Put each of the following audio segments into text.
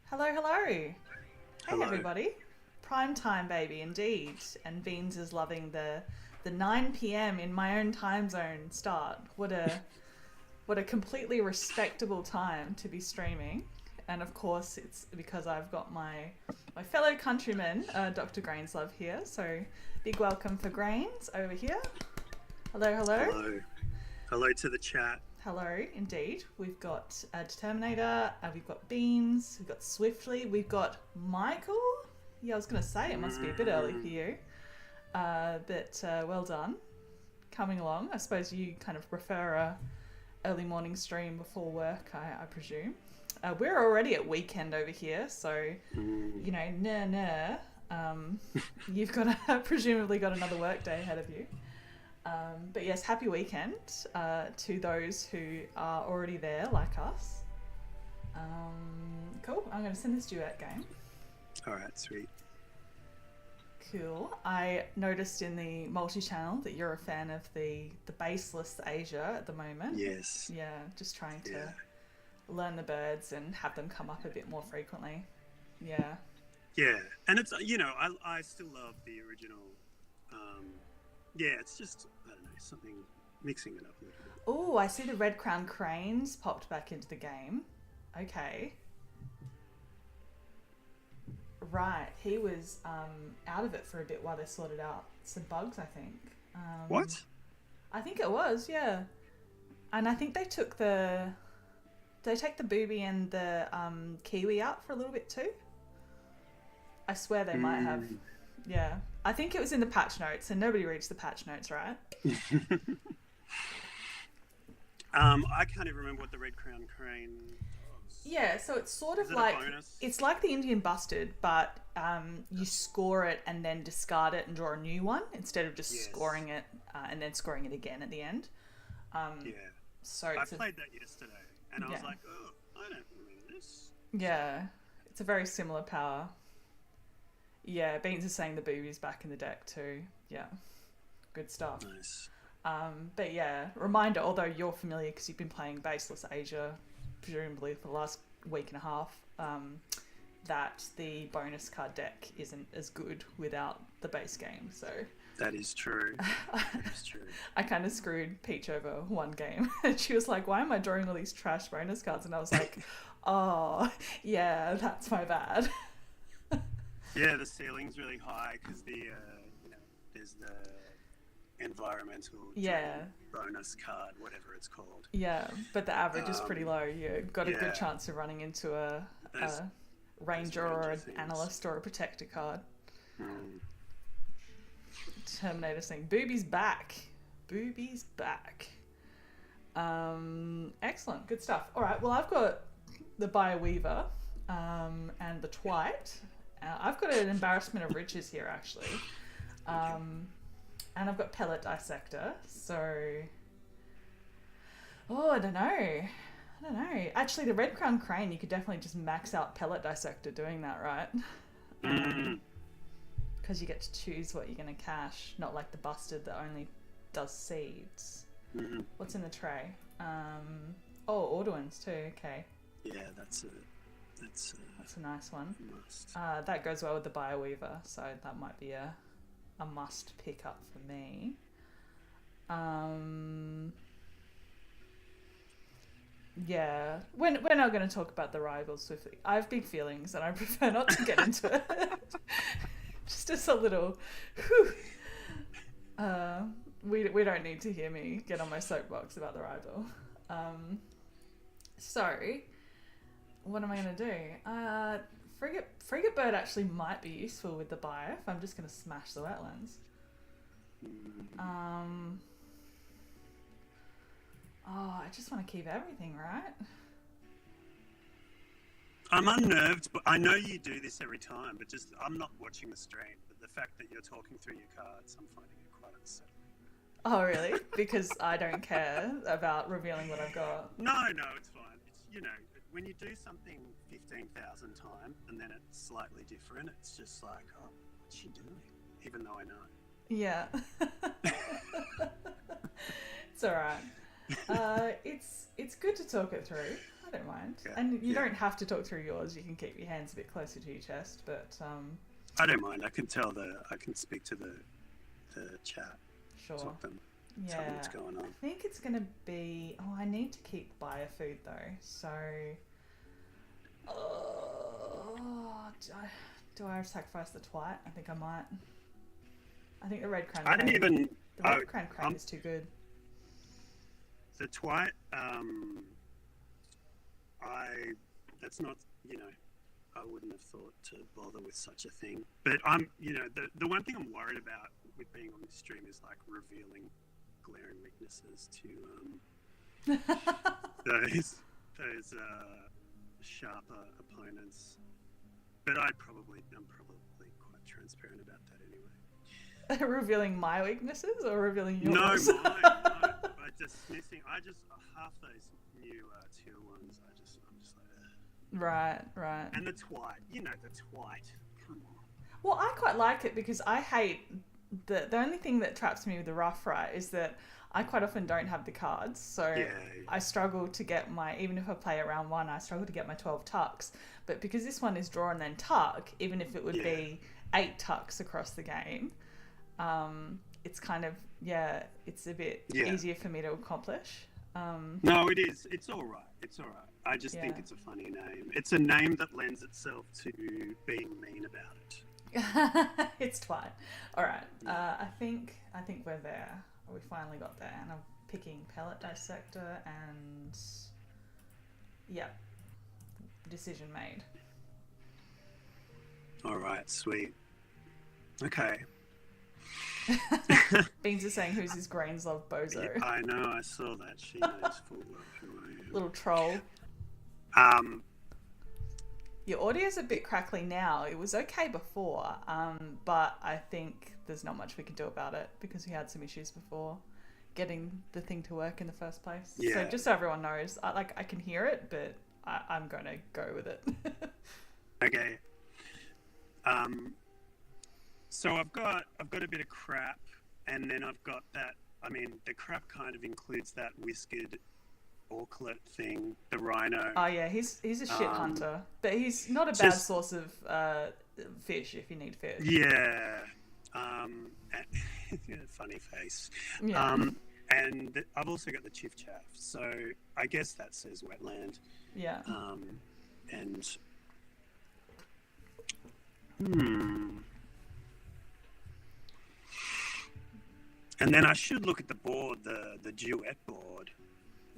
Hello, hello. Hey, Hello. everybody. Prime time, baby, indeed. And Beans is loving the 9 p.m. in my own time zone start. What a completely respectable time to be streaming. And of course, it's because I've got my fellow countryman, Dr. Grainslove here. So big welcome for Grains over here. Hello, hello. Hello. Hello to the chat. Hello, indeed. We've got Determinator, we've got Beans, we've got Swiftly, we've got Michael. Yeah, I was going to say it must be a bit early for you, but well done. Coming along. I suppose you kind of prefer a early morning stream before work, I presume. We're already at weekend over here, so you know, you've got presumably got another work day ahead of you. But yes, happy weekend to those who are already there, like us. Cool. I'm going to send this duet game. All right, sweet. Cool. I noticed in the multi-channel that you're a fan of the baseless Asia at the moment. Yes. Yeah, just trying to Yeah. learn the birds and have them come up a bit more frequently. Yeah. Yeah. And it's, I still love the original. Yeah, it's just, I don't know, something mixing it up a little bit. Oh, I see the red crown cranes popped back into the game. Okay. Right, he was out of it for a bit while they sorted out some bugs, I think. What? I think it was, yeah. And I think they took the... Did they take the booby and the kiwi out for a little bit too? I swear they might have. Yeah. I think it was in the patch notes, and nobody reads the patch notes, right? I can't even remember what the Red Crown Crane was. Yeah, so it's sort Is of it like... a bonus? It's like the Indian Bustard, but you score it and then discard it and draw a new one instead of just Yes. scoring it and then scoring it again at the end. Yeah. So I it's played that yesterday, and I was Yeah. like, oh, I don't remember this. yeah, it's a very similar power. Yeah, Beans is saying the booby's back in the deck too. Yeah, good stuff. Nice. But yeah, reminder, although you're familiar because you've been playing Baseless Asia, presumably for the last week and a half, that the bonus card deck isn't as good without the base game. So That is true. That is true. I kind of screwed Peach over one game. And she was like, why am I drawing all these trash bonus cards? And I was like, oh, yeah, that's my bad. Yeah, the ceiling's really high because there's the environmental Yeah. bonus card, whatever it's called. Yeah, but the average is pretty low. You've got a yeah. good chance of running into a Those- ranger or ranger an things. analyst or a protector card. Mm. Terminator saying, booby's back. Booby's back. Excellent, good stuff. All right, well, I've got the Bioweaver and the Twite. I've got an embarrassment of riches here, actually. And I've got Pellet Dissector, so... Oh, I don't know. Actually, the Red Crown Crane, you could definitely just max out Pellet Dissector doing that, right? Because you get to choose what you're going to cache, not like the Busted that only does seeds. Mm-hmm. What's in the tray? Oh, Orduins too, okay. Yeah, that's That's a nice one. a must. That goes well with the Bioweaver, so that might be a must pick up for me. Yeah, we're not going to talk about the rivals swiftly. I have big feelings and I prefer not to get into it. Just as a little, whew. We don't need to hear me get on my soapbox about the rival. So, what am I going to do? Frigate Bird actually might be useful with the bio if I'm just going to smash the wetlands. Oh, I just want to keep everything, right? I'm unnerved, but I know you do this every time. But just I'm not watching the stream. But the fact that you're talking through your cards, I'm finding it quite unsettling. Oh, really? Because I don't care about revealing what I've got. No, it's fine. It's when you do something 15,000 times and then it's slightly different, it's just like, oh, what's she doing? Even though I know. Yeah. It's alright. It's good to talk it through. I don't mind, Yeah, and you yeah. don't have to talk through yours. You can keep your hands a bit closer to your chest, but I don't mind. I can speak to the chat. sure. Talk them. Tell them Yeah, what's going I on. think it's gonna be. Oh, I need to keep bio food though. So, do I sacrifice the twite? I think I might. I think the red crown. I didn't even. The red crown crane is too good. The twite. That's not. I wouldn't have thought to bother with such a thing. But the one thing I'm worried about with being on this stream is like revealing glaring weaknesses to those sharper opponents. But I'm probably quite transparent about that anyway. Revealing my weaknesses or revealing yours? No, mine. No, by dismissing. Half those new tier ones. I'm just like. Right. And the twite. The twite. Come on. Well, I quite like it because I hate the only thing that traps me with the rough right is that I quite often don't have the cards, so Yeah. I struggle to get even if I play at round 1, I struggle to get my 12 tucks. But because this one is draw and then tuck, even if it would be 8 tucks across the game, it's kind of it's a bit easier for me to accomplish. No, it is. It's all right. I just think it's a funny name. It's a name that lends itself to being mean about it. It's twine. All right. I think we're there. We finally got there, and I'm picking pellet dissector, and decision made. All right, sweet. Okay. Beans is saying, "Who's this Grainslove bozo?" Yeah, I know. I saw that. She knows full well who I am. Little troll. Your audio's a bit crackly now. It was okay before, but I think there's not much we can do about it because we had some issues before getting the thing to work in the first place. Yeah. So just so everyone knows, I can hear it, but I'm going to go with it. Okay. So I've got a bit of crap, and then I've got that. I mean, the crap kind of includes that whiskered auklet thing, the rhino. Oh yeah, he's a shit hunter, but he's not a bad source of fish if you need fish. Yeah. Funny face. Yeah. And I've also got the chiff chaff, so I guess that says wetland. Yeah. And then I should look at the board, the duet board.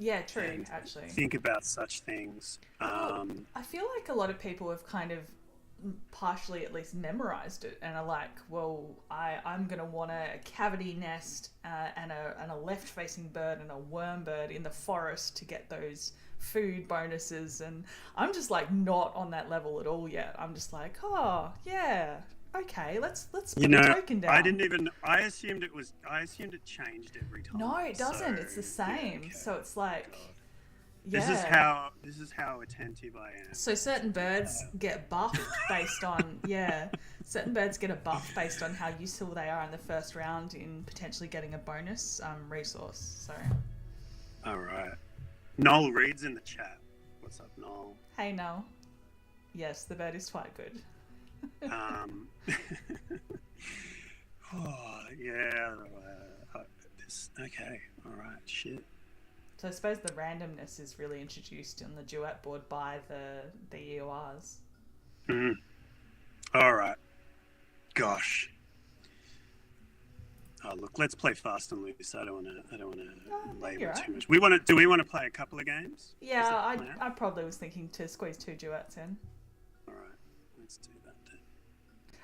Yeah, true, actually. Think about such things. I feel like a lot of people have kind of partially at least memorized it and are like, well, I'm going to want a cavity nest and a left-facing bird and a worm bird in the forest to get those food bonuses. And I'm just like not on that level at all yet. I'm just like, oh, yeah, okay, let's put the token down. I assumed it changed every time. No, it doesn't. So, it's the same. yeah, okay. So it's like, God. This is how attentive I am. So certain birds get buffed based on certain birds get a buff based on how useful they are in the first round in potentially getting a bonus resource. So. All right. Noel reads in the chat. What's up, Noel? Hey, Noel. Yes, the bird is quite good. Oh yeah. Okay. All right. Shit. So I suppose the randomness is really introduced on the duet board by the EORs. All right. Gosh. Oh look, let's play fast and loose. I don't want to label too much. Do we want to play a couple of games? Yeah, I probably was thinking to squeeze 2 duets in. All right. Let's do that then.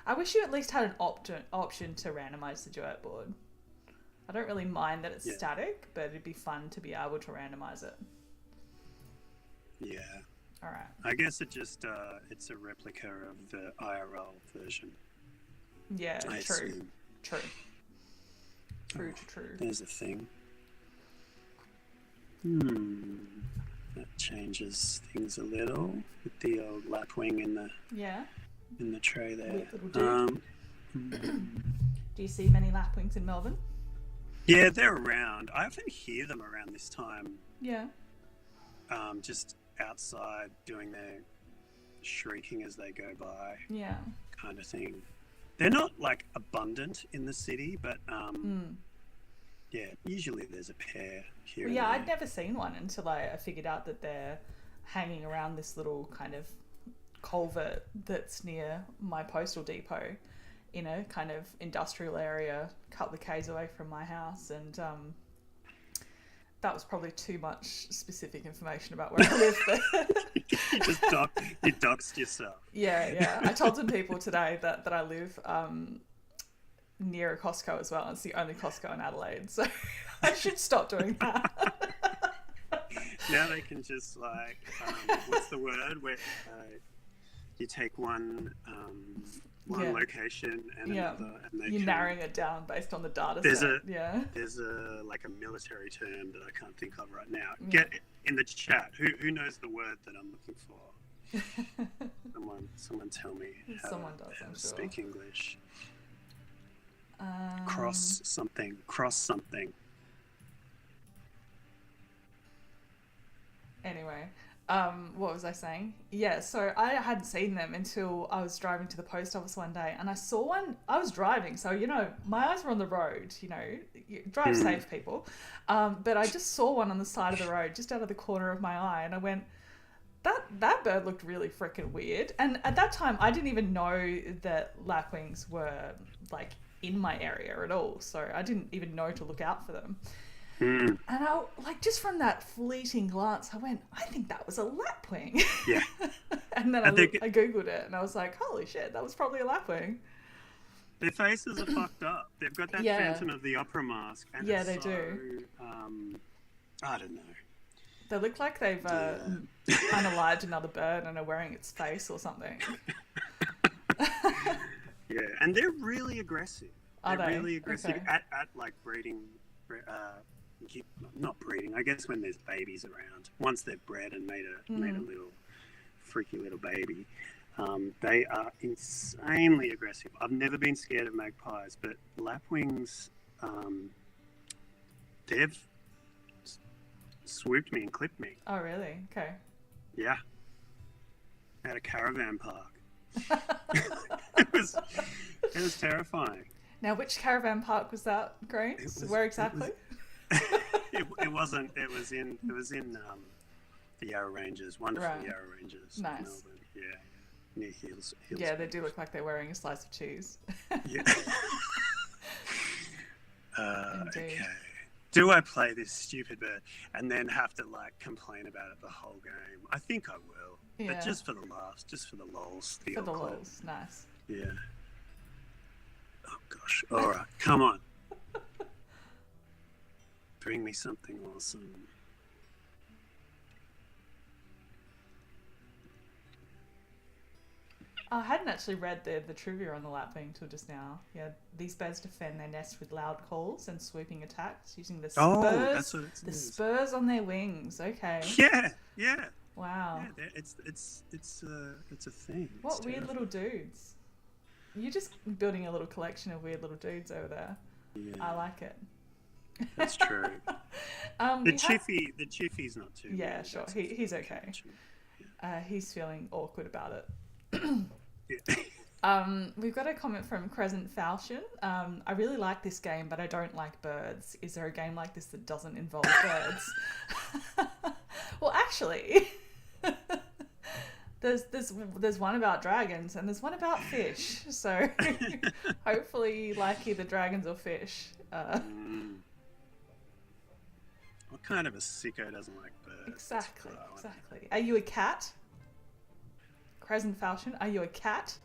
I wish you at least had an option to randomize the duet board. I don't really mind that it's static, but it'd be fun to be able to randomize it. Yeah. All right. I guess it's a replica of the IRL version. Yeah, I true. assume. True. There's a thing. That changes things a little with the old lapwing in the tray there. Do you see many lapwings in Melbourne? Yeah, they're around. I often hear them around this time, Yeah. just outside doing their shrieking as they go by, Yeah. kind of thing. They're not like abundant in the city, but yeah, usually there's a pair here Well, and yeah, there. I'd never seen one until I figured out that they're hanging around this little kind of culvert that's near my postal depot in a kind of industrial area a couple of k's away from my house, and that was probably too much specific information about where I live. You doxed yourself. Yeah. I told some people today that I live near a Costco as well. And it's the only Costco in Adelaide, so I should stop doing that. Now they can just like, what's the word? Where you take one location and another, and they You're narrowing it down based on the data set. There's a like a military term that I can't think of right now. Get it in the chat. Who knows the word that I'm looking for? Someone tell me how to speak English. Cross something. Anyway, what was I saying? Yeah, so I hadn't seen them until I was driving to the post office one day, and I saw one. I was driving, so my eyes were on the road. Drive safe, people. But I just saw one on the side of the road, just out of the corner of my eye, and I went, that bird looked really freaking weird. And at that time, I didn't even know that lapwings were like in my area at all, so I didn't even know to look out for them. And I, like, just from that fleeting glance, I went, I think that was a lapwing. Yeah. And then I googled it, and I I was like, holy shit, that was probably a lapwing. Their faces are fucked up. They've got that Phantom of the Opera mask, and they do. I don't know. They look like they've unalived another bird and are wearing its face or something. Yeah, and they're really aggressive. Are they? Really aggressive Okay. at like breeding. Not breeding. I guess when there's babies around. Once they've bred and made a little freaky little baby, they are insanely aggressive. I've never been scared of magpies, but lapwings, they've swooped me and clipped me. Oh, really? Okay. Yeah. At a caravan park. It was terrifying. Now, which caravan park was that, Grace? Where exactly? It wasn't. It was in the Yarra Ranges. Wonderful Yarra Ranges. Nice. Melbourne. Yeah. Near Hills. Yeah, they do look like they're wearing a slice of cheese. Yeah. Okay. Do I play this stupid bird and then have to like complain about it the whole game? I think I will. Yeah. But just for the laughs, just for the lols. For the lols. Nice. Yeah. Oh gosh. All right. Come on. Bring me something awesome. I hadn't actually read the trivia on the lapwing till just now. Yeah, these birds defend their nest with loud calls and swooping attacks using the spurs. Oh, that's what it is. Spurs on their wings. Okay. Yeah. Wow. Yeah, it's a thing. What weird little dudes. You're just building a little collection of weird little dudes over there. Yeah. I like it. That's true. The Chiffy's not too. Yeah, weird. sure. He's okay. Yeah. He's feeling awkward about it. Yeah. We've got a comment from Crescent Falchion. I really like this game, but I don't like birds. Is there a game like this that doesn't involve birds? Well, actually, there's one about dragons and there's one about fish. So hopefully you like either dragons or fish. What kind of a sicko doesn't like birds? Exactly. Are you a cat? Crescent Falchion, are you a cat?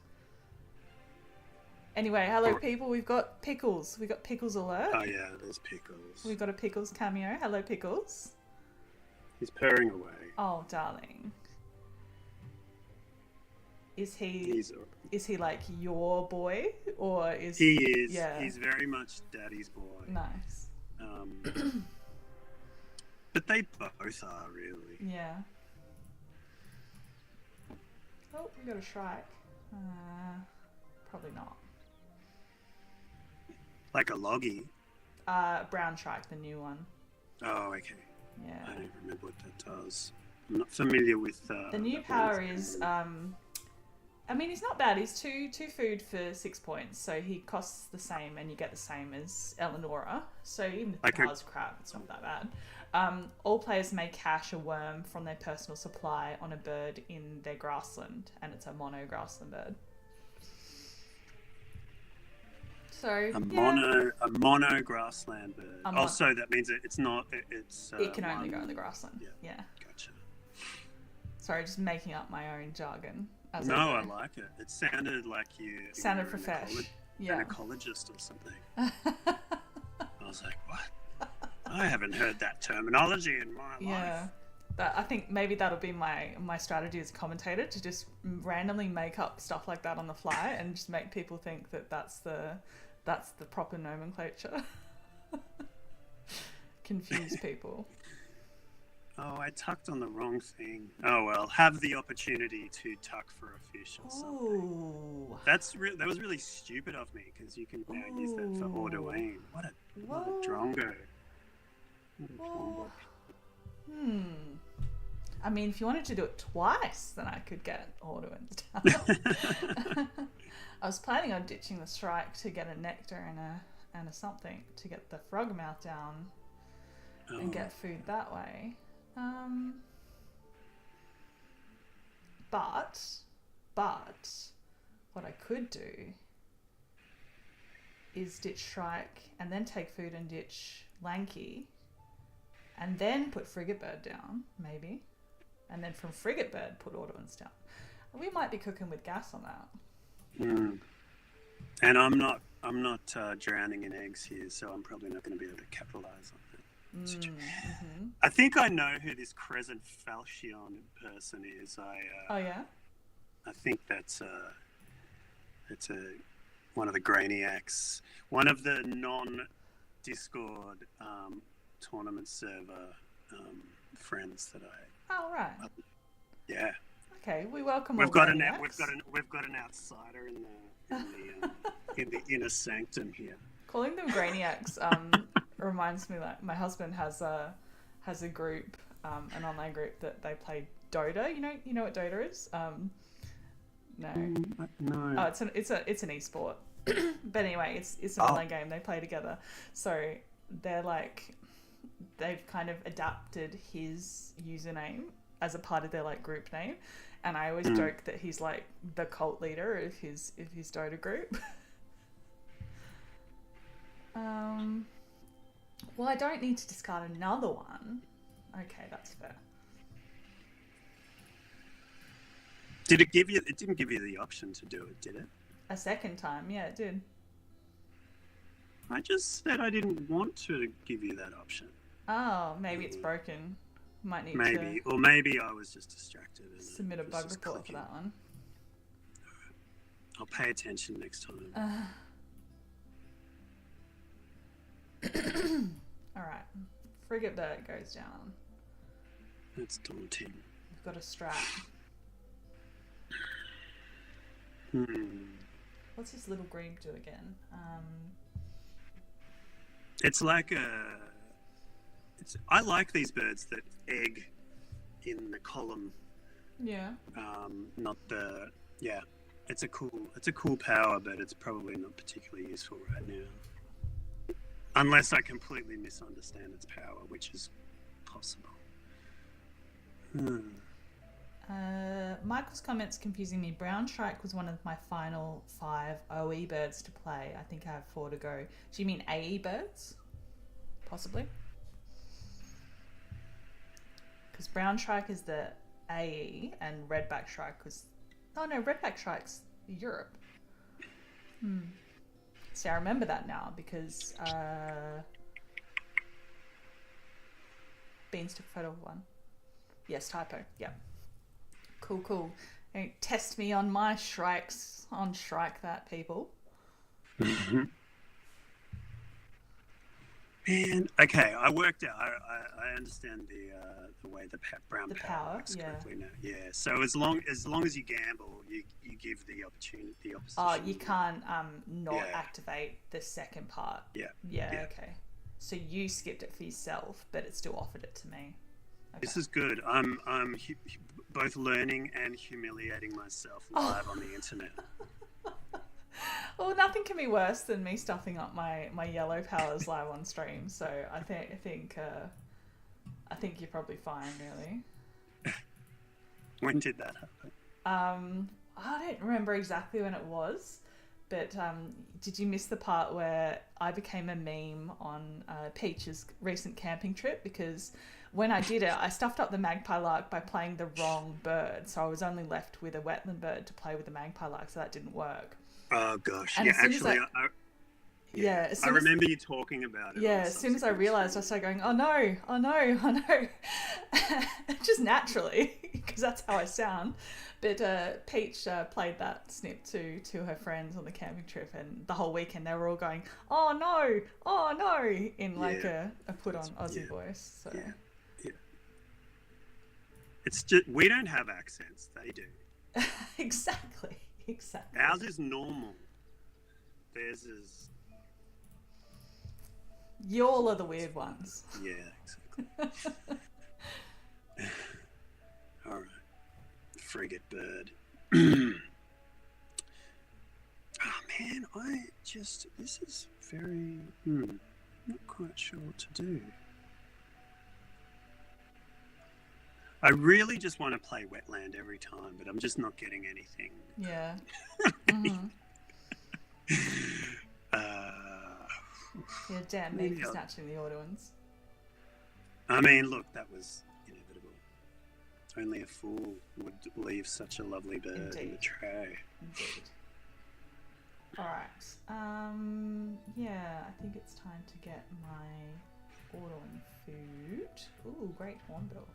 Anyway, hello people, we've got Pickles. We've got Pickles alert. Oh yeah, there's Pickles. We've got a Pickles cameo. Hello, Pickles. He's purring away. Oh, darling. Is he like your boy, or is he is? Yeah. He's very much Daddy's boy. Nice. But they both are really. Yeah. Oh, we got a Shrike. Probably not. Like a loggy. Brown Shrike, the new one. Oh, okay. Yeah. I don't remember what that does. I'm not familiar with... the new power is... I mean, he's not bad. He's two food for 6 points, so he costs the same, and you get the same as Eleonora. So even if the power's crap, it's not that bad. All players may cache a worm from their personal supply on a bird in their grassland, and it's a mono grassland bird. So a mono grassland bird. Also, that means it's not. It's it can only go in the grassland. Yeah. Gotcha. Sorry, just making up my own jargon. No, I like it. It sounded like you sounded profesh. An ecologist or something. I was like, what? I haven't heard that terminology in my life. Yeah. I think maybe that'll be my strategy as a commentator, to just randomly make up stuff like that on the fly and just make people think that that's the proper nomenclature. Confuse people. Oh, I tucked on the wrong thing. Oh well, have the opportunity to tuck for a fish or something. Ooh. That was really stupid of me, because you can now use that for auto aim. What a drongo. I mean, if you wanted to do it twice, then I could get auto and stuff. I was planning on ditching the Shrike to get a nectar and a something to get the frog mouth down and get food that way. But what I could do is ditch Shrike and then take food and ditch Lanky and then put Frigate Bird down, maybe. And then from Frigate Bird, put Orderwin's down. We might be cooking with gas on that. And I'm not drowning in eggs here, so I'm probably not going to be able to capitalize on it. I think I know who this Crescent Falchion person is. Oh yeah. I think that's one of the Grainiacs, one of the non-Discord tournament server friends that I. Oh right. Yeah. Okay, we welcome. We've got an outsider in the inner sanctum here. Calling them Grainiacs reminds me, like, my husband has a group, an online group that they play Dota. You know what Dota is? No. No. Oh, it's an esport. But anyway, it's an online game they play together. So they're like, they've kind of adapted his username as a part of their like group name, and I always joke that he's like the cult leader of his Dota group. Well, I don't need to discard another one. Okay, that's fair. Did it give you? It didn't give you the option to do it, did it? A second time, yeah, it did. I just said I didn't want to give you that option. Oh, maybe it's broken. Might need or maybe I was just distracted. And submit a bug report for that one. I'll pay attention next time. All right, Frigate Bird goes down. That's daunting. We've got a strap. What's this little grebe do again? It's like I like these birds that egg in the column. Yeah. Not the. Yeah. It's a cool power, but it's probably not particularly useful right now. Unless I completely misunderstand its power, which is possible. Michael's comments confusing me. Brown Shrike was one of my final 5 OE birds to play. I think I have 4 to go. Do you mean AE birds? Possibly. Because Brown Shrike is the AE and Redback Shrike was... Oh no, Redback Shrike's Europe. See, I remember that now because Beans took a photo of one. Yes, typo. Yep. Cool. Don't test me on my Shrikes. On Shrike that, people. Man, okay, I worked out. I understand the way the brown power works correctly now. Yeah. So as long as you gamble, you give the opportunity the opposition. Oh, you can't not activate the second part. Yeah. Yeah. Okay. So you skipped it for yourself, but it still offered it to me. Okay. This is good. I'm both learning and humiliating myself live on the internet. Well, nothing can be worse than me stuffing up my yellow powers live on stream. So I think you're probably fine, really. When did that happen? I don't remember exactly when it was, but did you miss the part where I became a meme on Peach's recent camping trip? Because when I did it, I stuffed up the magpie lark by playing the wrong bird, so I was only left with a wetland bird to play with the magpie lark, so that didn't work. Oh gosh, And yeah. as soon Actually, as I remember you talking about it. Yeah, as soon as I realised, I started going, oh no, just naturally, because that's how I sound. But Peach played that snip to her friends on the camping trip, and the whole weekend they were all going, oh no, in like a put on Aussie voice. So. Yeah. It's just, we don't have accents, they do. Exactly. Ours is normal. Theirs is... Y'all are the weird ones. Yeah, exactly. All right. Frigate bird. Oh man, this is very... not quite sure what to do. I really just want to play wetland every time, but I'm just not getting anything. Yeah. Mm-hmm. Yeah, damn me for snatching the audience. I mean, look, that was inevitable. Only a fool would leave such a lovely bird in the tray. Indeed. Alright. Yeah, I think it's time to get my ordering food. Ooh, great hornbill.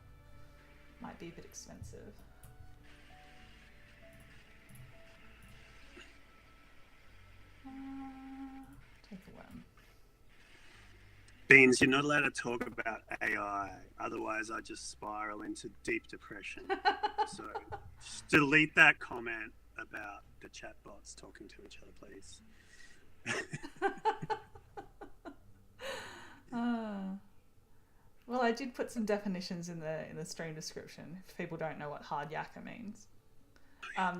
Might be a bit expensive. Take a worm. Beans, you're not allowed to talk about AI, otherwise I just spiral into deep depression. So just delete that comment about the chatbots talking to each other, please. Well, I did put some definitions in the stream description if people don't know what hard yakka means.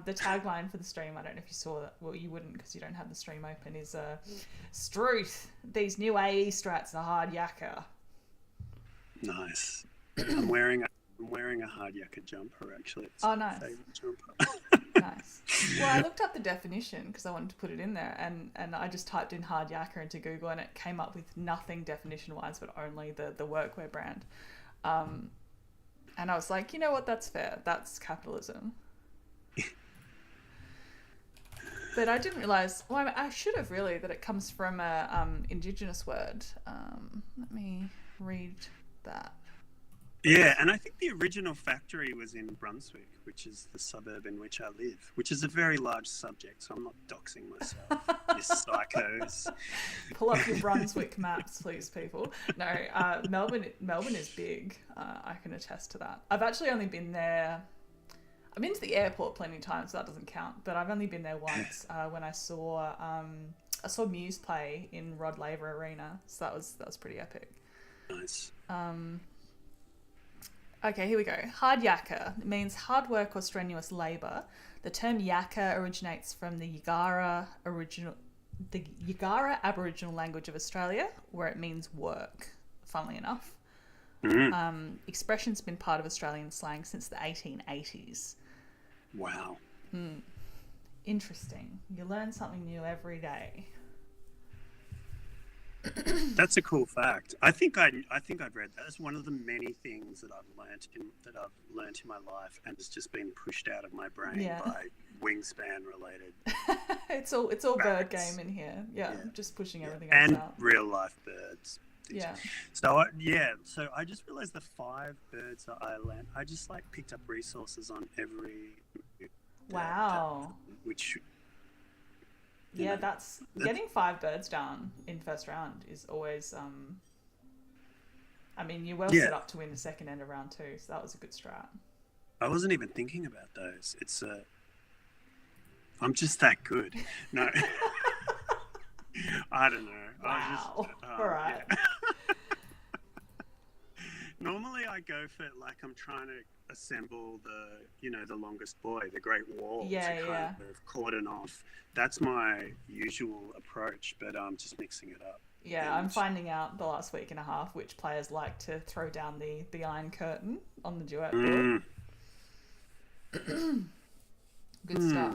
The tagline for the stream, I don't know if you saw that, well, you wouldn't because you don't have the stream open, is Strewth, these new AE strats are hard yakka. Nice. I'm wearing a hard yakka jumper, actually. It's nice. my favorite jumper. Nice. Well, I looked up the definition because I wanted to put it in there, and I just typed in hard yakka into Google, and it came up with nothing definition-wise, but only the workwear brand. And I was like, you know what, that's fair. That's capitalism. But I didn't realise, well, I should have really, that it comes from a Indigenous word. Let me read that. Yeah, and I think the original factory was in Brunswick, which is the suburb in which I live, which is a very large subject, so I'm not doxing myself, you psychos. Pull up your Brunswick maps, please, people. No, Melbourne is big. I can attest to that. I've actually only been there... I've been to the airport plenty of times, so that doesn't count, but I've only been there once when I saw Muse play in Rod Laver Arena, so that was pretty epic. Nice. Okay, here we go. Hard yakka means hard work or strenuous labour. The term yakka originates from the Yagara Aboriginal language of Australia, where it means work, funnily enough. Expression's been part of Australian slang since the 1880s. Wow. Interesting. You learn something new every day. That's a cool fact. I think I'd read that. It's one of the many things that I've learnt in my life, and it's just been pushed out of my brain by wingspan related. It's all bird game in here. Yeah. Just pushing everything else and out. And real life birds. Yeah. So I just realized the 5 birds that I learned. I just picked up resources on every. Wow. Which. Yeah, that's getting 5 birds down in first round is always. I mean, you're well set up to win the second end of round 2, so that was a good strat. I wasn't even thinking about those. It's I'm just that good. No. I don't know. Wow. All right. Normally I go for like I'm trying to assemble the longest boy, the Great Wall, Yeah, to kind of cordon off. That's my usual approach, but I'm just mixing it up. Yeah, I'm And finding out the last week and a half which players like to throw down the Iron Curtain on the duet board. Good stuff.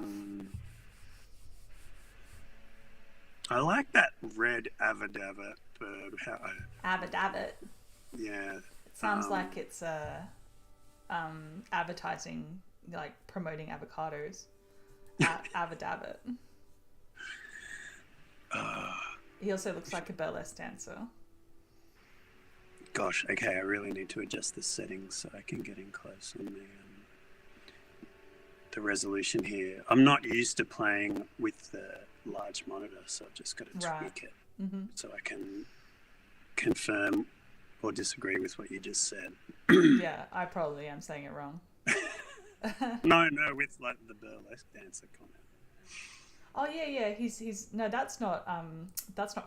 I like that red avadava bird. Abadabbit. Yeah. It sounds like it's advertising, like promoting avocados. Avadabbit. He also looks like a burlesque dancer. Gosh, okay, I really need to adjust the settings so I can get in close on the resolution here. I'm not used to playing with the large monitor, so I've just got to tweak it so I can confirm or disagree with what you just said. Yeah, I probably am saying it wrong. No, with like the burlesque dancer comment. Oh yeah. He's no, that's not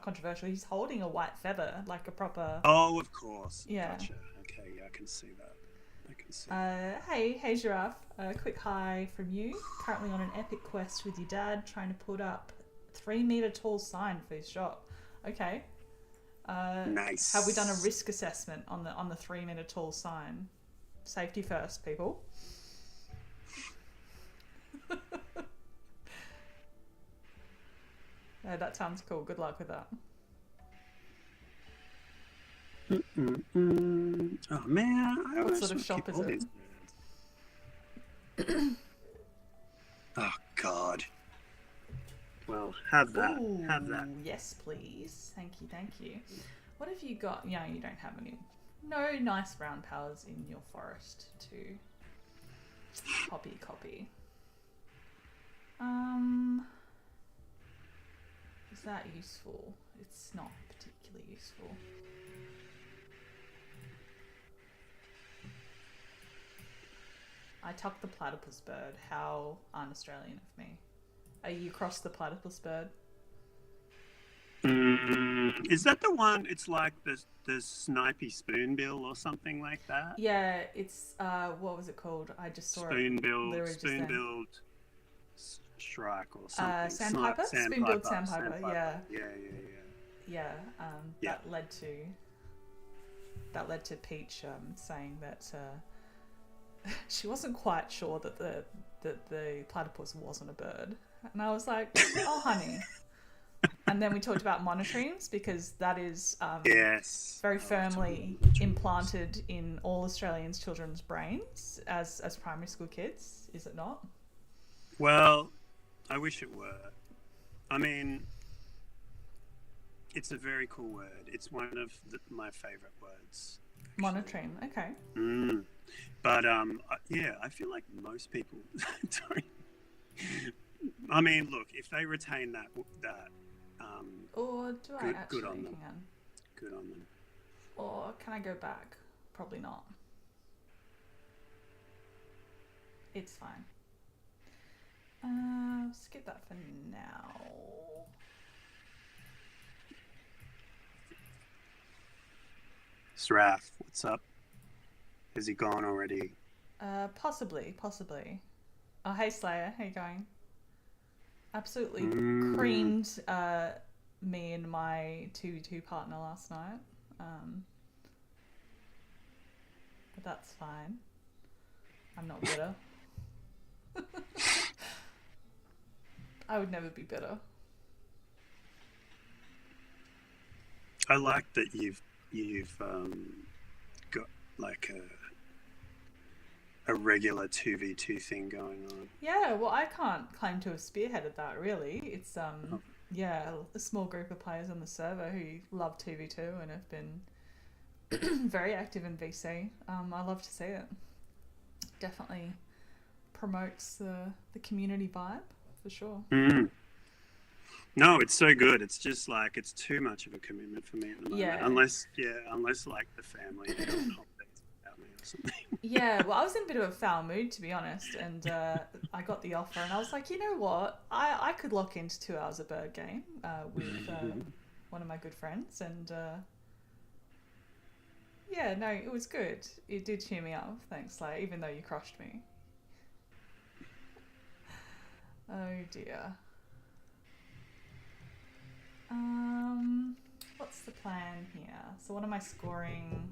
controversial. He's holding a white feather, like a proper. Oh, of course. Yeah. Gotcha. Okay, yeah, I can see that. Hey Giraffe. Quick hi from you. Currently on an epic quest with your dad, trying to put up 3-meter tall sign for his shop. Okay. Nice. Have we done a risk assessment on the 3-meter tall sign? Safety first, people. Yeah, that sounds cool. Good luck with that. Oh man, What sort of shop is it? Oh God. Well, have that. Ooh, have that. Yes, please. Thank you. What have you got? You don't have no nice brown powers in your forest to copy. Is that useful? It's not particularly useful. I tucked the platypus bird. How un-Australian of me. Are you across the platypus bird? Is that the one? It's like the snipey spoonbill or something like that. Yeah, it's what was it called? I just saw spoonbilled Shrike or something. Sandpiper? Spoonbilled sandpiper. Yeah. Yeah. That led to Peach saying that she wasn't quite sure that the platypus wasn't a bird, and I was like, "Oh, honey." And then we talked about monotremes because that is very firmly implanted in all Australians' children's brains as primary school kids, is it not? Well, I wish it were. I mean, it's a very cool word. It's one of my favourite words. Monotreme, okay. But I feel like most people don't. I mean, look, if they retain that. Or do I actually? Good on them. Hang on. Good on them. Or can I go back? Probably not. It's fine. Skip that for now. Strewth, what's up? Has he gone already? Possibly. Oh, hey Slayer, how you going? Absolutely creamed me and my 2v2 partner last night. But that's fine. I'm not bitter. I would never be bitter. I like that you've got like a regular 2v2 thing going on. Yeah, well, I can't claim to have spearheaded that, really. It's a small group of players on the server who love 2v2 and have been very active in VC. I love to see it. Definitely promotes the community vibe, for sure. No, it's so good. It's just like, it's too much of a commitment for me at the moment. Yeah. Unless like the family don't update about me or something. Yeah, well, I was in a bit of a foul mood, to be honest, and I got the offer, and I was like, you know what? I could lock into 2 hours of bird game with one of my good friends, and Yeah, no, it was good. It did cheer me up. Thanks, like, even though you crushed me. Oh dear. What's the plan here? So what am I scoring?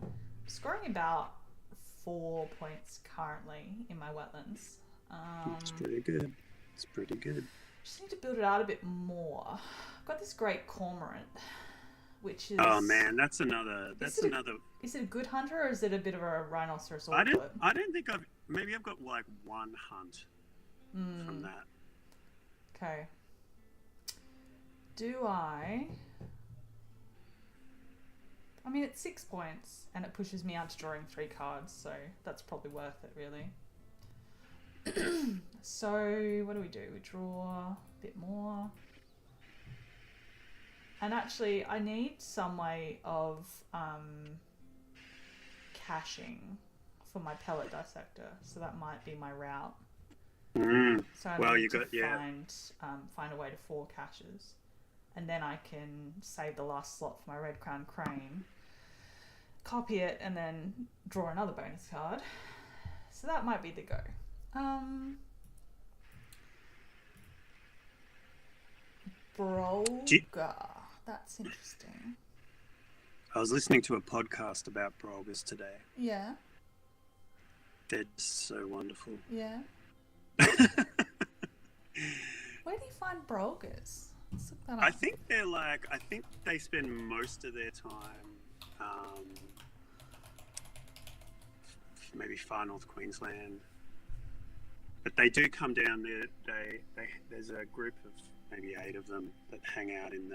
I'm scoring about 4 points currently in my wetlands. It's pretty good. It's pretty good. Just need to build it out a bit more. I've got this great cormorant, which is... Oh man, that's another. Is it a good hunter or is it a bit of a rhinoceros? I don't think maybe I've got like one hunt from that. Okay. Do I mean, it's 6 points and it pushes me out to drawing 3 cards, so that's probably worth it, really. So, what do? We draw a bit more. And actually, I need some way of caching for my pellet dissector, so that might be my route. So I need to find a way to 4 caches. And then I can save the last slot for my red crown crane, copy it, and then draw another bonus card. So that might be the go. Brolga. That's interesting. I was listening to a podcast about brolgas today. Yeah. They're so wonderful. Yeah. Where do you find brolgas? Let's look that up. I think they spend most of their time maybe far north Queensland, but they do come down there. There's a group of maybe 8 of them that hang out in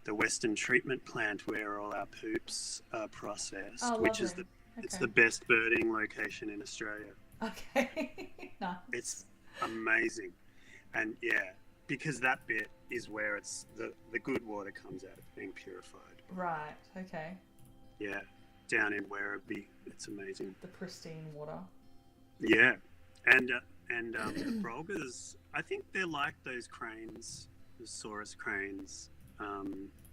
the Western treatment plant where all our poops are processed, which is it's the best birding location in Australia. Okay. Nice. It's amazing. And yeah, because that bit is where it's the good water comes out being purified. Right, okay. Yeah, down in Werribee, it's amazing. The pristine water. Yeah, and the brolgas, I think they're like those cranes, the Saurus cranes.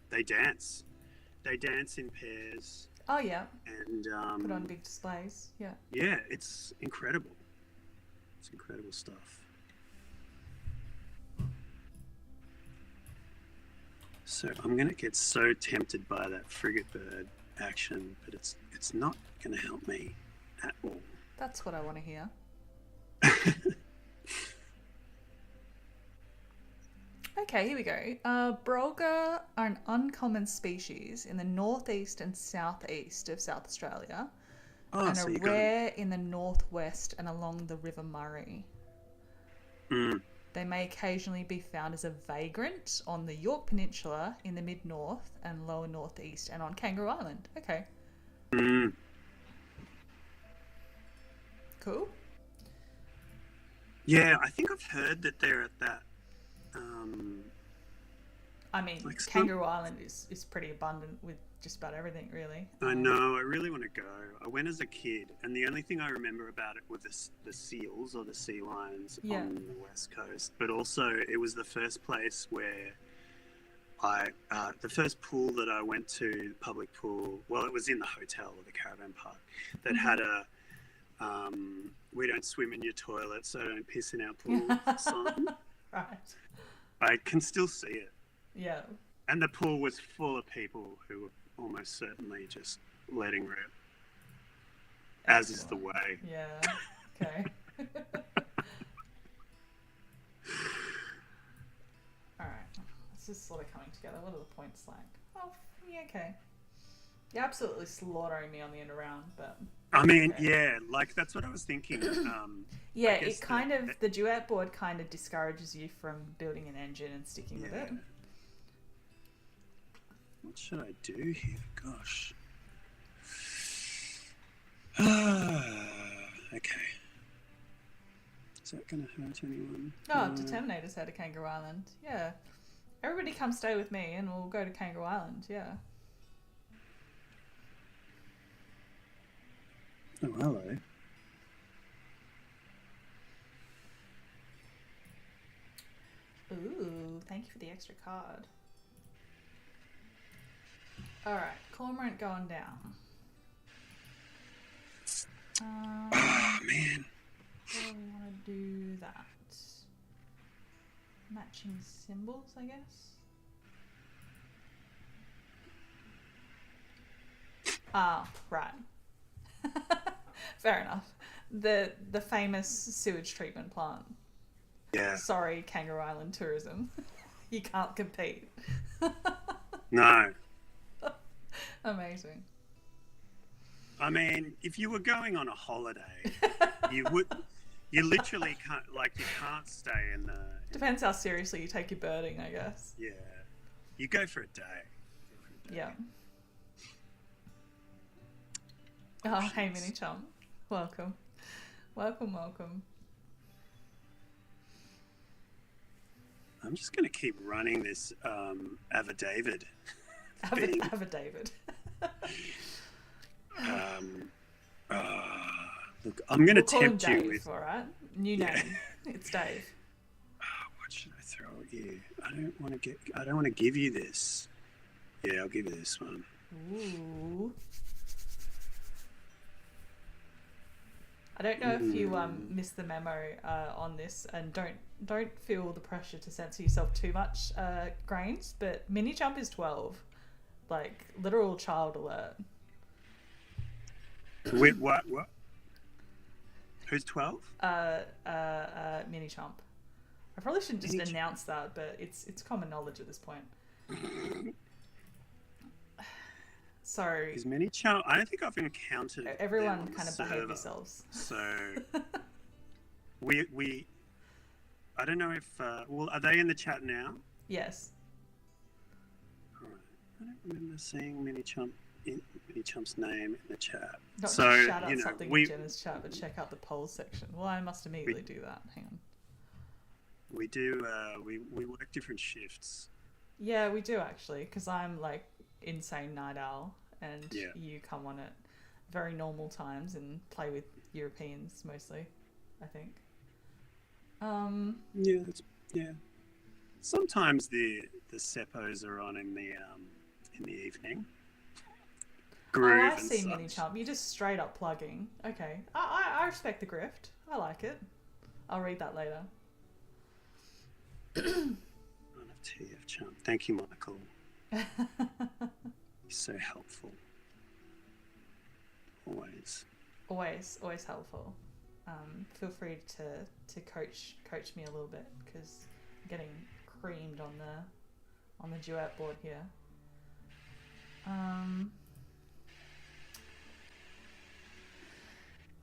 They dance. They dance in pairs. Oh yeah. And put on big displays. Yeah. Yeah, it's incredible. It's incredible stuff. So I'm gonna get so tempted by that frigate bird action, but it's not gonna help me at all. That's what I want to hear. Okay, here we go. Brolga are an uncommon species in the northeast and southeast of South Australia, and are rare in the northwest and along the River Murray. They may occasionally be found as a vagrant on the Yorke Peninsula in the mid-north and lower northeast and on Kangaroo Island. Okay. Cool. Yeah, I think I've heard that they're at that. I mean, like Kangaroo Island is pretty abundant with just about everything, really. I know. I really want to go. I went as a kid, and the only thing I remember about it were the seals or the sea lions on the west coast. But also, it was the first place where the first pool that I went to, public pool. Well, it was in the hotel or the caravan park that had a "We don't swim in your toilet, so don't piss in our pool" sign. Right. I can still see it. Yeah. And the pool was full of people who were almost certainly just letting rip. As is the way. Yeah. Okay. Alright. This is sort of coming together. What are the points like? Oh, yeah, okay. You're absolutely slaughtering me on the end around, but... I mean, yeah, like that's what I was thinking. Yeah, it kind of, the duet board kind of discourages you from building an engine and sticking with it. What should I do here? Gosh. Okay. Is that going to hurt anyone? Oh, Determinator's had a Kangaroo Island. Yeah. Everybody come stay with me and we'll go to Kangaroo Island. Yeah. Oh, hello. Ooh, thank you for the extra card. Alright, cormorant going down. Oh, man. So we want to do that. Matching symbols, I guess. Ah, right. Fair enough. The famous sewage treatment plant. Yeah. Sorry, Kangaroo Island tourism. You can't compete. No. Amazing. I mean, if you were going on a holiday, you literally can't, you can't stay in the... Depends how seriously you take your birding, I guess. Yeah. You go for a day. Yeah. Oh, hey, Mini Chum. Welcome. Welcome. I'm just going to keep running this David. David. Look, I'm going to We'll call him tempt you Dave, with... all right? New name. It's Dave. What should I throw at you? I don't want to give you this. Yeah, I'll give you this one. Ooh. I don't know if you missed the memo on this, and don't feel the pressure to censor yourself too much, Grains, but Mini Jump is 12. Like, literal child alert. Wait, what? Who's 12? Mini Chump. I probably shouldn't just announce that, but it's common knowledge at this point. So Is Mini Chump? I don't think I've encountered everyone them on kind the of behave server. yourselves. So we I don't know if well, are they in the chat now? Yes. All right. I don't remember seeing Mini Chump's name in the chat. Not So just shout out you know, something in Jenna's chat, but check out the polls section. Well, I must immediately do that. Hang on. we do we work different shifts. Yeah, we do actually, because I'm like insane night owl, and Yeah. you come on at very normal times and play with Europeans mostly, I think. Yeah. Sometimes the seppos are on in the evening. Groove I and see, such. Mini Chump. You're just straight up plugging. Okay, I respect the grift. I like it. I'll read that later. TF Chump. Thank you, Michael. You're so helpful. Always. Always helpful. Feel free to coach me a little bit, because I'm getting creamed on the duet board here.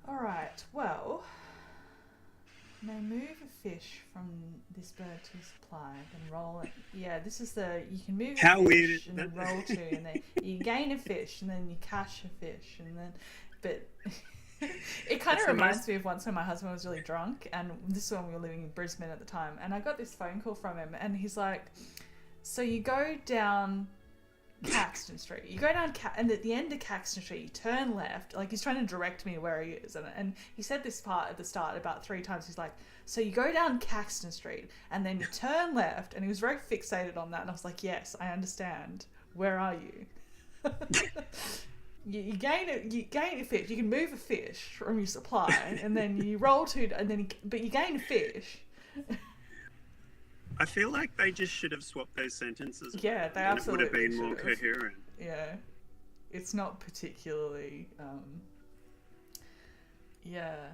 All right. Well, may move a fish from this bird to supply, then roll it. Yeah, this is you can move How a weird fish is and then that? roll to, and then you gain a fish, and then you cash a fish, and then, but it kind of reminds me of once when my husband was really drunk, and this is when we were living in Brisbane at the time, and I got this phone call from him, and he's like, so you go down Caxton Street. You go down and at the end of Caxton Street, you turn left. Like, he's trying to direct me where he is, and he said this part at the start about 3 times. He's like, so you go down Caxton Street and then you turn left, and he was very fixated on that. And I was like, yes, I understand. Where are you? you gain a fish. You can move a fish from your supply, and then you roll to, and then but you gain a fish. I feel like they just should have swapped those sentences. Yeah, they and absolutely it would have been more should have. coherent. Yeah, it's not particularly. Yeah,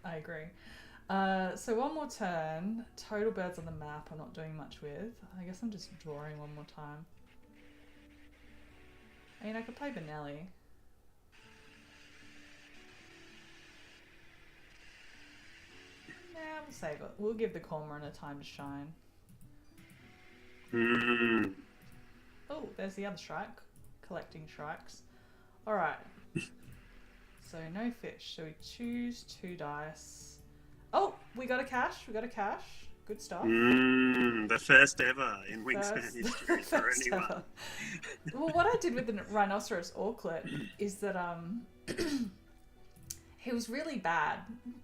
I agree. So one more turn. Total birds on the map. I'm not doing much with. I guess I'm just drawing one more time. I mean, I could play Benelli. Nah, we'll save it. We'll give the cormorant a time to shine. Oh, there's the other Shrike. Collecting Shrikes. Alright. So no fish. So we choose 2 dice. Oh, we got a cash. Good stuff. The first ever in Wingspan history for First anyone. ever. Well, what I did with the rhinoceros auklet is that he was really bad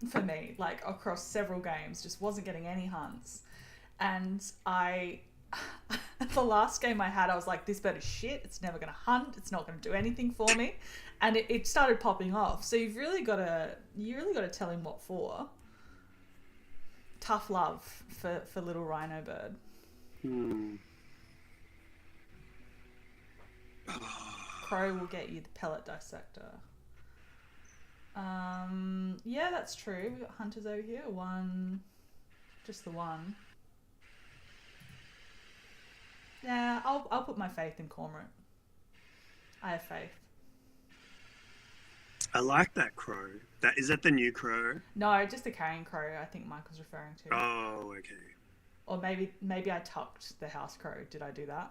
for me, like across several games, just wasn't getting any hunts. And The last game I had, I was like, this bird is shit. It's never going to hunt. It's not going to do anything for me. And it started popping off. So you really got to tell him what for. Tough love for little rhino bird. Crow will get you the pellet dissector. Yeah, that's true. We've got hunters over here. One, just the one. Yeah, I'll put my faith in Cormorant. I have faith. I like that crow. Is that the new crow? No, just the carrion crow. I think Mike was referring to. Oh, okay. Or maybe I tucked the house crow. Did I do that?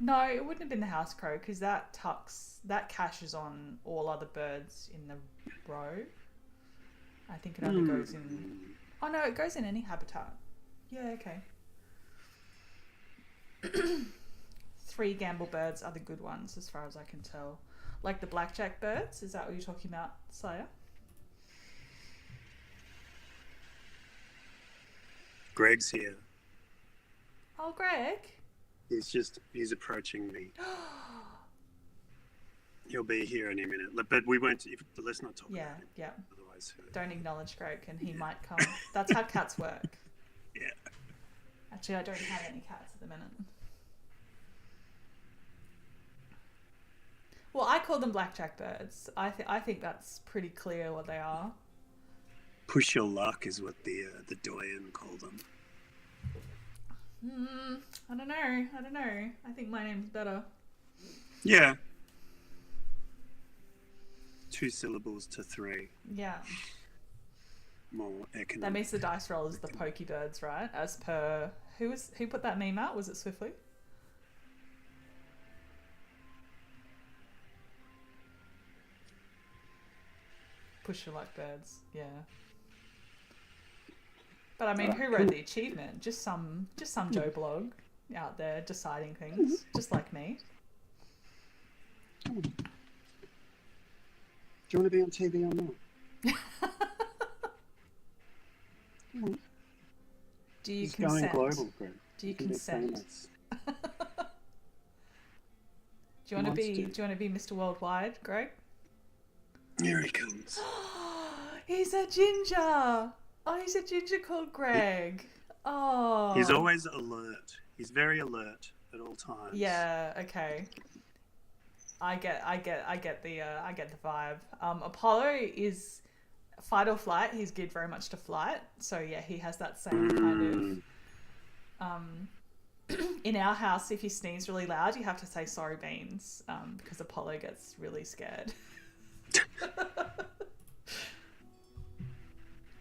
No, it wouldn't have been the house crow because that caches on all other birds in the row. I think it only goes in. Oh no, it goes in any habitat. Yeah, okay. 3 gamble birds are the good ones as far as I can tell. Like the blackjack birds, is that what you're talking about, Slayer? Greg's here. Oh, Greg. He's approaching me. He'll be here any minute. But we won't, let's not talk about him. Yeah. Otherwise, don't acknowledge Greg and he might come. That's how cats work. Yeah. Actually, I don't have any cats at the minute. Well, I call them blackjack birds. I think that's pretty clear what they are. Push your luck is what the doyen called them. I don't know. I think my name's better. Yeah. 2 syllables to 3. Yeah. More economic. That means the dice roll is the pokey birds, right? As per who put that meme out? Was it Swiftly? Push your luck birds, yeah. But I mean, who wrote the achievement? Just some Joe blog out there deciding things, just like me. Do you want to be on TV or not? Do you it's consent? Going global, Greg. Do you consent? Do you want to be Mr. Worldwide, Greg? Here he comes. He's a ginger. Oh, he's a ginger called Greg. Oh. He's always alert. He's very alert at all times. Yeah. Okay. I get the vibe. Apollo is fight or flight. He's geared very much to flight. So yeah, he has that same kind of. In our house, if you sneeze really loud, you have to say sorry, Beans, because Apollo gets really scared.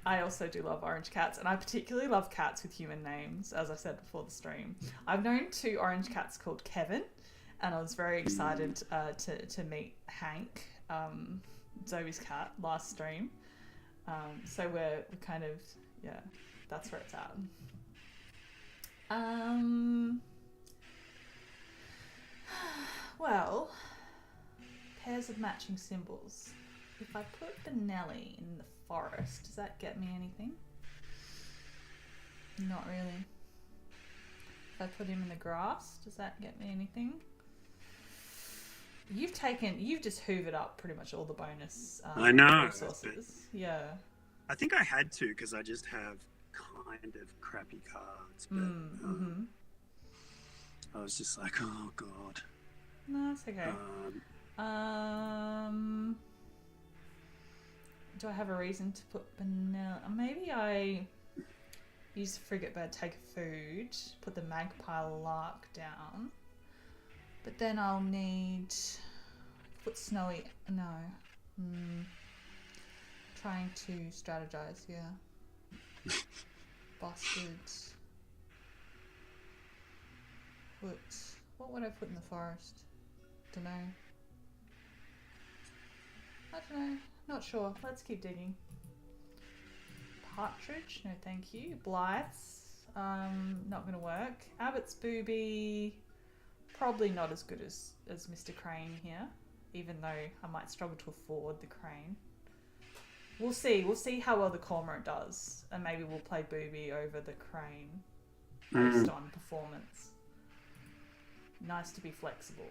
I also do love orange cats, and I particularly love cats with human names, as I said before the stream. I've known 2 orange cats called Kevin, and I was very excited to meet Hank, Zoe's cat, last stream. So we're kind of, yeah, that's where it's at. Well, pairs of matching symbols. If I put the Nelly in the forest, does that get me anything? Not really. If I put him in the grass, does that get me anything? You've just hoovered up pretty much all the bonus I know, resources. Yeah. I think I had to because I just have kind of crappy cards. But I was just like, oh god. No, it's okay. Do I have a reason to put banana? Maybe I use frigate bird, take food, put the magpie lark down. But then I'll need put snowy. No. Trying to strategize. Yeah. Bastards. What would I put in the forest? Don't know. I don't know. Not sure. Let's keep digging. Partridge? No, thank you. Blythes? Not going to work. Abbott's booby? Probably not as good as Mr. Crane here, even though I might struggle to afford the crane. We'll see. We'll see how well the cormorant does, and maybe we'll play booby over the crane based on performance. Nice to be flexible.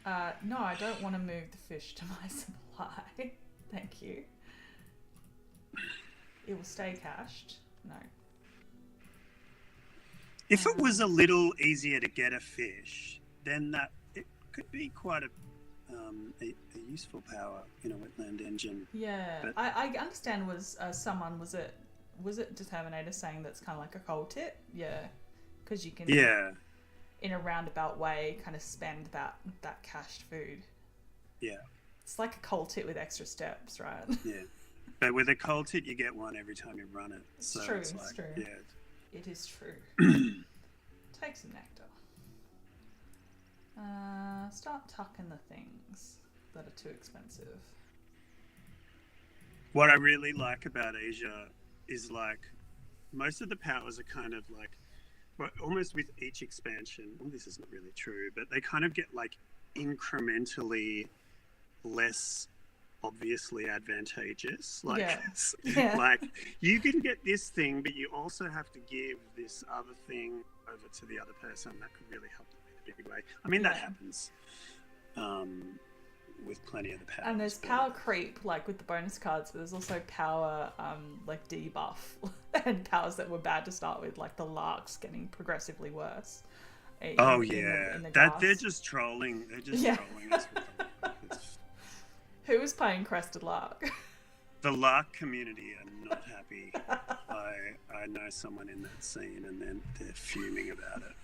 No, I don't want to move the fish to my supply. Thank you. It will stay cached. No. If it was a little easier to get a fish, then that it could be quite a useful power in a wetland engine. Yeah, but I understand. Was someone was it Determinator saying that's kind of like a coal tip? Yeah, because you can in a roundabout way kind of spend that cached food. Yeah, it's like a coal tip with extra steps, right? Yeah, but with a coal tip you get one every time you run it. It's so true. It's true. Yeah, it is true. Take some nectar. Start tucking the things that are too expensive. What I really like about Asia is like most of the powers are kind of like, but almost with each expansion, well, this isn't really true, but they kind of get like incrementally less obviously advantageous. Like, like you can get this thing, but you also have to give this other thing over to the other person. That could really help them in a big way. I mean, that happens with plenty of the powers. And there's power creep, like with the bonus cards, but there's also power like debuff and powers that were bad to start with, like the larks getting progressively worse. In the they're just trolling. They're just trolling us with them. Who is playing Crested Lark? The lark community are not happy. I know someone in that scene, and then they're fuming about it.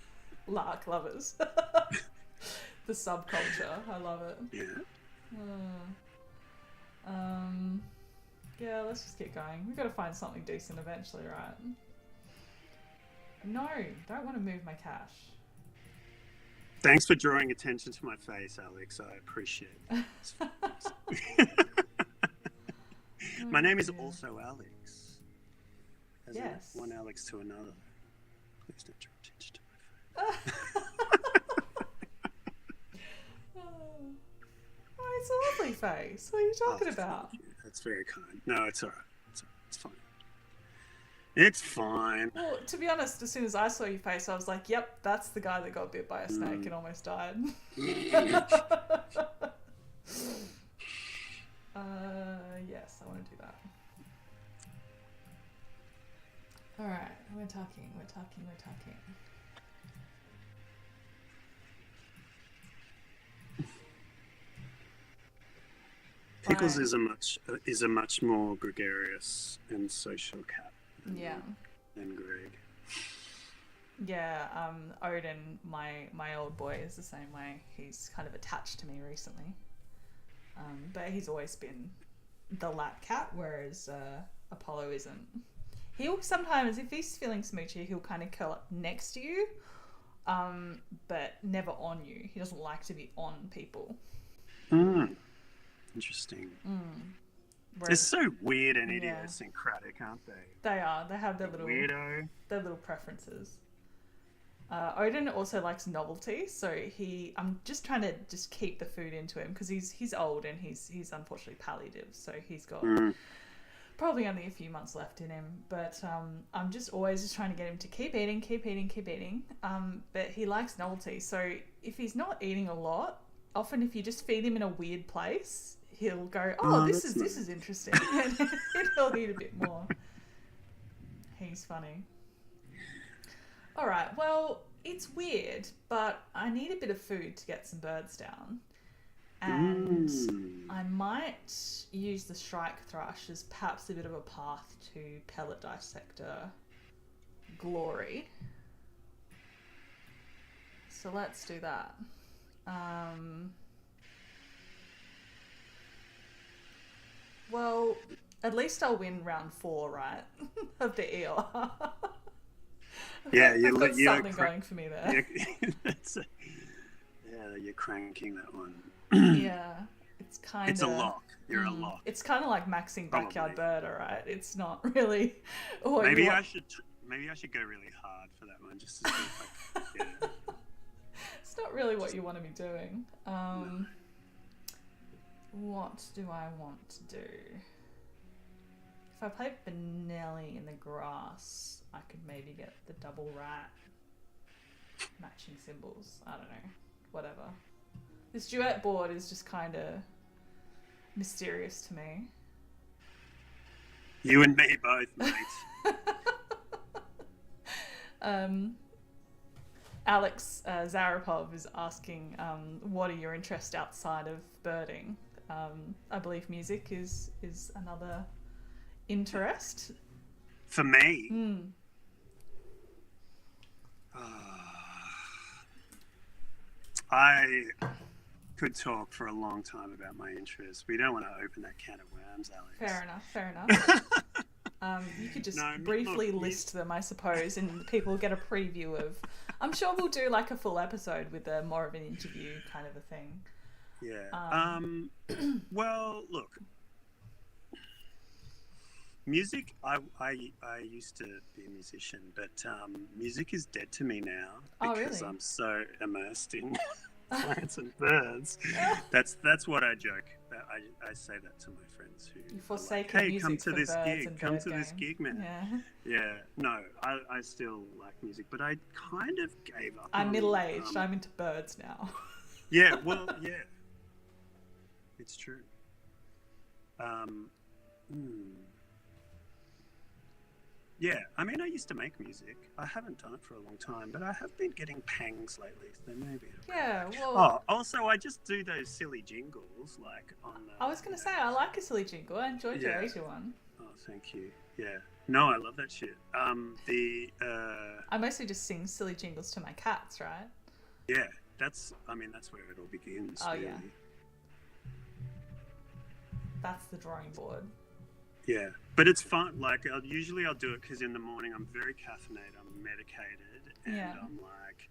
Lark lovers. The subculture. I love it. Yeah. Yeah, let's just keep going. We've got to find something decent eventually, right? No, don't want to move my cash. Thanks for drawing attention to my face, Alex. I appreciate it. My name is also Alex. As yes. One Alex to another. Please don't draw attention to my face. Oh, it's a lovely face. What are you talking about? Thank you. That's very kind. No, it's all right. It's fine. It's fine. Well, to be honest, as soon as I saw your face, I was like, yep, that's the guy that got bit by a snake and almost died. Yes, I want to do that. Alright, we're talking. Pickles is a much more gregarious and social cat than Greg. Yeah, Odin, my old boy, is the same way. He's kind of attached to me recently. But he's always been the lap cat, whereas Apollo isn't. He'll sometimes, if he's feeling smoochy, he'll kind of curl up next to you, but never on you. He doesn't like to be on people. Interesting. They're so weird and idiosyncratic, aren't they? They are. They have their little preferences. Odin also likes novelty, so I'm just trying to keep the food into him because he's old and he's unfortunately palliative, so he's got probably only a few months left in him. But I'm just always trying to get him to keep eating. But he likes novelty, so if he's not eating a lot, often if you just feed him in a weird place, he'll go, this is interesting, and he'll eat a bit more. He's funny. All right, well, it's weird, but I need a bit of food to get some birds down. And I might use the Shrike thrush as perhaps a bit of a path to pellet dissector glory. So let's do that. Well, at least I'll win round 4, right? Of the eel. Yeah, I've got something going for me there. You're cranking that one. Yeah, it's a lock. You're a lock. It's kind of like maxing backyard bird, all right? It's not really. Maybe I should go really hard for that one, just to see if I can get it. It's not really what you want to be doing. No. What do I want to do? If I play Benelli in the grass, I could maybe get the double rat. Matching symbols. I don't know. Whatever. This duet board is just kind of mysterious to me. You and me both, mate. Alex Zarapov is asking, what are your interests outside of birding? I believe music is another interest. For me, I could talk for a long time about my interests. We don't want to open that can of worms, Alex. Fair enough. You could just briefly list them, I suppose, and people get a preview of... I'm sure we'll do like a full episode with more of an interview kind of a thing. Yeah. Well, look. Music, I used to be a musician, but music is dead to me now because I'm so immersed in plants and birds. That's what I joke. I say that to my friends who you forsake like, hey, music come to for this birds gig, and come bird to this game. gig, man. Yeah. No, I still like music, but I kind of gave up. I'm middle-aged. I'm into birds now. Yeah, well, yeah. It's true. Yeah, I mean, I used to make music. I haven't done it for a long time, but I have been getting pangs lately, so maybe. Yeah, well... Oh, also, I just do those silly jingles, like on... I was going to say, I like a silly jingle. I enjoyed your Asia one. Oh, thank you. Yeah. No, I love that shit. I mostly just sing silly jingles to my cats, right? Yeah, that's where it all begins, really. Yeah. That's the drawing board. Yeah, but it's fun. Like, I'll do it because in the morning I'm very caffeinated, I'm medicated, and I'm like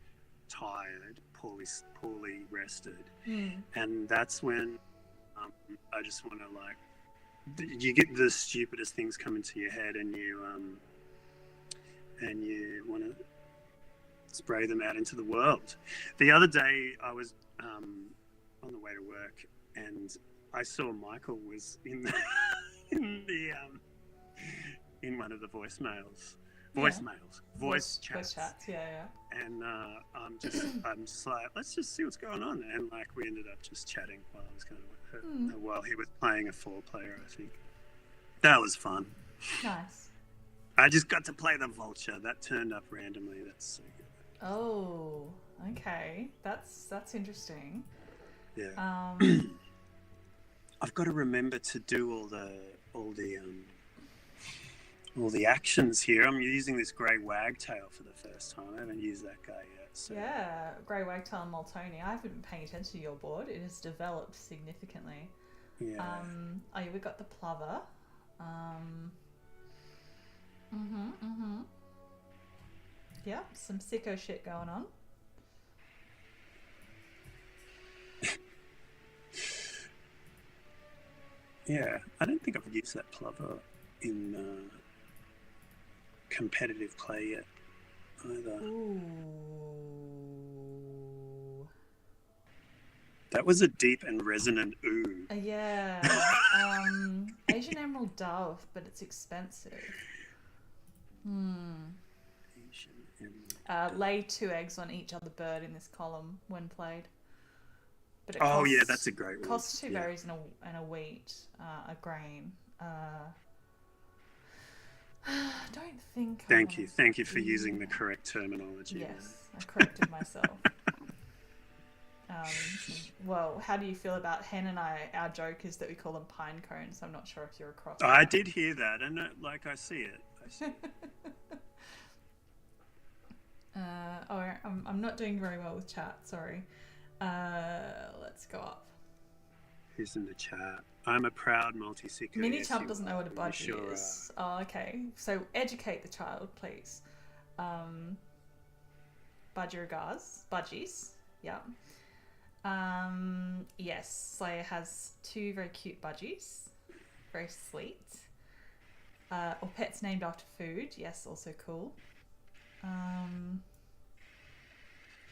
tired, poorly rested, and that's when I just want to like, you get the stupidest things come into your head, and you want to spray them out into the world. The other day I was on the way to work, and I saw Michael was in the in one of the voice chats. Yeah. And I'm just like, let's just see what's going on. And like, we ended up just chatting while I was while he was playing a 4-player, I think. That was fun. Nice. I just got to play the vulture. That turned up randomly. That's so good. Oh, okay. That's interesting. Yeah. I've got to remember to do all the actions here. I'm using this grey wagtail for the first time. I haven't used that guy yet. So. Yeah, grey wagtail and Multoni. I haven't been paying attention to your board. It has developed significantly. Yeah. We got the plover. Yeah, some sicko shit going on. Yeah, I don't think I've used that plover in competitive play yet either. Ooh. That was a deep and resonant ooh. Yeah. Asian Emerald Dove, but it's expensive. Asian Emerald. Lay 2 eggs on each other bird in this column when played. But it yeah, that's a great one. Costs 2 berries and a wheat, a grain. Don't think. Thank you for using the correct terminology. Yes, I corrected myself. Well, how do you feel about Hen and I? Our joke is that we call them pine cones. I'm not sure if you're across. I did hear that, and I see it. I'm not doing very well with chat. Sorry. Let's go up. Who's in the chat? I'm a proud multi-seeker. Mini Chump doesn't know what a budgie is. Oh, okay. So educate the child, please. Budgies. Yeah. Yes, Slayer has 2 very cute budgies. Very sweet. Or pets named after food. Yes, also cool.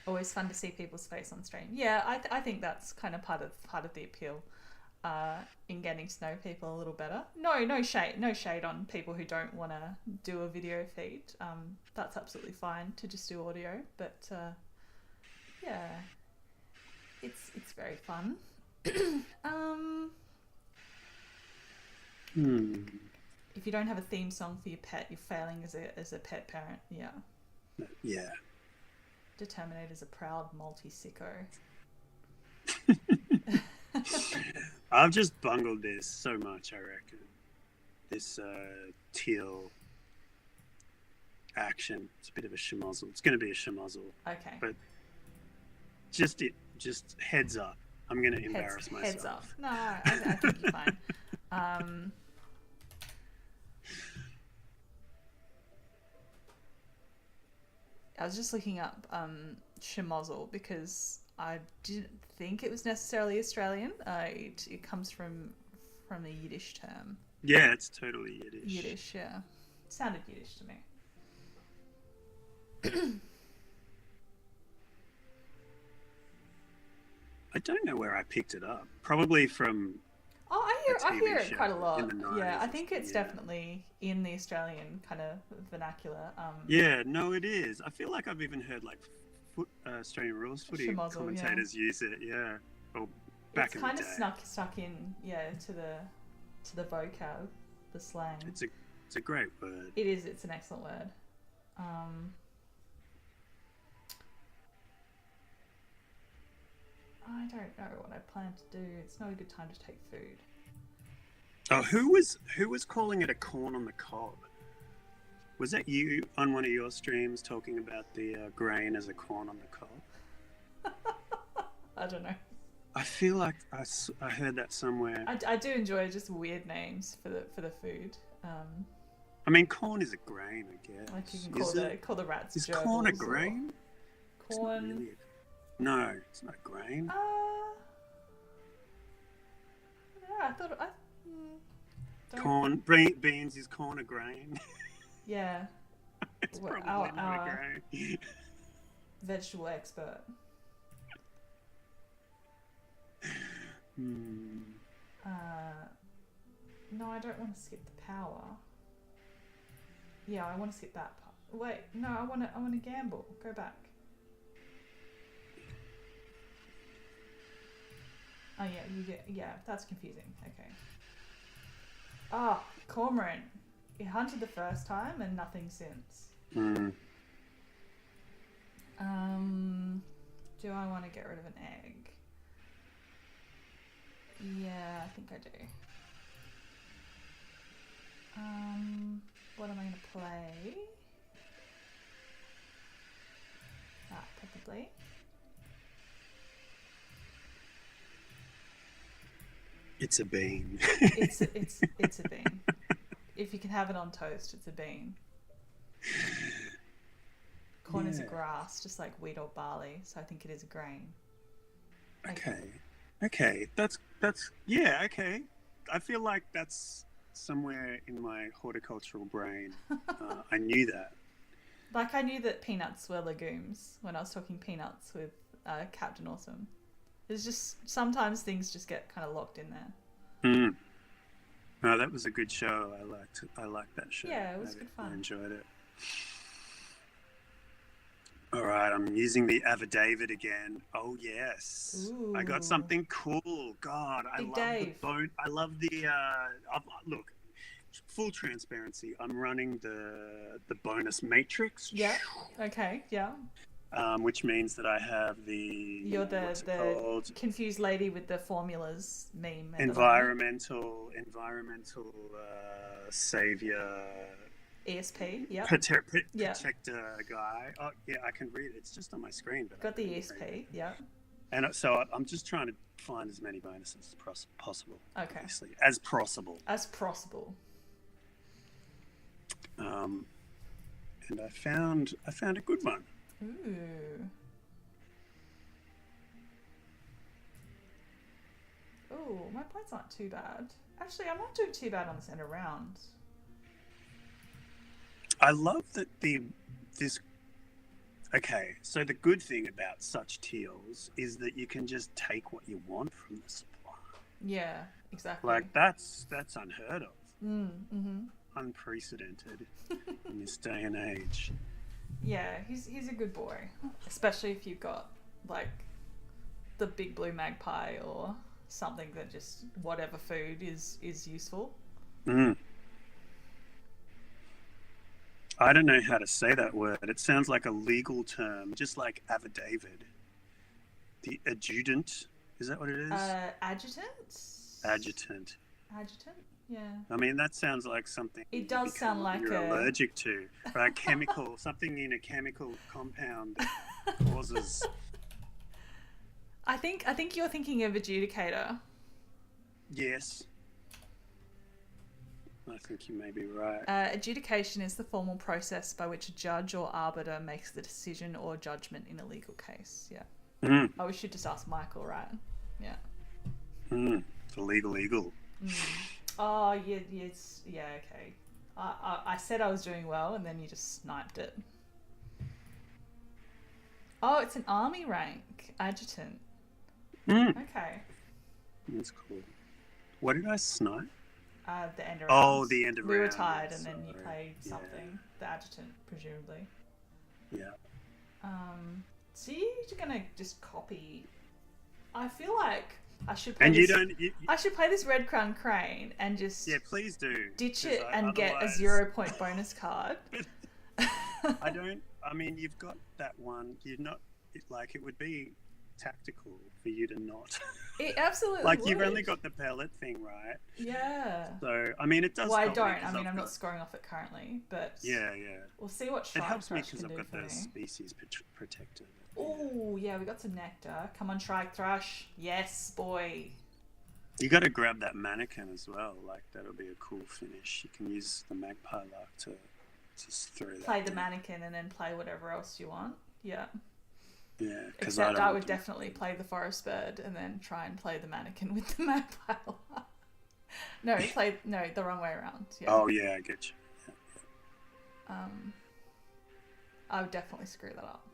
Always fun to see people's face on stream. Yeah, I think that's kind of part of the appeal. in getting to know people a little better. No shade on people who don't want to do a video feed. That's absolutely fine to just do audio, but yeah, it's very fun. If you don't have a theme song for your pet, you're failing as a pet parent. Yeah. Yeah. Determinator's a proud multi-sicko. I've just bungled this so much, I reckon. This teal action. It's a bit of a schmozzle. It's going to be a schmozzle. Okay. But just heads up. I'm going to embarrass myself. Heads up. No, I think you're fine. I was just looking up schmozzle because I didn't think it was necessarily Australian. It comes from the Yiddish term. Yeah, it's totally Yiddish. Yiddish, yeah. It sounded Yiddish to me. I don't know where I picked it up. Probably from. Oh, I hear it quite a lot. Yeah, I think it's yeah. definitely in the Australian kind of vernacular. Yeah, no, it is. I feel like I've even heard like Australian rules footy schmozzle, commentators use it. Yeah, or back in the day. It's kind of stuck in, to the vocab, the slang. It's a great word. It is. It's an excellent word. I don't know what I plan to do. It's not a good time to take food. Oh, who was calling it a corn on the cob? Was that you on one of your streams talking about the grain as a corn on the cob? I don't know. I feel like I heard that somewhere. I do enjoy just weird names for the food. I mean, corn is a grain, I guess. Like you can call the rats. Is corn a grain? Corn. No, it's not grain. I thought corn, beans is corn a grain? Yeah. It's probably not a grain. Vegetable expert. No, I don't want to skip the power. Yeah, I want to skip that part. Wait, no, I want to gamble. Go back. Oh yeah, that's confusing. Okay. Oh, cormorant. It hunted the first time and nothing since. Do I want to get rid of an egg? Yeah, I think I do. What am I going to play? Probably. It's a bean. It's a bean. If you can have it on toast, it's a bean. Corn is a grass, just like wheat or barley, so I think it is a grain. Okay. That's yeah, okay. I feel like that's somewhere in my horticultural brain. I knew that. Like I knew that peanuts were legumes when I was talking peanuts with Captain Awesome. It's just sometimes things just get kind of locked in there. No, that was a good show. I liked that show. Yeah, it was good fun. I enjoyed it. All right, I'm using the affidavit again. Oh yes, Ooh. I got something cool. God, I love the bone. I love the look. Full transparency. I'm running the bonus matrix. Yeah. Okay. Yeah. Which means that I have You're the confused lady with the formulas meme. Environmental savior. ESP, yeah. Protector guy. Oh, yeah, I can read it. It's just on my screen. But got the ESP, yeah. And so I'm just trying to find as many bonuses as possible. Okay. Obviously, as possible. And I found a good one. Ooh. Ooh, my points aren't too bad. Actually, I'm not doing too bad on this end of rounds. I love that okay, so the good thing about such teals is that you can just take what you want from the supply. Yeah, exactly. Like that's unheard of, Mm-hmm. unprecedented in this day and age. Yeah, he's a good boy, especially if you've got like the big blue magpie or something that just whatever food is useful. Mm. I don't know how to say that word. It sounds like a legal term, just like affidavit. The adjutant, is that what it is? Adjutant. Adjutant. Adjutant. Yeah. I mean, that sounds like something It does sound like you're allergic to, right? Chemical, something in a chemical compound that causes. I think you're thinking of adjudicator. Yes. I think you may be right. Adjudication is the formal process by which a judge or arbiter makes the decision or judgment in a legal case. Yeah. Mm. Oh, we should just ask Michael, right? Yeah. Mm. The legal eagle. Oh, yeah, yes, yeah, okay. I said I was doing well, and then you just sniped it. Oh, it's an army rank, adjutant. Okay. That's cool. What did I snipe? The end of round. Oh, the end of we round. were tied, and then you Sorry. played something. The adjutant, presumably. Yeah. So you're gonna just copy. I feel like I should play And this, you don't. I should play this red crown crane and just Please do. ditch it and get a otherwise- 0-point bonus card. I don't. I mean, you've got that one. You're not. It would be tactical for you to not. It absolutely Like would. you've only got the pellet thing, right? Yeah. So I mean, it does. Well, I help me don't. 'cause I mean, I've I'm not got- scoring off it currently, but Yeah. we'll see what It Shrike helps me Thrush because can I've do got for the me. species protected. Oh, yeah, we got some nectar. Come on, Shrike Thrush. Yes, boy. You got to grab that mannequin as well. Like that'll be a cool finish. You can use the magpie lark to just throw that. Play the in. mannequin and then play whatever else you want. Yeah. Yeah, because Except I would definitely play the forest bird and then try and play the mannequin with the magpie. No, the wrong way around. Yeah. Oh yeah, I get you. I would definitely screw that up.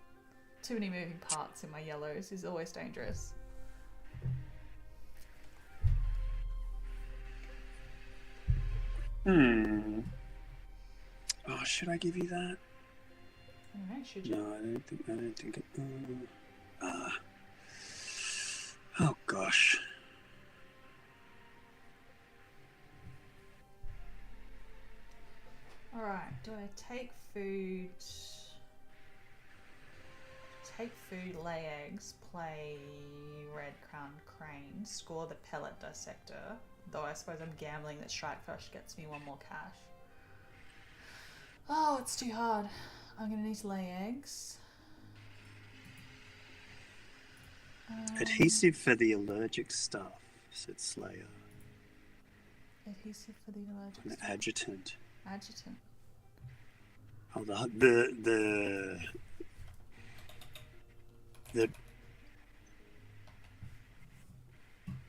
Too many moving parts in my yellows is always dangerous. Oh, should I give you that? I don't know, should you? No, I don't think it. Oh gosh. Alright, do I take food? Take food, lay eggs, play red crown crane, score the pellet dissector. Though I suppose I'm gambling that Shrike Thrush gets me one more cash. Oh, it's too hard. I'm gonna need to lay eggs. Adhesive for the allergic stuff, said Slayer. Adhesive for the allergic An stuff. adjutant. Adjutant. Oh, the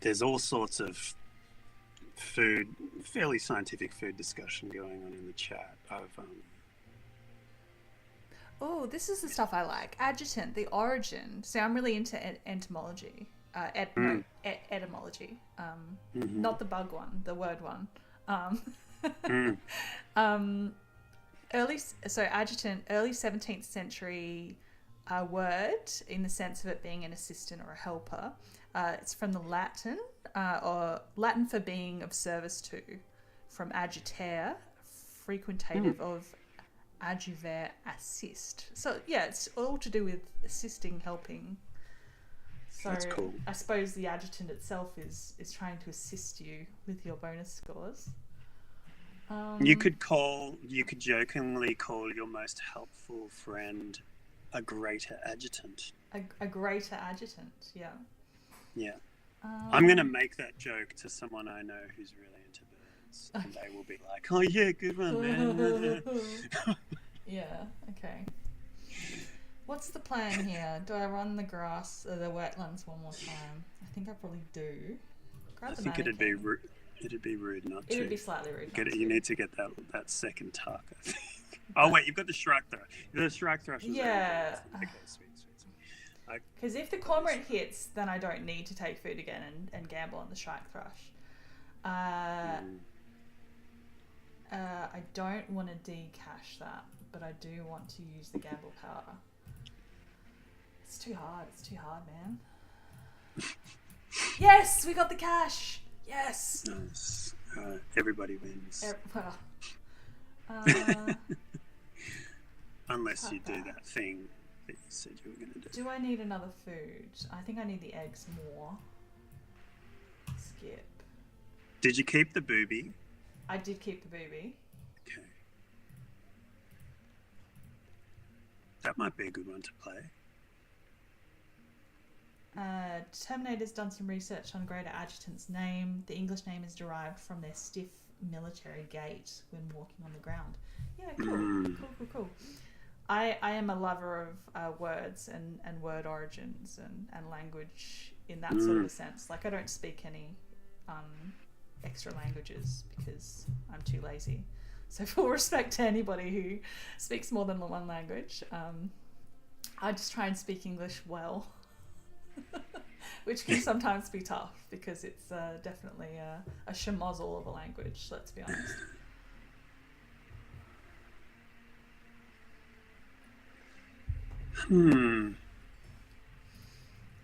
there's all sorts of food, fairly scientific food discussion going on in the chat. Oh, this is the stuff I like. Adjutant, the origin. So I'm really into etymology. Etymology. Not the bug one, the word one. Adjutant, early 17th century word in the sense of it being an assistant or a helper. It's from the Latin, or Latin for being of service to, from adjutare, frequentative of adjuvere, assist. So yeah, it's all to do with assisting, helping. So That's cool. I suppose the adjutant itself is trying to assist you with your bonus scores. You could jokingly call your most helpful friend a greater adjutant. A greater adjutant, yeah. Yeah. I'm going to make that joke to someone I know who's really into birds. And they will be like, oh yeah, good one, man. Yeah, okay. What's the plan here? Do I run the grass or the wetlands one more time? I think I probably do. I think it'd be rude not to. It would be slightly rude. You need to get that second tuck, I think. Oh wait, you've got the Shrike Thrush. The Shrike Thrush. Yeah. Okay, sweet. Because if the cormorant hits, then I don't need to take food again and gamble on the shrike thrush. I don't want to decache that, but I do want to use the gamble power. It's too hard. It's too hard, man. Yes, we got the cash. Yes. Nice. Everybody wins. Unless you do that thing that you said you were going to do. Do I need another food? I think I need the eggs more. Skip. Did you keep the booby? I did keep the booby. Okay. That might be a good one to play. Terminator's done some research on Greater Adjutant's name. The English name is derived from their stiff military gait when walking on the ground. Yeah, cool. I am a lover of words and word origins and language in that sort of a sense. Like, I don't speak any extra languages because I'm too lazy. So full respect to anybody who speaks more than one language. I just try and speak English well. Which can sometimes be tough because it's definitely a schmozzle of a language, let's be honest.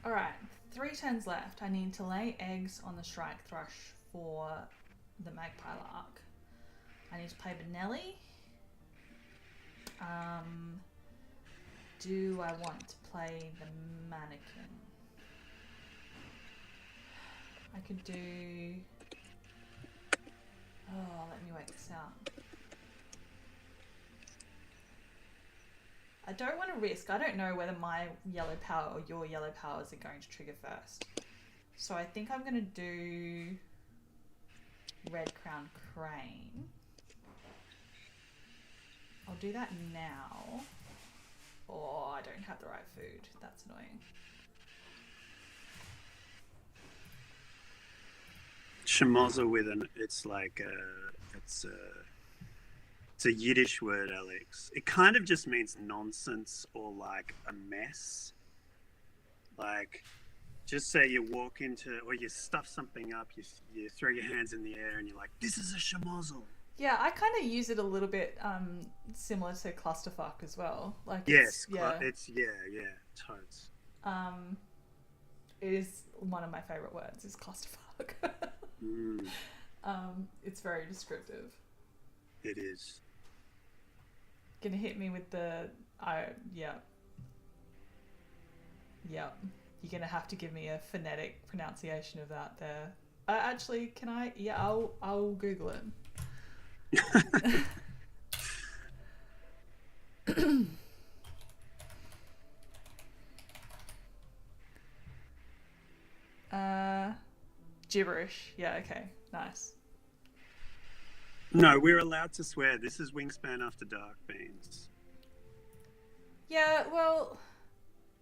Alright, 3 turns left. I need to lay eggs on the shrike thrush for the magpie lark. I need to play Benelli. Do I want to play the mannequin? I could do... Oh, let me work this out. I don't want to risk. I don't know whether my yellow power or your yellow powers are going to trigger first. So I think I'm going to do red crown crane. I'll do that now. Oh, I don't have the right food. That's annoying. Schmozzle with it's a Yiddish word, Alex. It kind of just means nonsense or like a mess. Like, just say you walk into, or you stuff something up, you throw your hands in the air and you're like, this is a schmozzle. Yeah, I kind of use it a little bit similar to clusterfuck as well. Like, yes, totes. It is one of my favourite words, is clusterfuck. It's very descriptive. It is. Gonna hit me with the yeah. You're gonna have to give me a phonetic pronunciation of that there. Actually, can I? Yeah, I'll Google it. Gibberish. Yeah, okay. Nice. No, we're allowed to swear. This is Wingspan After Dark, Beans. Yeah, well...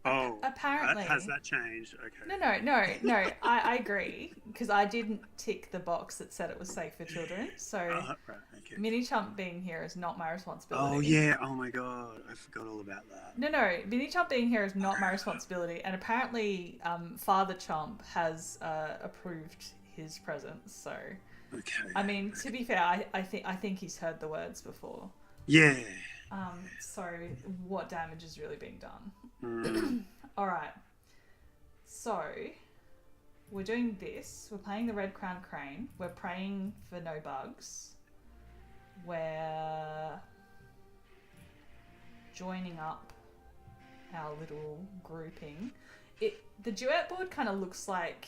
Oh, apparently... Has that changed? Okay. No. I agree, because I didn't tick the box that said it was safe for children, so... Right, okay. Mini Chump being here is not my responsibility. Oh, yeah. Oh, my God. I forgot all about that. No. Mini Chump being here is not my responsibility, and apparently Father Chump has approved his presence, so... Okay. I mean, to be fair, I think he's heard the words before. Yeah. So what damage is really being done? All right. So we're doing this. We're playing the Red Crown Crane. We're praying for no bugs. We're joining up our little grouping. The duet board kind of looks like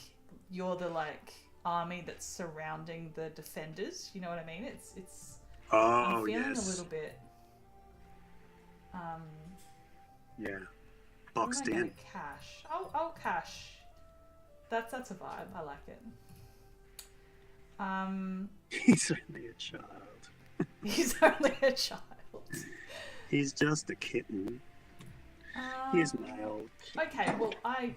you're the army that's surrounding the defenders. You know what I mean? It's. I'm feeling a little bit. Yeah. Boxed in. Cash. I'll cash. That's a vibe. I like it. He's only a child. He's only a child. He's just a kitten. He's male. Okay, well, I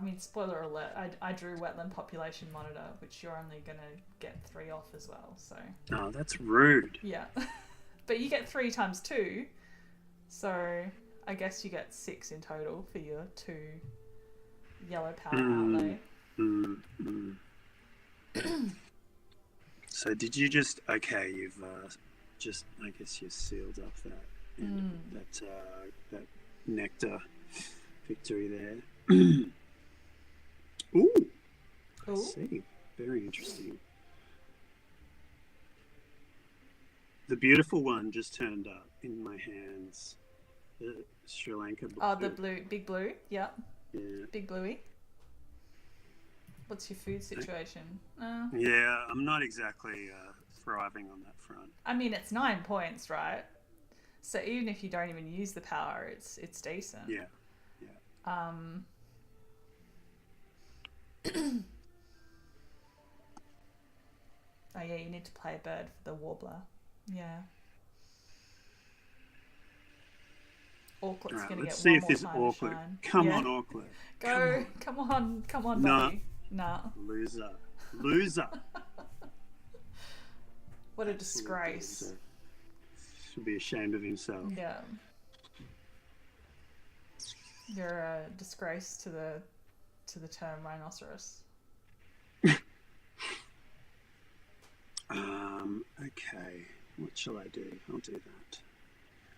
mean, spoiler alert, I drew Wetland Population Monitor, which you're only going to get 3 off as well, so... Oh, that's rude. Yeah. But you get 3 times 2, so I guess you get 6 in total for your 2 yellow power outlay. So did you just... Okay, you've just... I guess you sealed up that nectar victory there. Ooh! I see. Very interesting. The beautiful one just turned up in my hands. The Sri Lanka blue. Oh, the blue, big blue. Yeah. Yeah. Big bluey. What's your food situation? Yeah, I'm not exactly thriving on that front. I mean, it's 9 points, right? So even if you don't even use the power, it's decent. Yeah. Oh yeah, you need to play a bird for the warbler. Yeah. Awkward's Right, gonna let's get see one if more this time to awkward. shine. Come on, awkward. Go, come on, buddy. Nah. Loser. What a Absolute disgrace. loser. Should be ashamed of himself. Yeah. You're a disgrace to the term rhinoceros. Okay. What shall I do? I'll do that.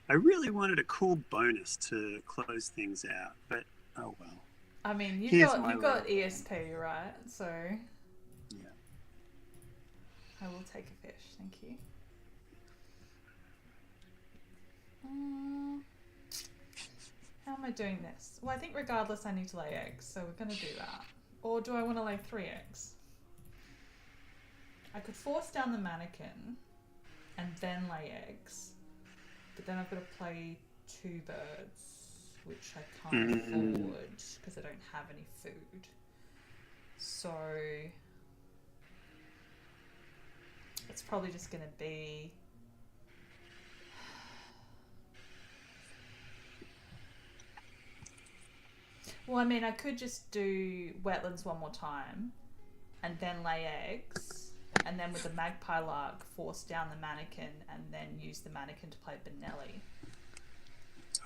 I really wanted a cool bonus to close things out, but oh well. I mean, you've Here's got ESP, right? So yeah. I will take a fish, thank you. How am I doing this? Well, I think regardless I need to lay eggs, so we're going to do that. Or do I want to lay 3 eggs? I could force down the mannequin and then lay eggs, but then I've got to play 2 birds, which I can't afford because I don't have any food. So it's probably just going to be... Well, I mean, I could just do wetlands one more time and then lay eggs, and then with the magpie lark force down the mannequin and then use the mannequin to play Benelli.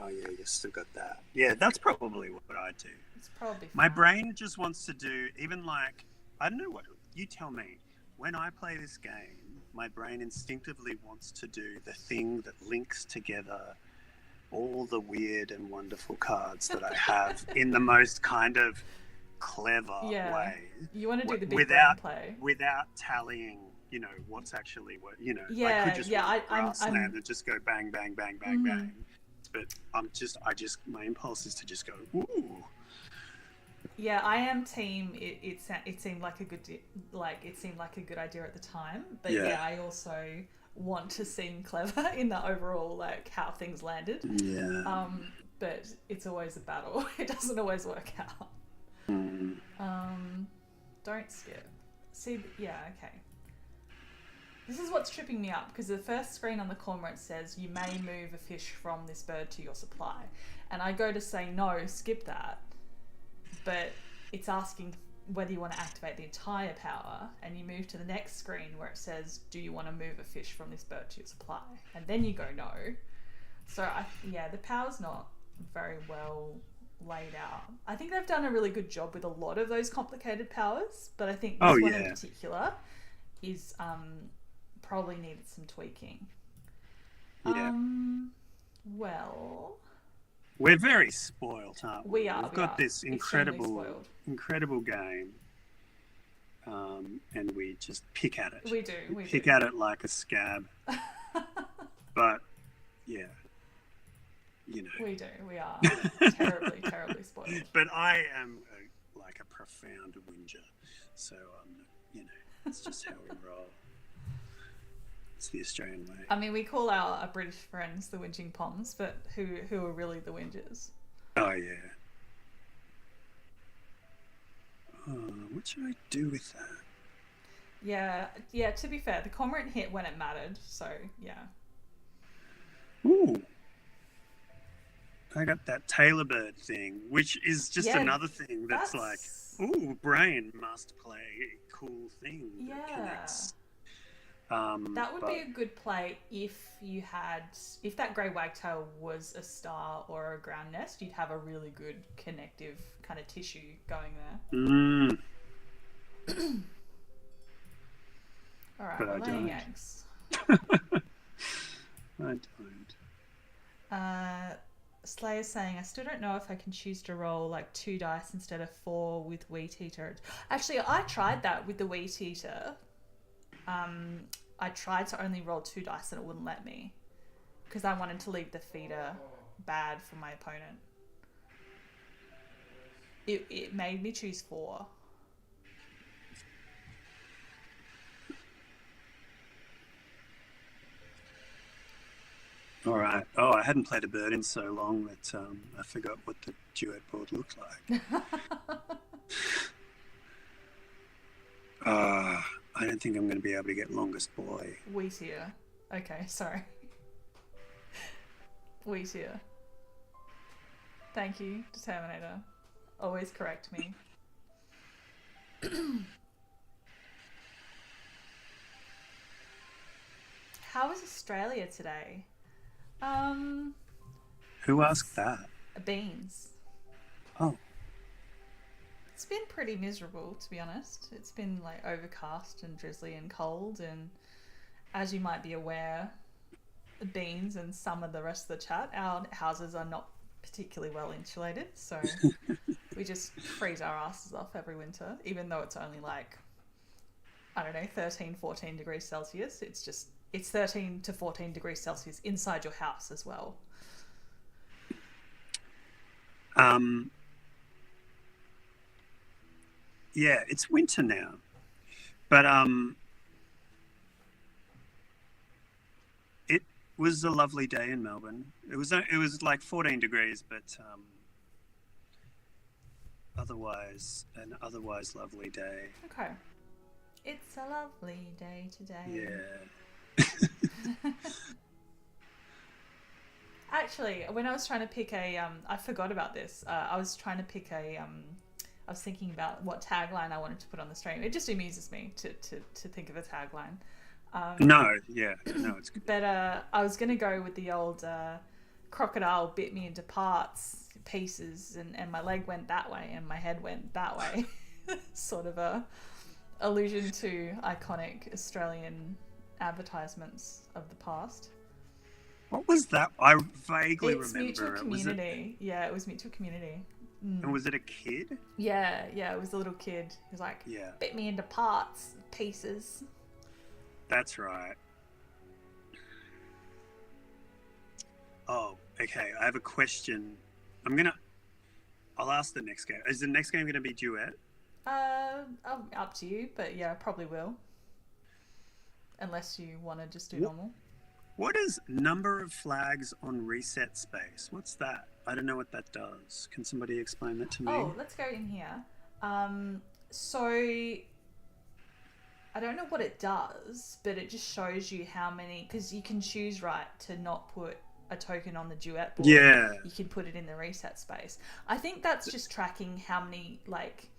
Oh yeah, you still got that. Yeah, that's probably what I do. It's probably fine. My brain just wants to do, even like, I don't know what, you tell me. When I play this game, my brain instinctively wants to do the thing that links together all the weird and wonderful cards that I have in the most kind of clever way. You want to do the big without brain play. Without tallying, you know, what's actually what, you know. Yeah, I could just run I'm grassland and just go bang, bang, bang, bang, bang. But my impulse is to just go, ooh. Yeah, I am team. It seemed like a good idea at the time, but yeah, I also want to seem clever in the overall like how things landed. Yeah. But it's always a battle. It doesn't always work out. Don't skip. See, yeah, okay. This is what's tripping me up, because the first screen on the cormorant says you may move a fish from this bird to your supply, and I go to say no, skip that, but it's asking whether you want to activate the entire power, and you move to the next screen where it says, do you want to move a fish from this bird to your supply? And then you go no. So the power's not very well laid out. I think they've done a really good job with a lot of those complicated powers, but I think this one in particular is probably needed some tweaking. Yeah. Well, we're very spoiled, aren't we? We are. We've got this incredible game, and we just pick at it. We do. We pick at it like a scab. But yeah, you know. We do. We are terribly, terribly spoiled. But I am like a profound whinger, so you know, it's just how we roll. It's the Australian way. I mean, we call our British friends the whinging Poms, but who are really the whingers? Oh yeah. What should I do with that? Yeah. To be fair, the cormorant hit when it mattered, so yeah. Ooh. I got that Taylor bird thing, which is just another thing that's like, ooh, brain must play a cool thing that connects That would But be a good play if that grey wagtail was a star or a ground nest, you'd have a really good connective kind of tissue going there. mm, All right, but we're I laying don't. eggs. I don't. Slayer's saying, I still don't know if I can choose to roll like 2 dice instead of 4 with Wheat Eater. Actually, I tried that with the Wheat Eater. I tried to only roll 2 dice and it wouldn't let me because I wanted to leave the feeder bad for my opponent. It made me choose 4. All right. Oh, I hadn't played a bird in so long that I forgot what the duet board looked like. I don't think I'm going to be able to get longest boy. Wheatier. Okay, sorry. Wheatier. Thank you, Determinator. Always correct me. How was Australia today? Who asked that? Beans. Oh, It's been pretty miserable, to be honest. It's been like overcast and drizzly and cold, and as you might be aware, Beans and some of the rest of the chat, our houses are not particularly well insulated, so we just freeze our asses off every winter, even though it's only like, I don't know, 13, 14 degrees Celsius. It's 13 to 14 degrees Celsius inside your house as well. Yeah, it's winter now, but it was a lovely day in Melbourne. It was like 14 degrees, but otherwise lovely day. Okay. It's a lovely day today. Yeah. Actually, when I was trying to pick I forgot about this. I was trying to pick I was thinking about what tagline I wanted to put on the stream. It just amuses me to think of a tagline. No, it's good. But I was going to go with the old crocodile bit me into pieces, and my leg went that way and my head went that way. Sort of a allusion to iconic Australian advertisements of the past. What was that? I vaguely It's remember. Mutual Community. Yeah, it was Mutual Community. And was it a kid? Yeah, it was a little kid. He was like, Yeah. bit me into pieces. That's right. Oh, okay. I have a question. I'll ask the next game. Is the next game going to be duet? Up to you, but yeah, I probably will. Unless you want to just do normal. What is number of flags on reset space? What's that? I don't know what that does. Can somebody explain that to me? Oh, let's go in here. So I don't know what it does, but it just shows you how many, because you can choose to not put a token on the duet board. Yeah. You can put it in the reset space. I think that's just tracking how many like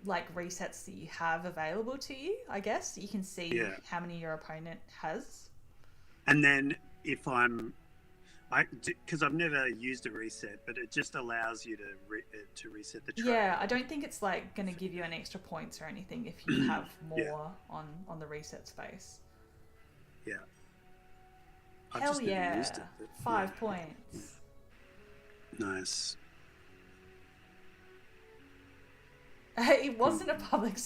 resets that you have available to you, I guess. You can see how many your opponent has. And then if because I've never used a reset, but it just allows you to reset the tray. Yeah, I don't think it's like going to give you any extra points or anything if you have more on the reset space. Yeah. Hell yeah. Used it, 5 points. Nice. It wasn't a public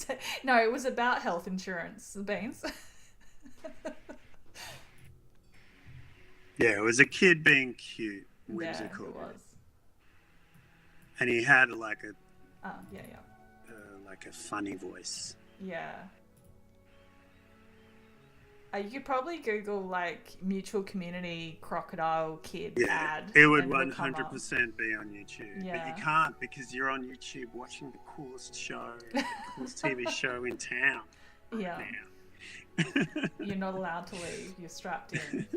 no, it was about health insurance, the Beans. Yeah, it was a kid being cute, whimsical. Yeah, it was. And he had like a like a funny voice. Yeah. You could probably Google like Mutual Community crocodile kid ad. It would 100% be on YouTube. Yeah. But you can't because you're on YouTube watching the coolest show, the coolest TV show in town. Yeah. Now. You're not allowed to leave. You're strapped in.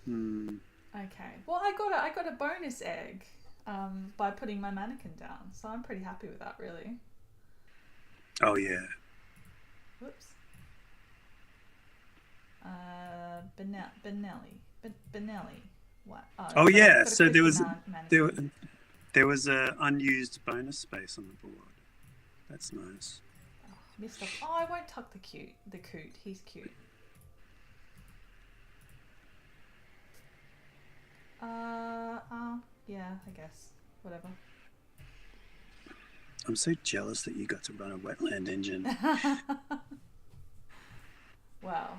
Okay. Well, I got a bonus egg by putting my mannequin down, so I'm pretty happy with that, really. Oh yeah. Whoops. Benelli. Benelli. What? Oh yeah, got a so quick there was mannequin. there was a unused bonus space on the board. That's nice. Missed off. Oh, I won't tuck the coot. He's cute. Yeah, I guess. Whatever. I'm so jealous that you got to run a wetland engine. Well,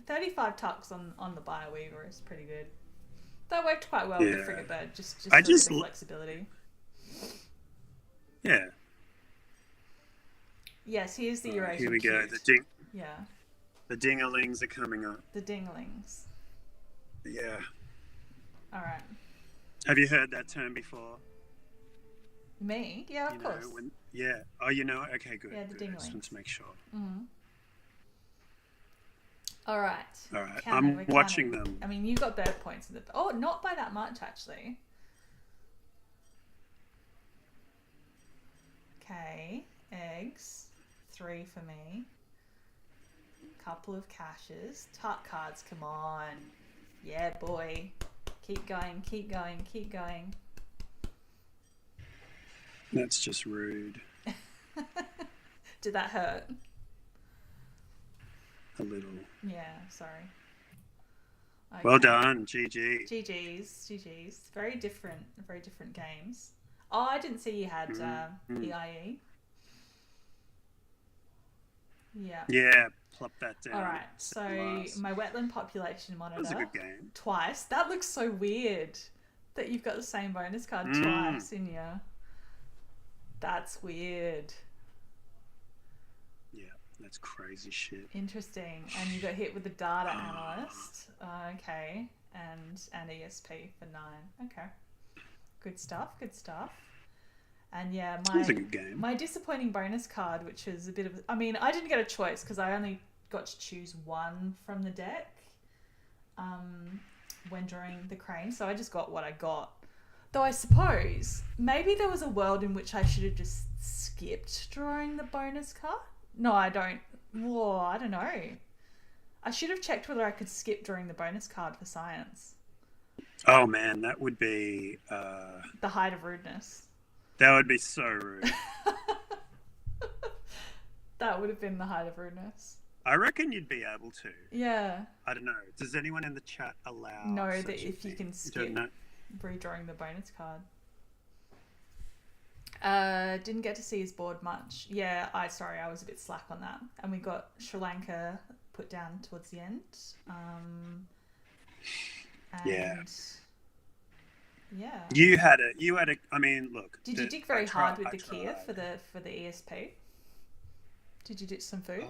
35 tucks on the Bioweaver is pretty good. That worked quite well with the frigate bird, just for a bit of flexibility. Yeah. Yes, here's the Eurasian Here we go. cute. The dinglings are coming up. The dinglings. Yeah. All right. Have you heard that term before? Me? Yeah, of course. Oh, you know? Okay, good. Yeah, the dinglings. I just want to make sure. Mm-hmm. All right. I'm watching them. I mean, you got bird points in the... Oh, not by that much, actually. Okay. Eggs. 3 for me. Couple of caches. Tut cards, come on. Yeah, boy. Keep going, keep going, keep going. That's just rude. Did that hurt? A little. Yeah, sorry. Okay. Well done, GG. GG's. Very different games. Oh, I didn't see you had EIE. Yeah. Yeah, plop that down. All right, so my wetland population monitor. That was a good game. Twice. That looks so weird that you've got the same bonus card twice in your... That's weird. Yeah, that's crazy shit. Interesting. And you got hit with the data analyst. Okay. And ESP for 9. Okay. Good stuff. And yeah, was a good game. My disappointing bonus card, which is a bit of... I mean, I didn't get a choice because I only got to choose one from the deck when drawing the crane. So I just got what I got. Though I suppose maybe there was a world in which I should have just skipped drawing the bonus card. No, I don't. Whoa, I don't know. I should have checked whether I could skip drawing the bonus card for science. Oh man, that would be... the height of rudeness. That would be so rude. That would have been the height of rudeness. I reckon you'd be able to. Yeah. I don't know. Does anyone in the chat allow... No, that if you can skip know? Redrawing the bonus card. Didn't get to see his board much. Yeah, I was a bit slack on that. And we got Sri Lanka put down towards the end. Yeah. You had a. I mean, look. Did you dig very hard with the Kia for the ESP? Did you ditch some food?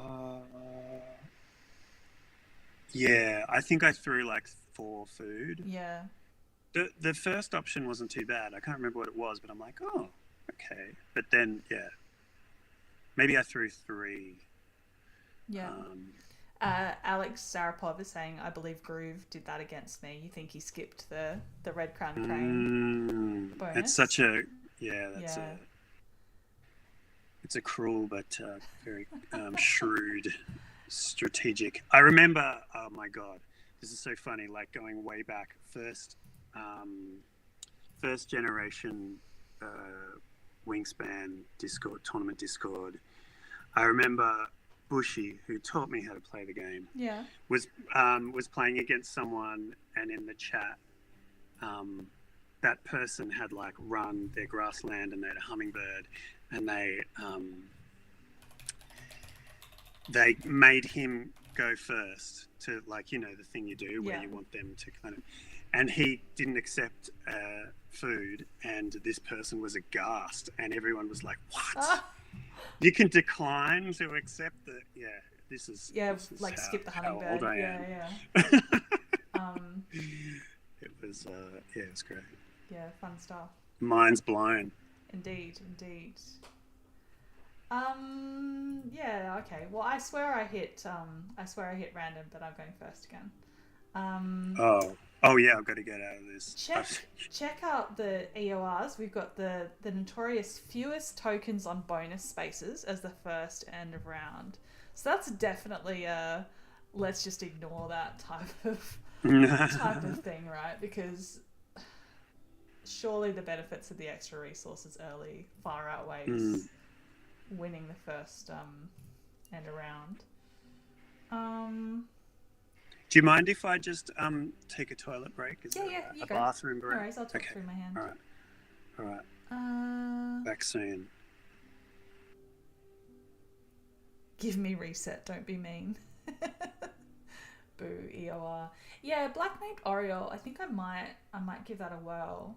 Yeah, I think I threw like 4 food. Yeah. The first option wasn't too bad. I can't remember what it was, but I'm like, oh, okay. But then, yeah, maybe I threw 3. Yeah. Alex Sarapov is saying, I believe Groove did that against me. You think he skipped the Red Crown Crane bonus? It's such a... Yeah, that's a... It's a cruel but very shrewd, strategic... I remember, oh my God, this is so funny, like going way back, first generation Wingspan Discord, tournament Discord. I remember Bushy, who taught me how to play the game, was playing against someone, and in the chat, that person had like run their grassland and they had a hummingbird, and they made him go first to, like, you know, the thing you do where you want them to kind of, and he didn't accept food, and this person was aghast, and everyone was like, what? You can decline to accept the... Yeah, this is like how, skip the hummingbird. How old I am. It was, it was great. Yeah, fun stuff. Mind's blown. Indeed. Yeah, okay. Well, I swear I hit random, but I'm going first again. Oh yeah, I've got to get out of this. Check out the EORs. We've got the notorious fewest tokens on bonus spaces as the first end of round. So that's definitely a let's just ignore that type of thing, right? Because surely the benefits of the extra resources early far outweighs winning the first end around. Do you mind if I just take a toilet break? Is Yeah, it you a go. bathroom break? No worries, I'll talk through my hand. All right. Back soon. Give me reset, don't be mean. Boo, EOR. Yeah, Black-Naped Oriole, I think I might give that a whirl.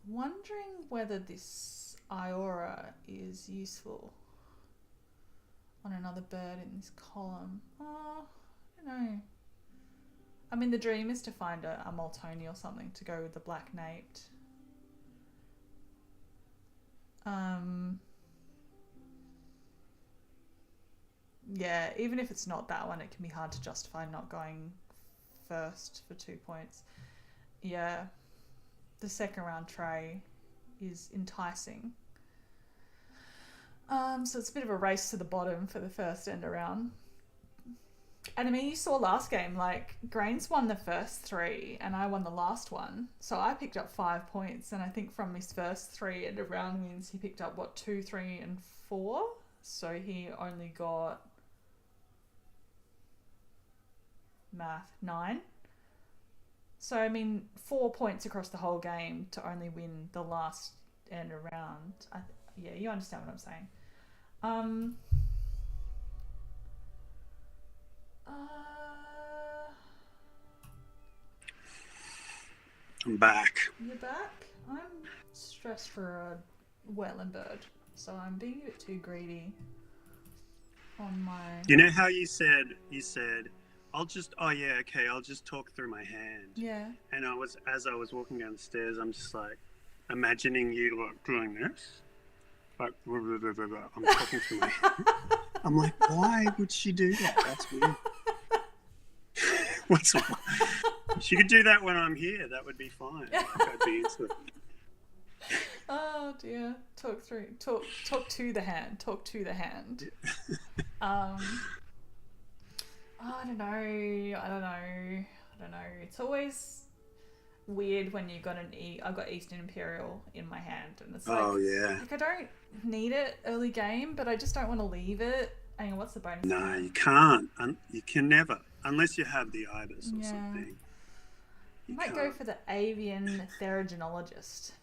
Wondering whether this Iora is useful on another bird in this column. Oh, I don't know. I mean, the dream is to find a Multony or something to go with the Black-Naped. Yeah, even if it's not that one, it can be hard to justify not going first for 2 points. Yeah, the second round tray is enticing. So it's a bit of a race to the bottom for the first end around. And I mean, you saw last game, like, Grains won the first 3 and I won the last one. So I picked up 5 points, and I think from his first 3 end of round wins, he picked up, 2, 3 and 4? So he only got... math, 9. So, I mean, 4 points across the whole game to only win the last end around. Yeah, you understand what I'm saying. I'm back. You're back? I'm stressed for a wetland bird, so I'm being a bit too greedy on my... You know how you said, I'll just talk through my hand. Yeah. And as I was walking down the stairs, I'm just like, imagining you like doing this. Like, I'm talking through my hand. I'm like, why would she do that? That's weird. She could do that when I'm here. That would be fine. Like, I'd be into it. Oh dear. Talk to the hand. Talk to the hand. I don't know. It's always weird when you've got I've got Eastern Imperial in my hand, and it's like, like, I don't need it early game, but I just don't want to leave it. Hang on, what's the bonus? No, you can't. You can never, unless you have the ibis or something. You might go for the avian therigenologist.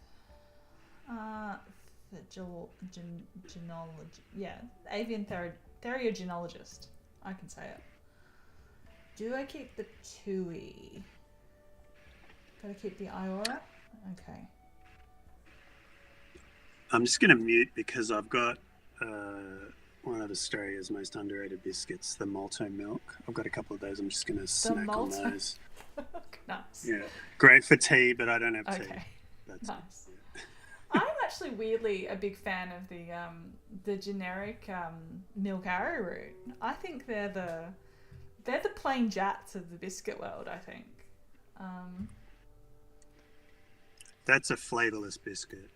Avian therigenologist. I can say it. Do I keep the Tui? Gotta keep the Iora? Okay. I'm just going to mute because I've got one of Australia's most underrated biscuits, the Malto milk. I've got a couple of those. I'm just going to snack on those. Nice. Yeah. Great for tea, but I don't have tea. Okay. That's nice. I'm actually weirdly a big fan of the generic milk arrowroot. I think they're the plain jats of the biscuit world, I think. That's a flavourless biscuit.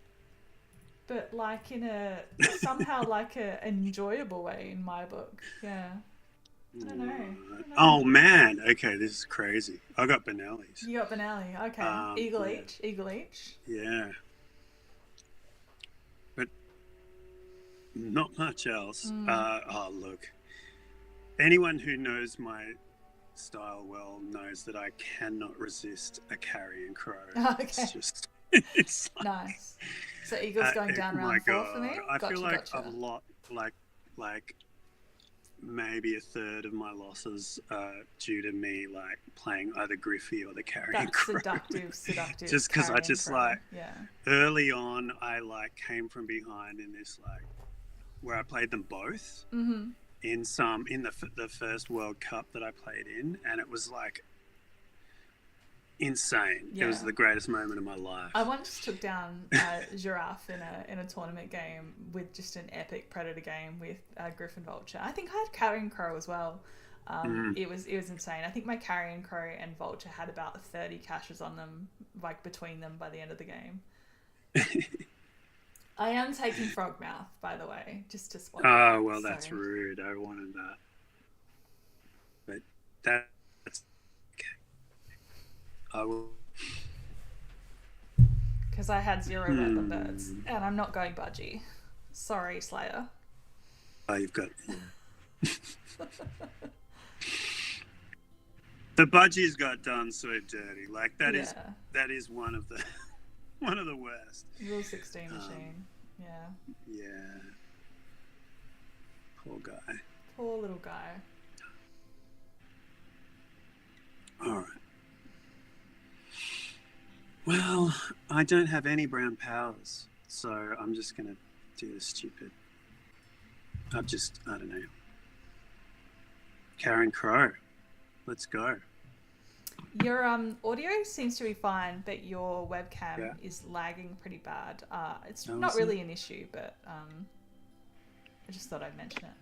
But like in a somehow like an enjoyable way in my book. Yeah. I don't know. Oh man. Okay, this is crazy. I got Benelli's. You got Benelli. Okay. Eagle each. Yeah. But not much else. Look. Anyone who knows my style well knows that I cannot resist a carrion crow. Okay. It's like, nice. So Eagle's going down round 4 for me? I feel like a lot, like maybe a third of my losses are due to me like playing either Griffey or the carrion crow. Seductive. Just because I just crow. like, yeah. Early on, I like came from behind in this like, where I played them both. Mm-hmm. In the first World Cup that I played in, and it was like insane. Yeah. It was the greatest moment of my life. I once took down Giraffe in a tournament game with just an epic predator game with Griffin Vulture. I think I had Carrion Crow as well. It was insane. I think my Carrion Crow and Vulture had about 30 caches on them, like between them by the end of the game. I am taking Frogmouth, by the way, just to spot. Oh well, that's rude. I wanted that. That's okay. I will. Because I had 0 random birds, and I'm not going budgie. Sorry, Slayer. Oh, you've got. The budgies got done so dirty. Like that is one of the worst. Rule 16 machine. Yeah. Yeah. Poor guy. Poor little guy. All right. Well, I don't have any brown powers, so I'm just gonna do the stupid. I don't know. Karen Crow. Let's go. Your audio seems to be fine, but your webcam is lagging pretty bad. It's not really an issue, but I just thought I'd mention it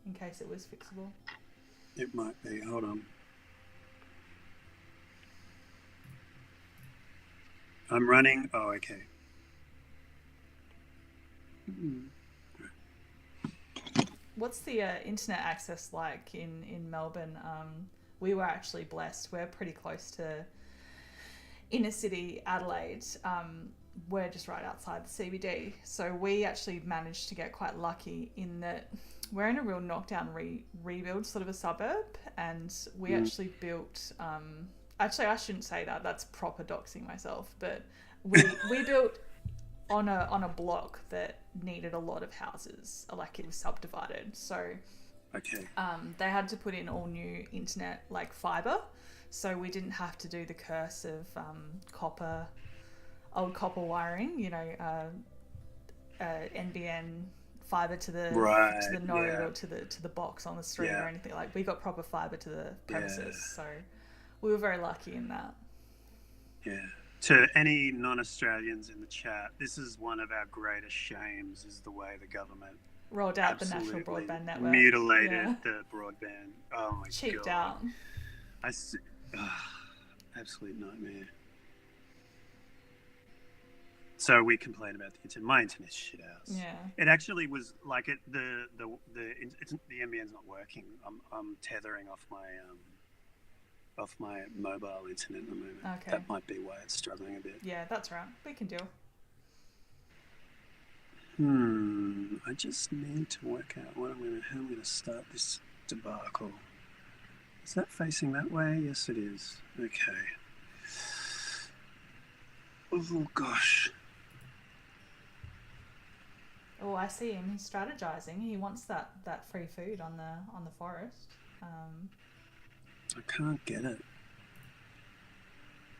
in case it was fixable. It might be. Hold on. I'm running. Oh, okay. What's the internet access like in Melbourne? We were actually blessed. We're pretty close to inner city Adelaide. We're just right outside the CBD. So we actually managed to get quite lucky in that we're in a real knockdown rebuild sort of a suburb. And we actually built... actually, I shouldn't say that. That's proper doxing myself. But we built on a block that needed a lot of houses. Like, it was subdivided. So... Okay. They had to put in all new internet, like fibre, so we didn't have to do the curse of old copper wiring. You know, NBN fibre to the node or to the box on the street or anything. Like, we got proper fibre to the premises, so we were very lucky in that. Yeah. To any non-Australians in the chat, this is one of our greatest shames: is the way the government rolled out the national broadband network, mutilated the broadband. Oh my god, cheaped out. Absolute nightmare. So we complain about the internet. My internet's shit house. Yeah. It actually was like the NBN's not working. I'm tethering off my mobile internet at the moment. Okay. That might be why it's struggling a bit. Yeah, that's right. We can deal. I just need to work out how I'm gonna start this debacle. Is that facing that way? Yes, it is. Okay. Oh gosh. Oh, I see him. He's strategizing. He wants that free food on the forest. I can't get it.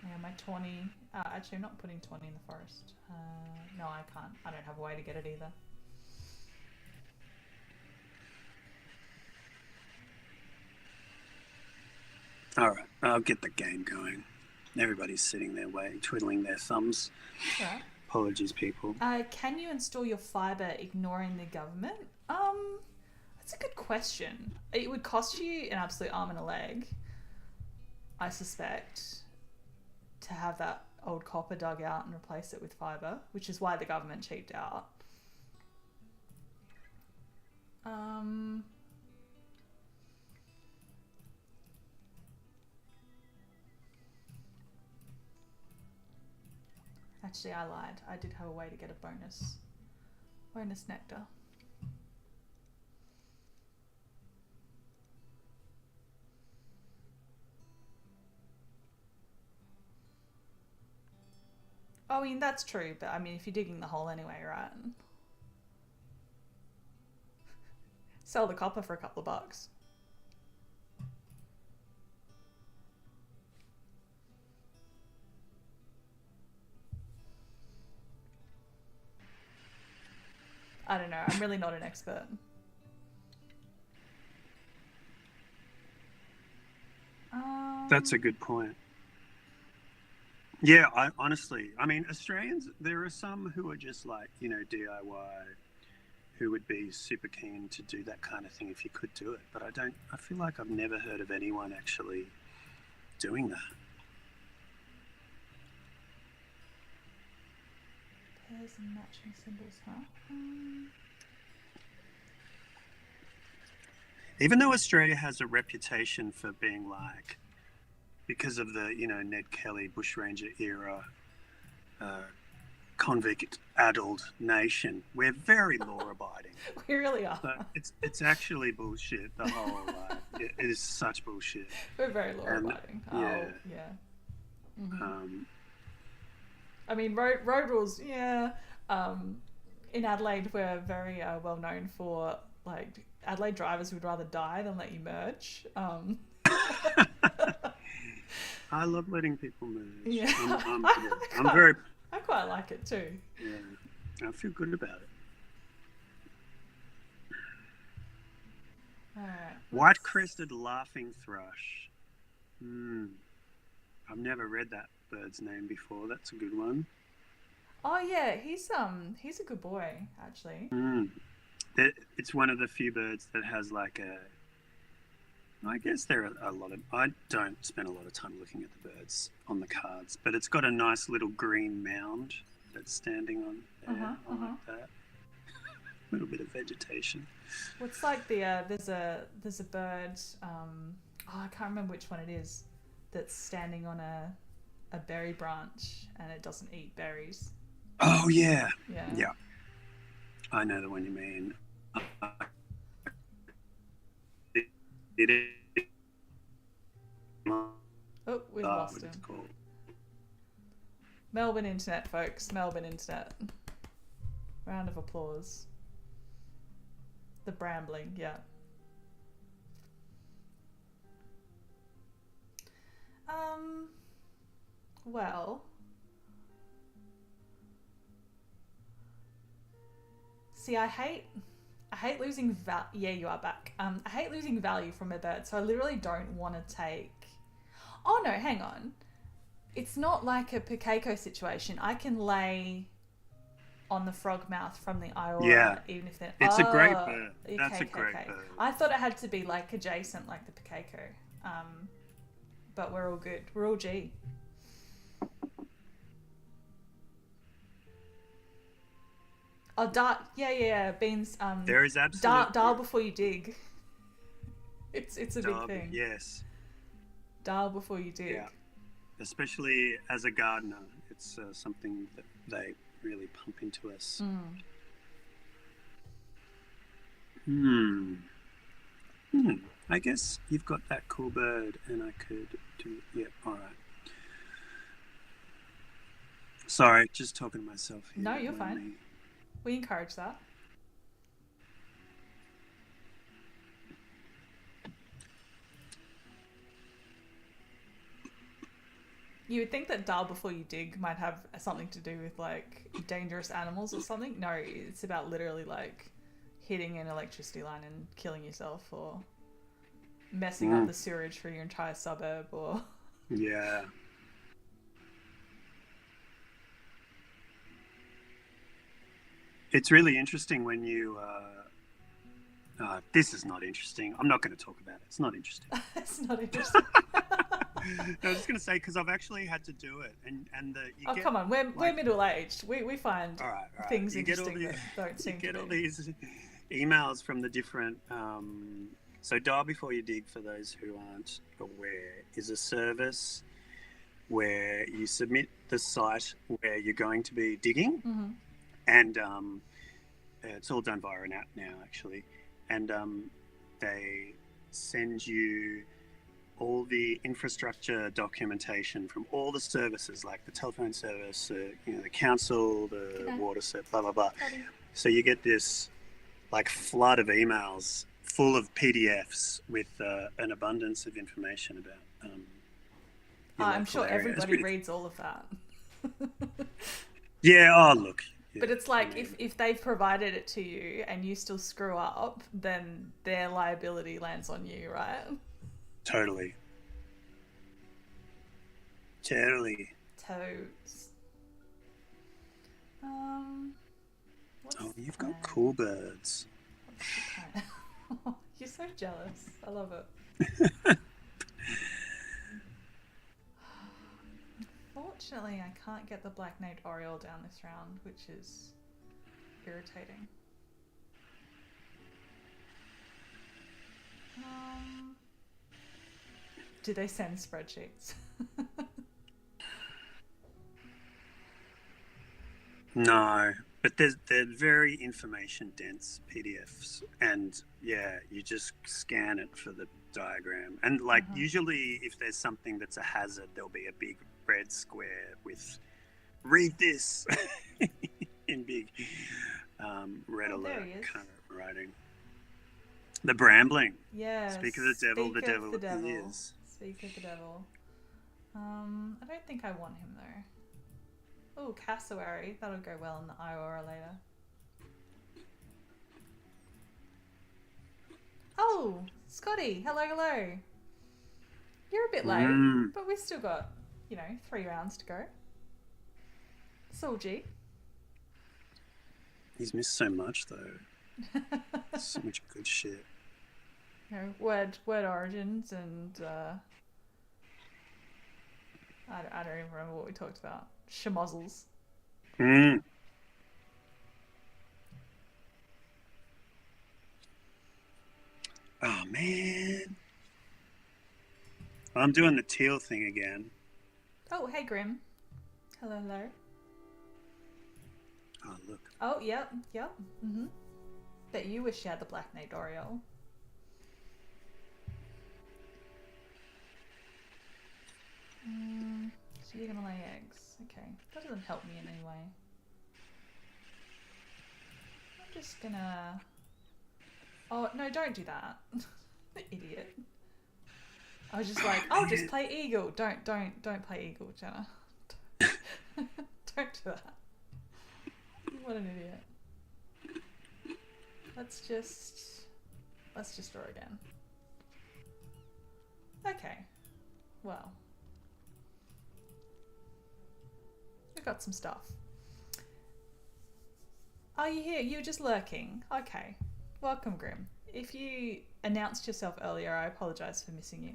Yeah, my tawny... actually, I'm not putting tawny in the forest. No, I can't. I don't have a way to get it either. All right, I'll get the game going. Everybody's sitting their way, twiddling their thumbs. Right. Apologies, people. Can you install your fibre ignoring the government? That's a good question. It would cost you an absolute arm and a leg, I suspect, to have that old copper dug out and replace it with fibre, which is why the government cheaped out. Actually, I lied. I did have a way to get a bonus nectar. I mean, that's true, but I mean, if you're digging the hole anyway, right? Sell the copper for a couple of bucks. I don't know. I'm really not an expert. That's a good point. Yeah, I mean, Australians, there are some who are just like, you know, DIY, who would be super keen to do that kind of thing if you could do it. But I feel like I've never heard of anyone actually doing that. Pairs and matching symbols, huh? Even though Australia has a reputation for being like, because of the, Ned Kelly bushranger era, convict-addled nation, we're very law-abiding. We really are. But it's actually bullshit. The whole it is such bullshit. We're very law-abiding. Yeah. Oh, yeah. Mm-hmm. I mean, road rules. Yeah. In Adelaide, we're very well known for like Adelaide drivers would rather die than let you merge. I love letting people merge. Yeah. I'm very. I quite like it too. Yeah, I feel good about it. Alright. White-crested laughing thrush. I've never read that bird's name before. That's a good one. Oh yeah, he's a good boy actually. It's one of the few birds that has like a. I guess there are a lot of. I don't spend a lot of time looking at the birds on the cards, but it's got a nice little green mound that's standing on there. I like that. A little bit of vegetation. What's like the there's a bird. I can't remember which one it is. That's standing on a berry branch and it doesn't eat berries. Oh yeah. Yeah. I know the one you mean. It is. Oh, we've lost him. Melbourne internet, folks. Melbourne internet. Round of applause. The brambling, yeah. Well. See, I hate losing yeah, you are back. I hate losing value from a bird, so I literally don't want to take... Oh no, hang on. It's not like a Picaco situation. I can lay on the frog mouth from the Iora, even if they're... It's a great bird. That's a great bird. I thought it had to be like adjacent, like the Picaco. But we're all good. We're all G. Oh, yeah, beans. There is absolutely... Dial before you dig. It's a big thing. Yes. Dial before you dig. Yeah. Especially as a gardener, it's something that they really pump into us. I guess you've got that cool bird, and I could do... Yeah, all right. Sorry, just talking to myself here. No, you're fine. We encourage that. You would think that dial before you dig might have something to do with like dangerous animals or something. No, it's about literally like hitting an electricity line and killing yourself or messing up the sewerage for your entire suburb or... Yeah. It's really interesting when you... this is not interesting. I'm not going to talk about it. It's not interesting. It's not interesting. I was just going to say, because I've actually had to do it. Come on. We're middle-aged. We find all right. things interesting that don't seem to be. You get all these emails from the different... So Dial Before You Dig, for those who aren't aware, is a service where you submit the site where you're going to be digging. Mm-hmm. And it's all done via an app now, actually. And they send you all the infrastructure documentation from all the services, like the telephone service, the council, the water service, blah, blah, blah. So you get this like flood of emails full of PDFs with an abundance of information about I'm sure everybody reads all of that. Yeah, oh, look. Yeah, but it's like, if they've provided it to you and you still screw up, then their liability lands on you, right? Totally. Toads. You've got cool birds. Oh, you're so jealous. I love it. Unfortunately, I can't get the black-naped oriole down this round, which is irritating. Do they send spreadsheets? No, but they're very information dense PDFs, and yeah, you just scan it for the diagram. And like usually, if there's something that's a hazard, there'll be a big red square with "read this" in big red alert kind of writing. The brambling. Yeah. Speak of the devil, the devil is. Speak of the devil. I don't think I want him though. Oh, cassowary. That'll go well in the Iora later. Oh, Scotty. Hello, hello. You're a bit late, but we've still got, 3 rounds to go. Soul G. He's missed so much though. So much good shit. Word origins and I don't even remember what we talked about. Schmozzles. Oh man, I'm doing the teal thing again. Oh, hey Grim. Hello. Oh look. Oh, yep. Bet you wish you had the black Nate Oriole. So you're gonna lay eggs. Okay. That doesn't help me in any way. I'm just gonna... Oh, no, don't do that. Idiot. I was just like, I'll just play eagle. Don't play eagle, Jenna. Don't do that. What an idiot. Let's just draw again. Okay. Well. We've got some stuff. Are you here? You're just lurking. Okay. Welcome, Grim. If you announced yourself earlier, I apologise for missing you.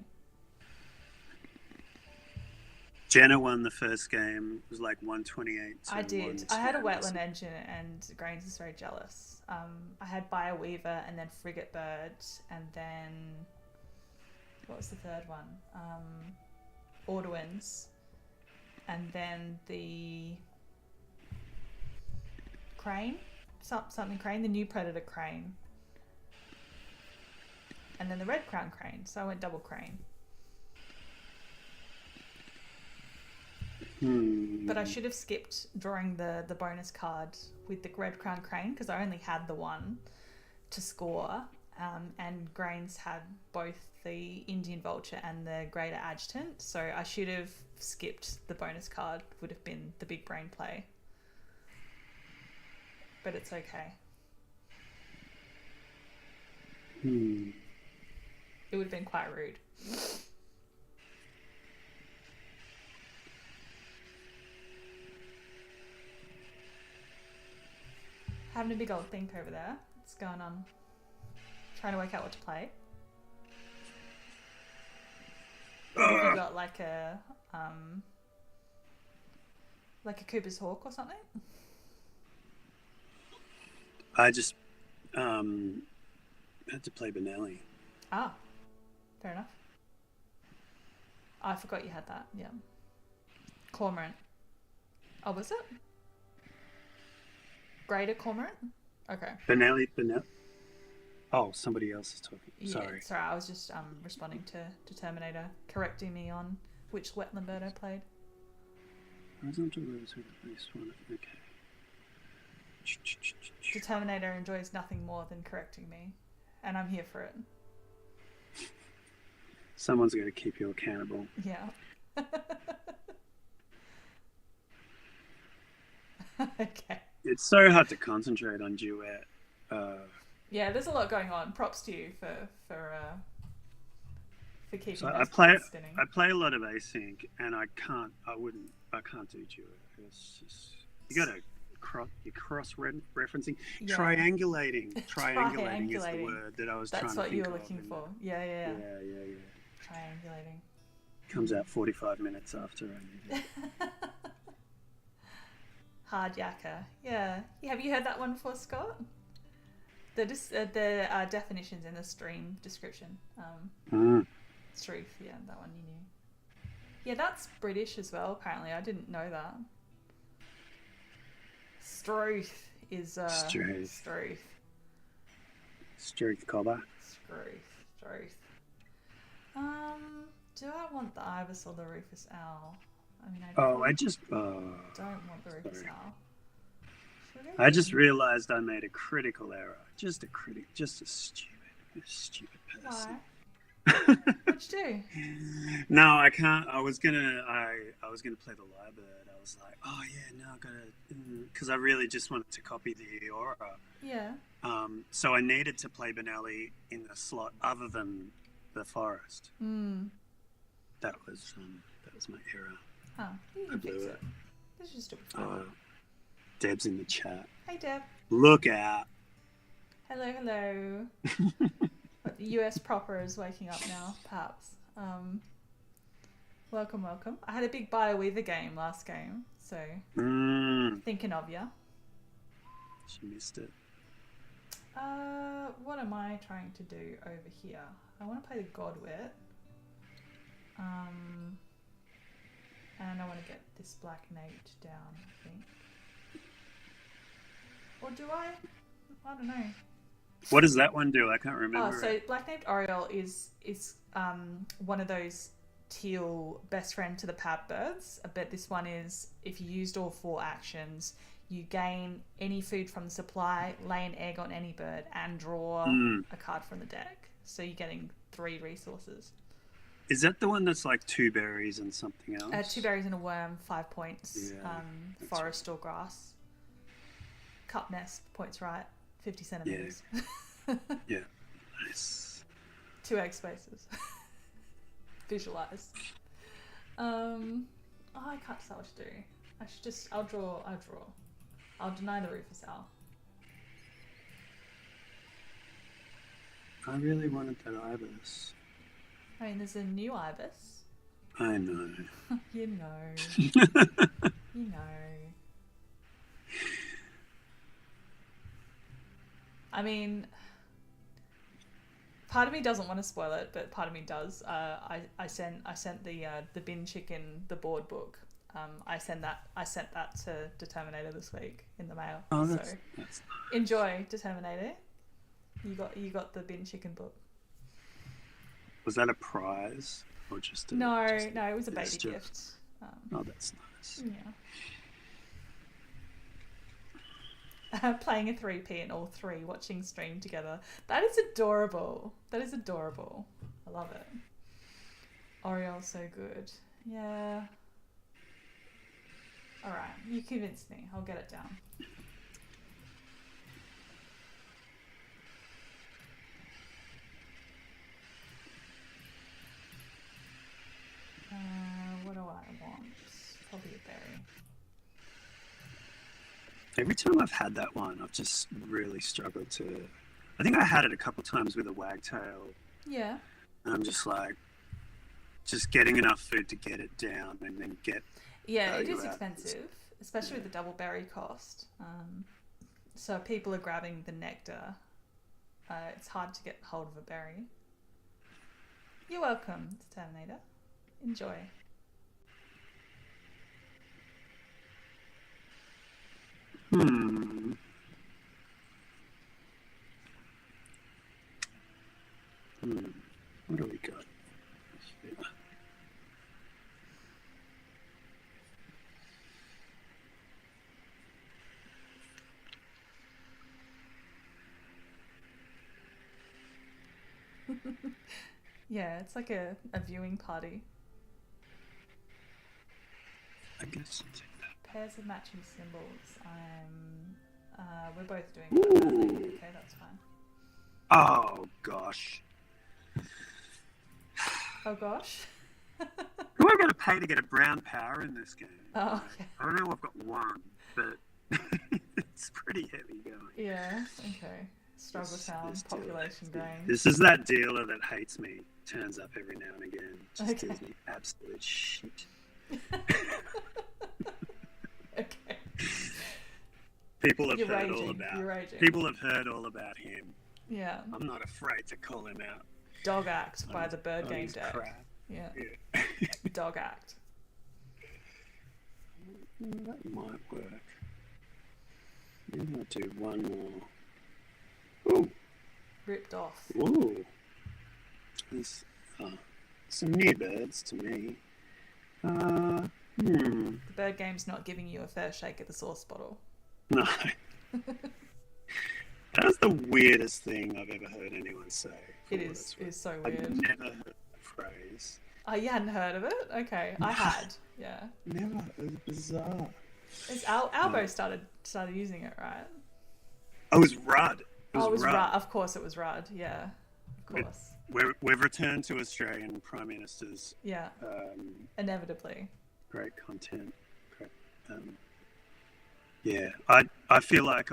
Jenna won the first game. It was like 128. I did. I had a wetland engine and Grains is very jealous. I had Bioweaver and then Frigate Bird and then... What was the third one? Orduins. And then the crane? Something crane. The new predator crane. And then the red crown crane. So I went double crane. But I should have skipped drawing the bonus card with the red crown crane because I only had the one to score. And Grains had both the Indian vulture and the greater adjutant. So I should have skipped the bonus card. Would have been the big brain play. But it's okay. It would have been quite rude. Having a big old think over there. What's going on? Trying to work out what to play. Have you got like a Cooper's Hawk or something? I just had to play Benelli. Ah, fair enough. I forgot you had that. Yeah. Cormorant. Oh, was it? Greater Cormorant? Okay. Benelli. Oh, somebody else is talking. Yeah, Sorry. Sorry, I was just responding to Terminator, correcting me on which wetland bird I played. Horizontal rows with at least one. Okay. The Terminator enjoys nothing more than correcting me, and I'm here for it. Someone's got to keep you accountable. Yeah. Okay. It's so hard to concentrate on duet. Yeah, there's a lot going on. Props to you for keeping So those I plates spinning. play a lot of async, and I can't do duet. It's just you got to cross referencing, Yeah. Triangulating is the word that I was trying to think of. That's what you were looking for. Yeah. Yeah. Triangulating. Comes out 45 minutes after I need it. Hard Yakka. Yeah. Have you heard that one before, Scott? The definitions in the stream description. Strewth, yeah, that one you knew. Yeah, that's British as well, apparently. I didn't know that. Strewth is Strewth cobber. Strewth. Do I want the ibis or the rufous owl? I mean, I don't want the rufus owl. I just realised I made a critical error. Just a stupid person. Why? What'd you do? No, I can't. I was gonna play the lyrebird. I was like, oh yeah, no, I gotta, because I really just wanted to copy the aura. Yeah. So I needed to play Benelli in a slot other than the forest. That was my error. Oh, you can fix it. This is just stupid. Deb's in the chat. Hey, Deb. Look out. Hello. But the US proper is waking up now, perhaps. Welcome. I had a big BioWeaver game last game, so thinking of ya. She missed it. What am I trying to do over here? I want to play the Godwit. And I want to get this Black Nate down, I think. Or do I? I don't know. What does that one do? I can't remember. So Black Named Oriole is one of those teal best friend to the pad birds. I bet this one is if you used all 4 actions, you gain any food from the supply, lay an egg on any bird, and draw a card from the deck. So you're getting 3 resources. Is that the one that's like 2 berries and something else? 2 berries and a worm, 5 points. Yeah, forest or grass. Cup nest, points right. 50 centimeters. Yeah. Nice. 2 egg spaces. Visualize. I can't decide what to do. I should just, I'll draw. I'll deny the rufous owl. I really wanted that ibis. I mean, there's a new ibis. I know. You know. You know. I mean, part of me doesn't want to spoil it, but part of me does. I sent the bin chicken, the board book. I sent that to Determinator this week in the mail. Oh, that's nice. Enjoy, Determinator. You got the bin chicken book. Was that a prize or just a, no, it was a baby gift. Oh, that's nice. Yeah. Playing a 3P and all 3 watching stream together. That is adorable. I love it. Oriole's so good. Yeah. Alright, you convinced me. I'll get it down. What do I want? Probably a berry. Every time I've had that one, I've just really struggled to... I think I had it a couple times with a wagtail. Yeah. And I'm just like, just getting enough food to get it down and then get... Yeah, it is expensive, especially with the double berry cost. So people are grabbing the nectar. It's hard to get hold of a berry. You're welcome, Terminator. Enjoy. What do we got? Yeah, it's like a viewing party. I guess I'll take that. Pairs of matching symbols. We're both doing it. Okay, that's fine. Oh, gosh. Oh, gosh. Who am I going to pay to get a brown power in this game? Oh, okay. I don't know, I've got 1, but it's pretty heavy going. Yeah, okay. Struggle Town, population gain. This is that dealer that hates me, turns up every now and again. Just gives me absolute shit. Okay. People have You're heard raging. all about. You're raging. People have heard all about him. Yeah. I'm not afraid to call him out. Dog Act by the Bird on Game his deck. crap. Yeah. Yeah. Dog Act. That might work. Maybe I'll do one more. Ooh. Ripped off. Ooh. There's some new birds to me. The Bird Game's not giving you a fair shake at the sauce bottle. No. That's the weirdest thing I've ever heard anyone say. It is so I've weird. never heard that phrase. Oh, you hadn't heard of it? Okay, I had. Yeah. Never. It was bizarre. It's Albo started using it, right? Oh, it was Rudd. It was Rudd. Of course, it was Rudd. Yeah, of course. We've returned to Australian Prime Ministers. Yeah. Inevitably. Great content. Great. Yeah, I feel like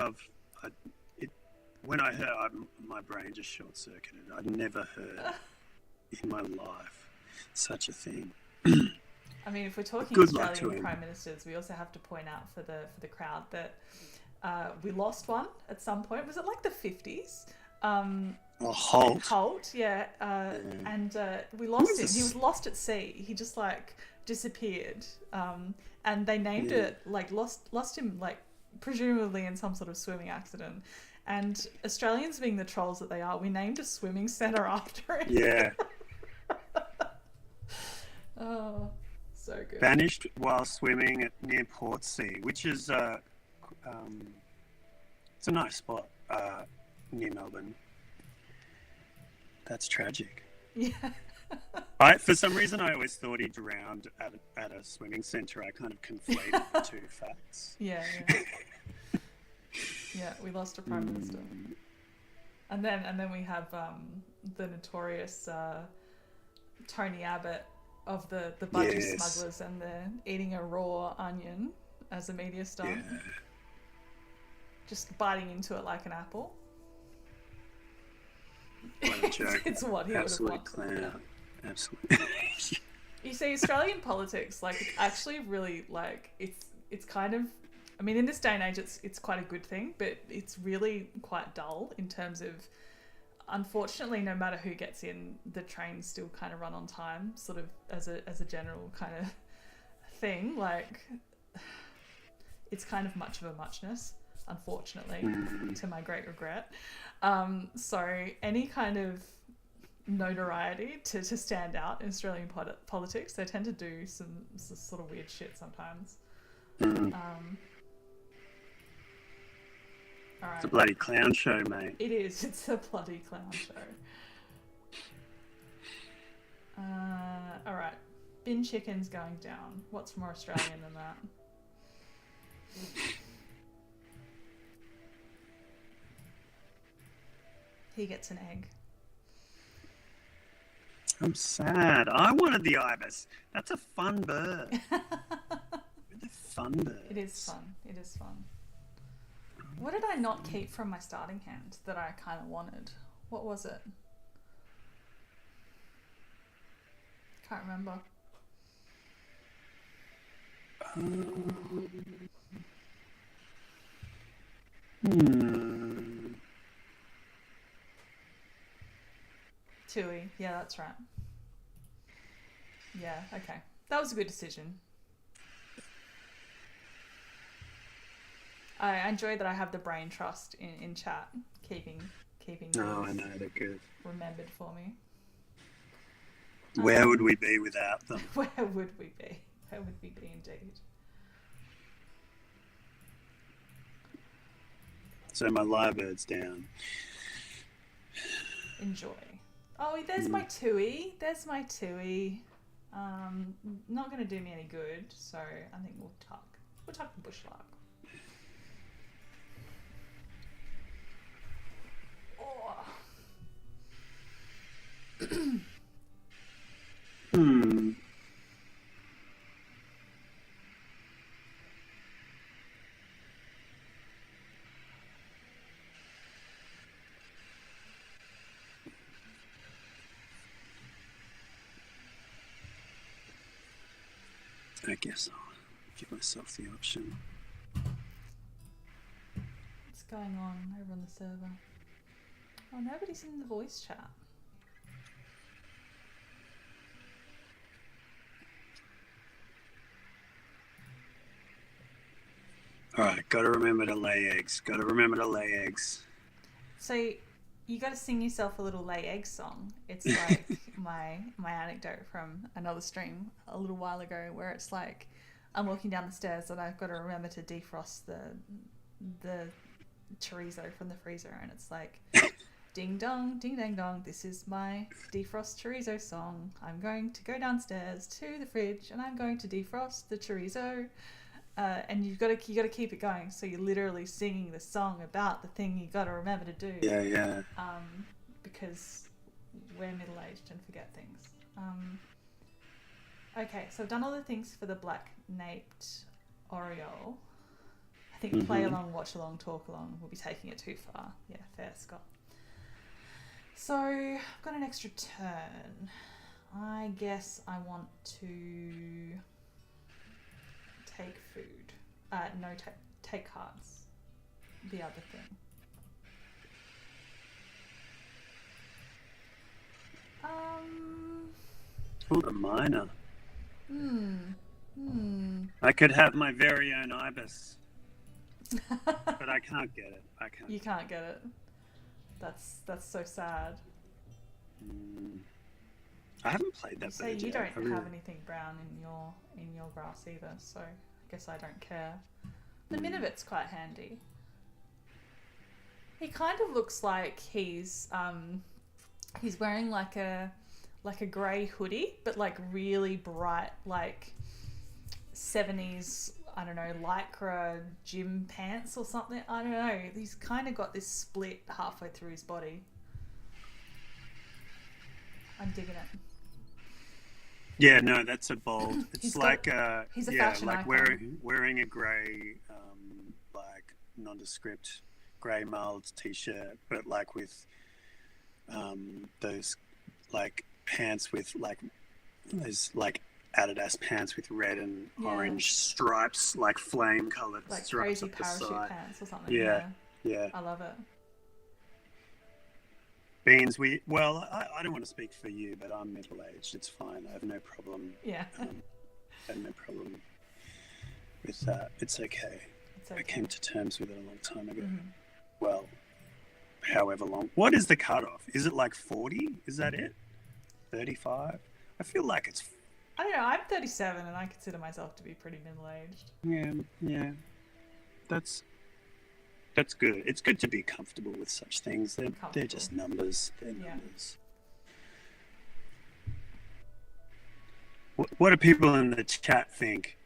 when I heard, my brain just short circuited. I'd never heard in my life such a thing. I mean, if we're talking Good luck to Australian him. prime ministers, we also have to point out for the crowd that we lost one at some point. Was it like the 50s? Holt. Holt, yeah. And we lost him. He was lost at sea. He just like disappeared. And they named it like lost him like presumably in some sort of swimming accident. And Australians being the trolls that they are, we named a swimming centre after him. Yeah. Oh, so good. Vanished while swimming near Portsea, which is it's a nice spot near Melbourne. That's tragic. Yeah. For some reason, I always thought he drowned at a swimming centre. I kind of conflated the two facts. Yeah. Yeah, we lost a prime minister, and then we have the notorious Tony Abbott of the budgie smugglers and the eating a raw onion as a media stunt, just biting into it like an apple. What a joke! It's what he Absolute would have wanted. clown. Absolutely. You see, Australian politics, like, it's actually really like it's kind of. I mean, in this day and age, it's quite a good thing, but it's really quite dull in terms of, unfortunately, no matter who gets in, the trains still kind of run on time, sort of as a general kind of thing. Like, it's kind of much of a muchness, unfortunately, to my great regret. So any kind of notoriety to stand out in Australian politics, they tend to do some sort of weird shit sometimes. All right. It's a bloody clown show, mate. It is. It's a bloody clown show. All right. Bin chicken's going down. What's more Australian than that? He gets an egg. I'm sad. I wanted the ibis. That's a fun bird. The fun bird. It is fun. It is fun. What did I not keep from my starting hand that I kind of wanted? What was it? Can't remember. Tui. Yeah, that's right. Yeah, okay. That was a good decision. I enjoy that I have the brain trust in chat, keeping Oh, I these know, they're good. remembered for me. Where would we be without them? Where would we be? Where would we be indeed? So my lyrebird's down. Enjoy. Oh, there's my Tui. There's my Tui. Not going to do me any good, so I think we'll tuck the bushlark. I guess I'll give myself the option. going on over on the server? Oh, nobody's in the voice chat. All right, got to remember to lay eggs. Got to remember to lay eggs. So you got to sing yourself a little lay egg song. It's like my anecdote from another stream a little while ago, where it's like I'm walking down the stairs and I've got to remember to defrost the chorizo from the freezer, and it's like ding dong, ding dang dong. This is my defrost chorizo song. I'm going to go downstairs to the fridge and I'm going to defrost the chorizo. And you got to keep it going. So you're literally singing the song about the thing you got to remember to do. Yeah. Because we're middle-aged and forget things. Okay, so I've done all the things for the black-naped oriole. I think play along, watch along, talk along will be taking it too far. Yeah, fair, Scott. So I've got an extra turn. I guess I want to take food. No, take cards. The other thing. Oh, the minor. I could have my very own ibis. But I can't get it. You can't get it. That's so sad. I haven't played that. You say you don't have anything brown in your grass either, so I guess I don't care. The Minivit's quite handy. He kind of looks like he's wearing like a grey hoodie, but like really bright, like 70s, I don't know, lycra gym pants or something. I don't know. He's kind of got this split halfway through his body. I'm digging it. Yeah, no, that's a bold. It's he's like he's a fashion like icon. wearing a grey, like nondescript grey mulled t-shirt, but like with those like pants with like those like Adidas pants with red and orange stripes, like flame coloured like stripes crazy up the parachute side. pants or something. Yeah. I love it. Beans, I don't want to speak for you, but I'm middle-aged. It's fine. I have no problem. Yeah. I have no problem with that. It's okay. I came to terms with it a long time ago. Well, however long. What is the cutoff? Is it like 40? Is that it? 35? I feel like it's... I don't know. I'm 37 and I consider myself to be pretty middle-aged. Yeah. That's good. It's good to be comfortable with such things. They're just numbers. They're numbers. What do people in the chat think?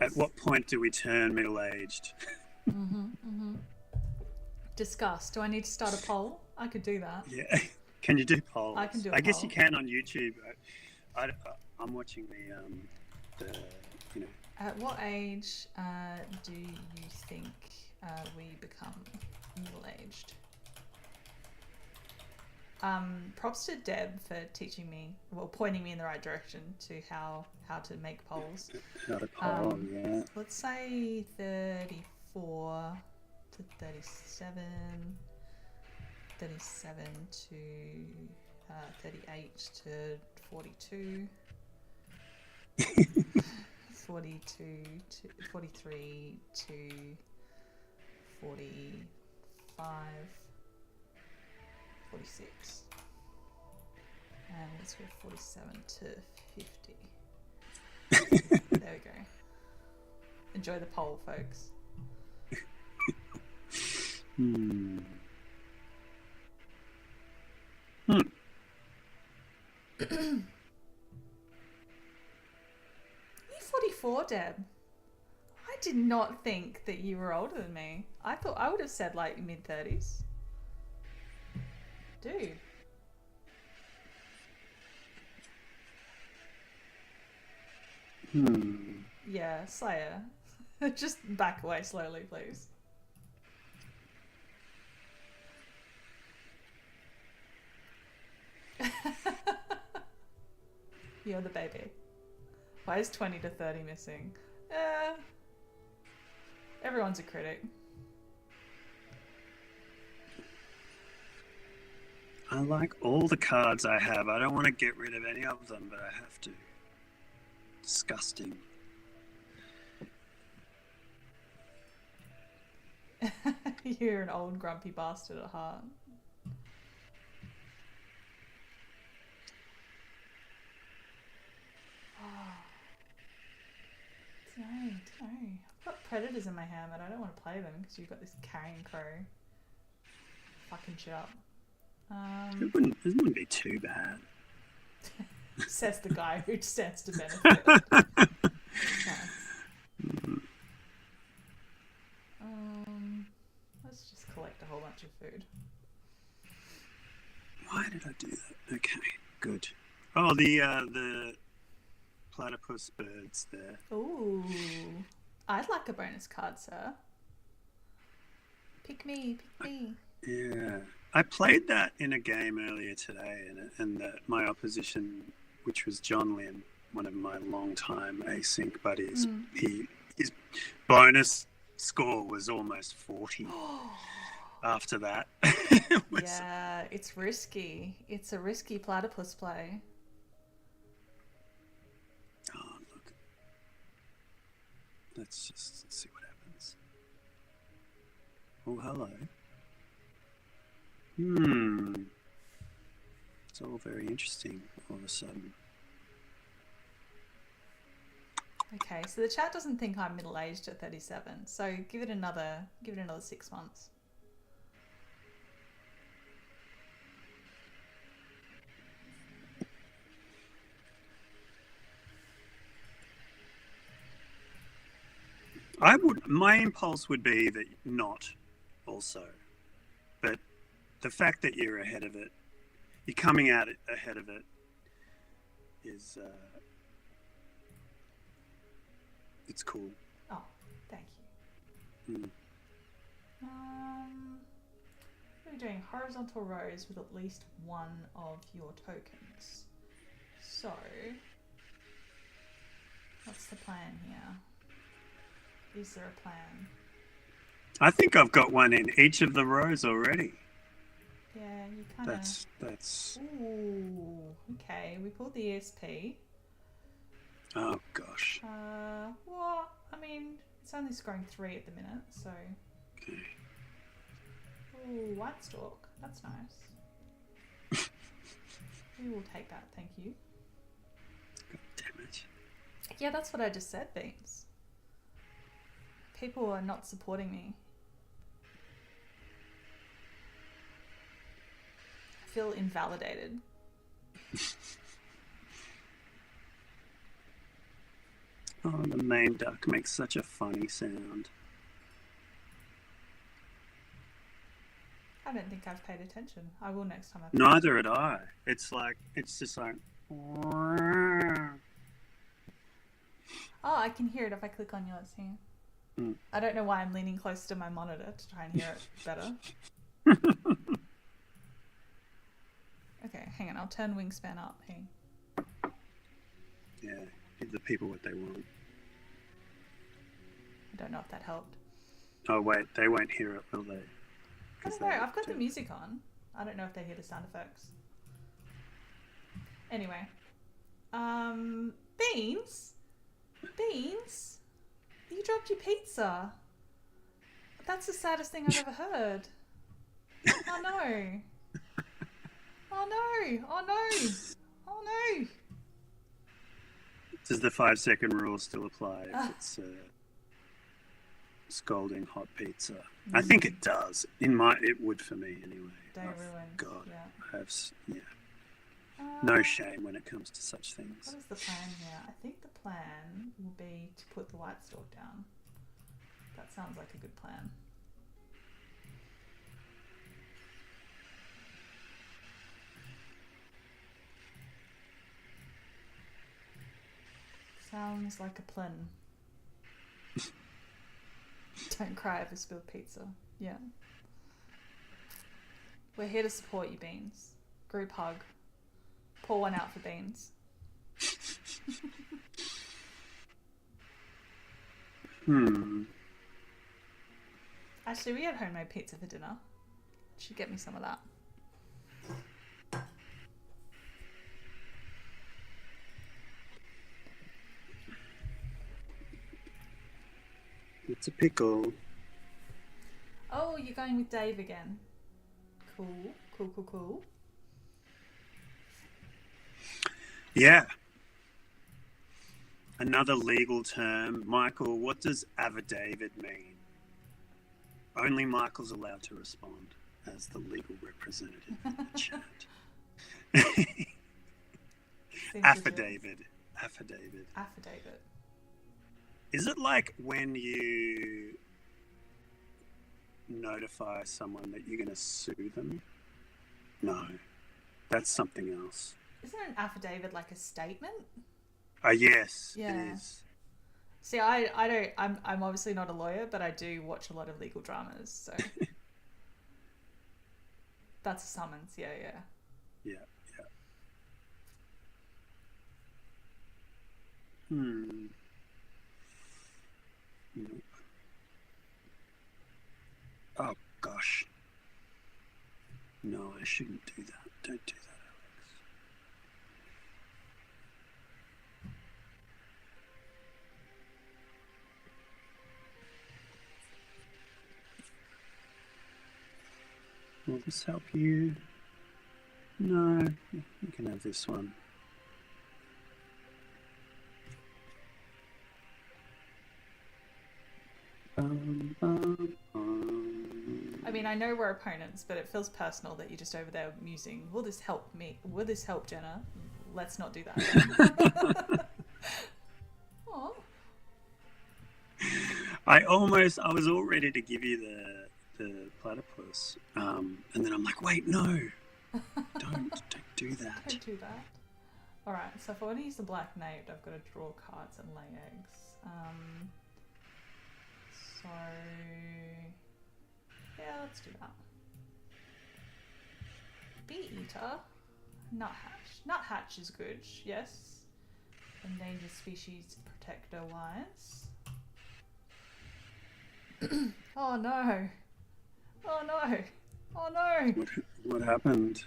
At what point do we turn middle-aged? Discuss. Do I need to start a poll? I could do that. Yeah. Can you do polls? I can do a I guess poll. you can on YouTube. I'm watching the At what age do you think we become middle-aged? Props to Deb for teaching me, pointing me in the right direction to how to make polls. How to poll, yeah. Let's say 34 to 37, 37 to 38 to 42, 42 to 43 to 45, 46, and let's go 47 to 50. There we go. Enjoy the poll, folks. You 44, Deb. I did not think that you were older than me. I thought I would have said like mid-30s. Dude. Yeah, Slayer. Just back away slowly, please. You're the baby. Why is 20 to 30 missing? Everyone's a critic. I like all the cards I have. I don't want to get rid of any of them, but I have to. Disgusting. You're an old grumpy bastard at heart. Don't know. I've got predators in my hand, but I don't want to play them because you've got this carrion crow fucking shit up. It wouldn't be too bad. Says the guy who stands to benefit. Nice. Let's just collect a whole bunch of food. Why did I do that? Okay, good. Oh, the platypus birds there. Ooh, I'd like a bonus card, sir. Pick me, pick me. Yeah, I played that in a game earlier today, and my opposition, which was John Lynn, one of my long-time async buddies, his bonus score was almost 40. After that, yeah, it's risky. It's a risky platypus play. Oh, look. Let's see what happens. Oh, hello. It's all very interesting all of a sudden. Okay, so the chat doesn't think I'm middle-aged at 37, so give it another 6 months. My impulse would be that not also, but the fact that you're ahead of it, you're coming out ahead of it is, it's cool. Oh, thank you. We're doing horizontal rows with at least one of your tokens. So, what's the plan here? Is there a plan? I think I've got one in each of the rows already. Yeah, you kind of... That's... Ooh, okay. We pulled the ESP. Oh, gosh. Well, I mean, it's only scoring 3 at the minute, so... Okay. Ooh, white stalk. That's nice. We will take that, thank you. God damn it. Yeah, that's what I just said, Beans. People are not supporting me. I feel invalidated. Oh, the main duck makes such a funny sound. I don't think I've paid attention. I will next time. Neither had I. It's just like... Oh, I can hear it if I click on yours here. I don't know why I'm leaning close to my monitor to try and hear it better. Okay, hang on. I'll turn wingspan up. Hang. Yeah, give the people what they want. I don't know if that helped. Oh, wait. They won't hear it, will they? I don't know. I've got the music on. I don't know if they hear the sound effects. Anyway. Beans? Beans? You dropped your pizza. That's the saddest thing I've ever heard. Oh no. Oh no. Oh no. Oh no. Does the 5-second rule still apply if it's scalding hot pizza? I think it does. It would for me anyway. Day ruined. God, yeah. I have no shame when it comes to such things. What is the plan here? I think the plan will be to put the white stalk down. That sounds like a good plan. Sounds like a plan. Don't cry over spilled pizza. Yeah. We're here to support you, Beans. Group hug. Pour one out for Beans. Actually, we had homemade pizza for dinner. Should get me some of that. It's a pickle. Oh, you're going with Dave again. Cool, cool, cool, cool. Yeah. Another legal term. Michael, what does affidavit mean? Only Michael's allowed to respond as the legal representative in the chat. Affidavit. Affidavit. Affidavit. Is it like when you notify someone that you're going to sue them? No. That's something else. Isn't an affidavit like a statement? Yes, Yeah. it is. See, I don't. I'm obviously not a lawyer, but I do watch a lot of legal dramas, so that's a summons. Yeah. Yeah. Nope. Oh gosh. No, I shouldn't do that. Don't do that, Alex. Will this help you? No, you can have this one. I mean, I know we're opponents, but it feels personal that you're just over there musing. Will this help me? Will this help Jenna? Let's not do that. Aw. I was all ready to give you the platypus, and then I'm like, wait, no, don't do that. Don't do that. All right. So if I want to use the black knight, I've got to draw cards and lay eggs. So yeah, let's do that. Bee eater, nuthatch. Nuthatch is good. Yes. Endangered species protector wise. Oh no! Oh no! Oh no! What happened?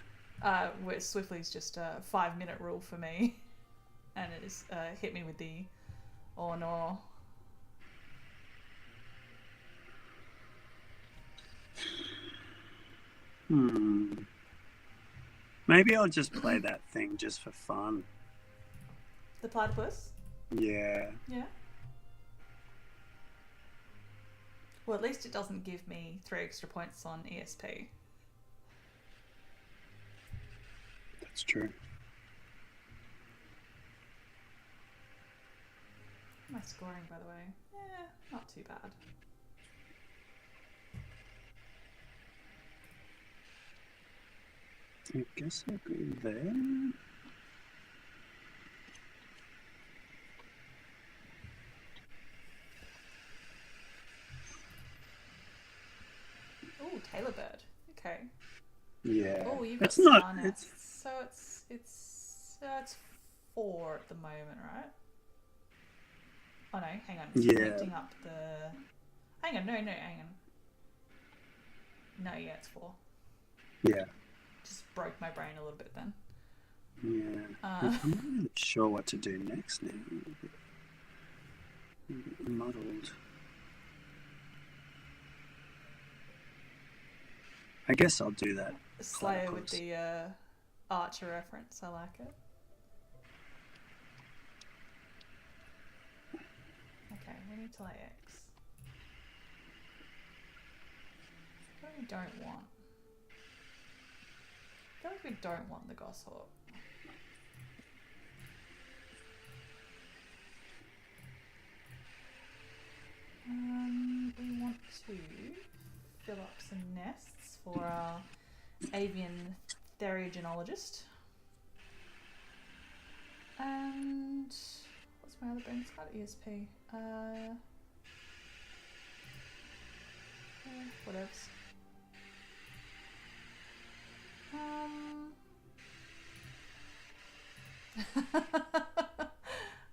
Where Swiftly's just a 5-minute rule for me, and it has hit me with the oh no. Maybe I'll just play that thing just for fun. The platypus? Yeah. Yeah. Well, at least it doesn't give me 3 extra points on ESP. That's true. My scoring, by the way, not too bad. I guess I'll go there. Oh, Taylor bird. Okay. Yeah. Oh, you've got it's not. star It's nests. So it's 4 at the moment, right? Oh no, hang on. It's Yeah. connecting up the. Hang on, no, hang on. No, yeah, it's 4. yeah. Just broke my brain a little bit then. Yeah. I'm not really sure what to do next now. I'm a bit muddled. I guess I'll do that. Slayer with platypus. the Archer reference. I like it. Okay, we need to lay X. What do we don't want? I feel like we don't want the goshawk. We want to fill up some nests for our avian therogenologist. And what's my other bonus card? ESP. Whatevs.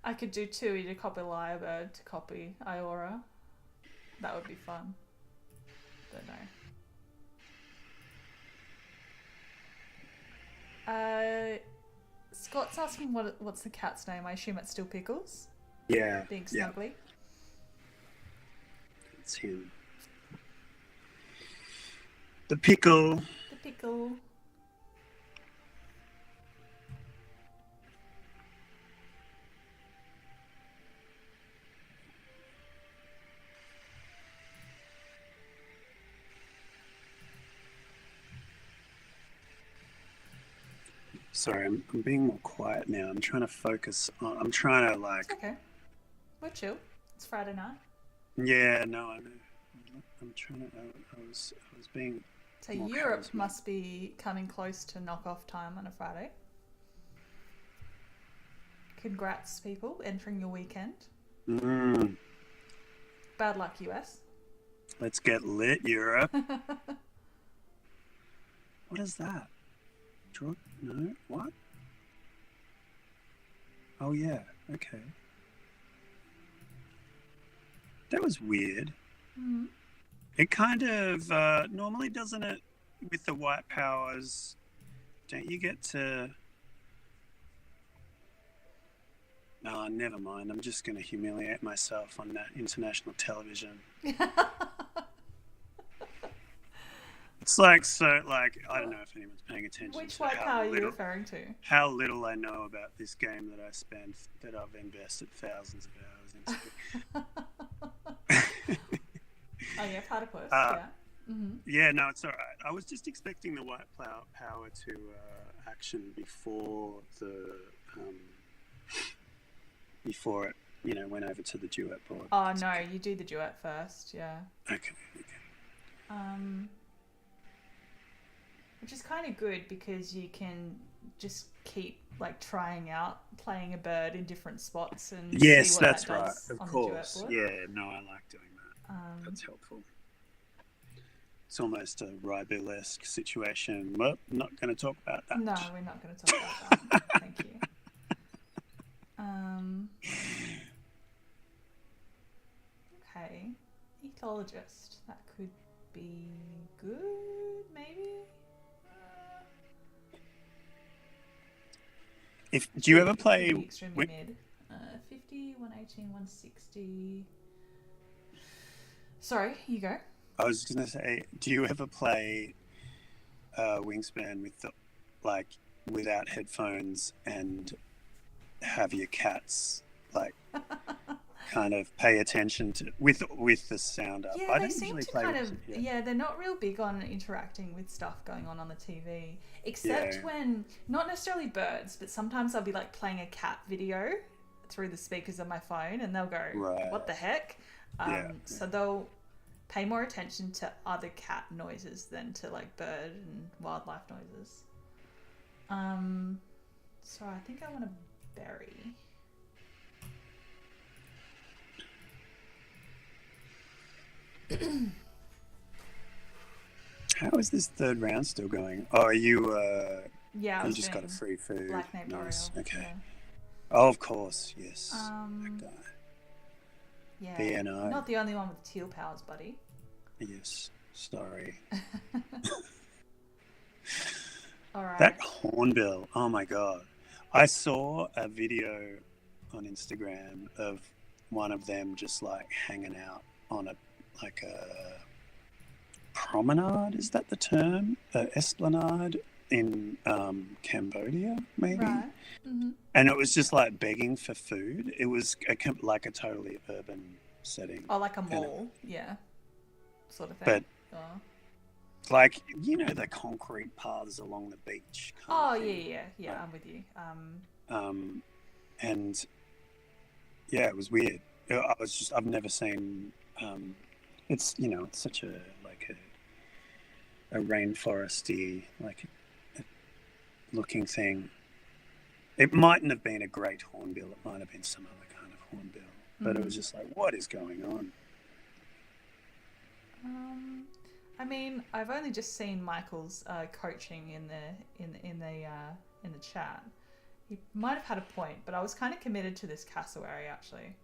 I could do 2 to copy Lyrebird to copy Iora. That would be fun. But no. Scott's asking what's the cat's name. I assume it's still Pickles. Yeah. Being Yeah. snuggly. That's him. The pickle. The pickle. Sorry, I'm being more quiet now. I'm trying to focus on. I'm trying to It's okay. We're chill. It's Friday night. Yeah, no, I know. I'm trying to. I was being. So Europe must be coming close to knock-off time on a Friday. Congrats, people, entering your weekend. Bad luck, US. Let's get lit, Europe. What is that? No, what? Oh yeah, okay. That was weird. Mm-hmm. It kind of normally doesn't it with the white powers. Don't you get to? No, never mind. I'm just going to humiliate myself on that international television. It's like I don't know if anyone's paying attention. Which white power are you referring to? How little I know about this game that I've invested thousands of hours into. Oh yeah, platypus. Yeah. Mm-hmm. Yeah, no, it's all right. I was just expecting the white power to action before it went over to the duet board. Oh no, you do the duet first. Yeah. Okay. Which is kind of good because you can just keep like trying out playing a bird in different spots and yes, see what that's that right. does Of on course. The duet board. Yeah, no, I like doing that. That's helpful. It's almost a Rybel-esque situation. Well, not going to talk about that. No, we're not going to talk about that. Thank you. Okay, ethologist. That could be good, maybe. Do you ever play? Extremely mid. 50, 118, 160. Sorry, you go. I was going to say, do you ever play Wingspan without headphones and have your cats kind of pay attention to with the sound up? Yeah, I they don't seem usually to play kind with of. it, Yeah, they're not real big on interacting with stuff going on the TV, except when not necessarily birds, but sometimes I'll be like playing a cat video through the speakers of my phone, and they'll go, "What the heck?" So they'll pay more attention to other cat noises than to like bird and wildlife noises. So I think I want to berry. How is this third round still going? Oh, are you? Yeah, you just got a free food. Black Nape nice. Oriole. Okay. Yeah. Oh, of course. Yes. That guy. Yeah. BNI. Not the only one with teal powers, buddy. Yes. Sorry. All right. That hornbill. Oh my god. I saw a video on Instagram of one of them just like hanging out on a promenade. Is that the term? Esplanade in Cambodia, maybe. Right. Mm-hmm. And it was just like begging for food. It was like a totally urban setting. Oh, like a mall. Yeah. Sort of thing. But like, you know, the concrete paths along the beach. Oh, yeah. I'm with you. And yeah, it was weird. I've never seen. It's it's such a rainforesty looking thing. It mightn't have been a great hornbill. It might have been some other kind of hornbill. But it was just like, what is going on? I mean, I've only just seen Michael's coaching in the chat. He might have had a point, but I was kind of committed to this cassowary actually.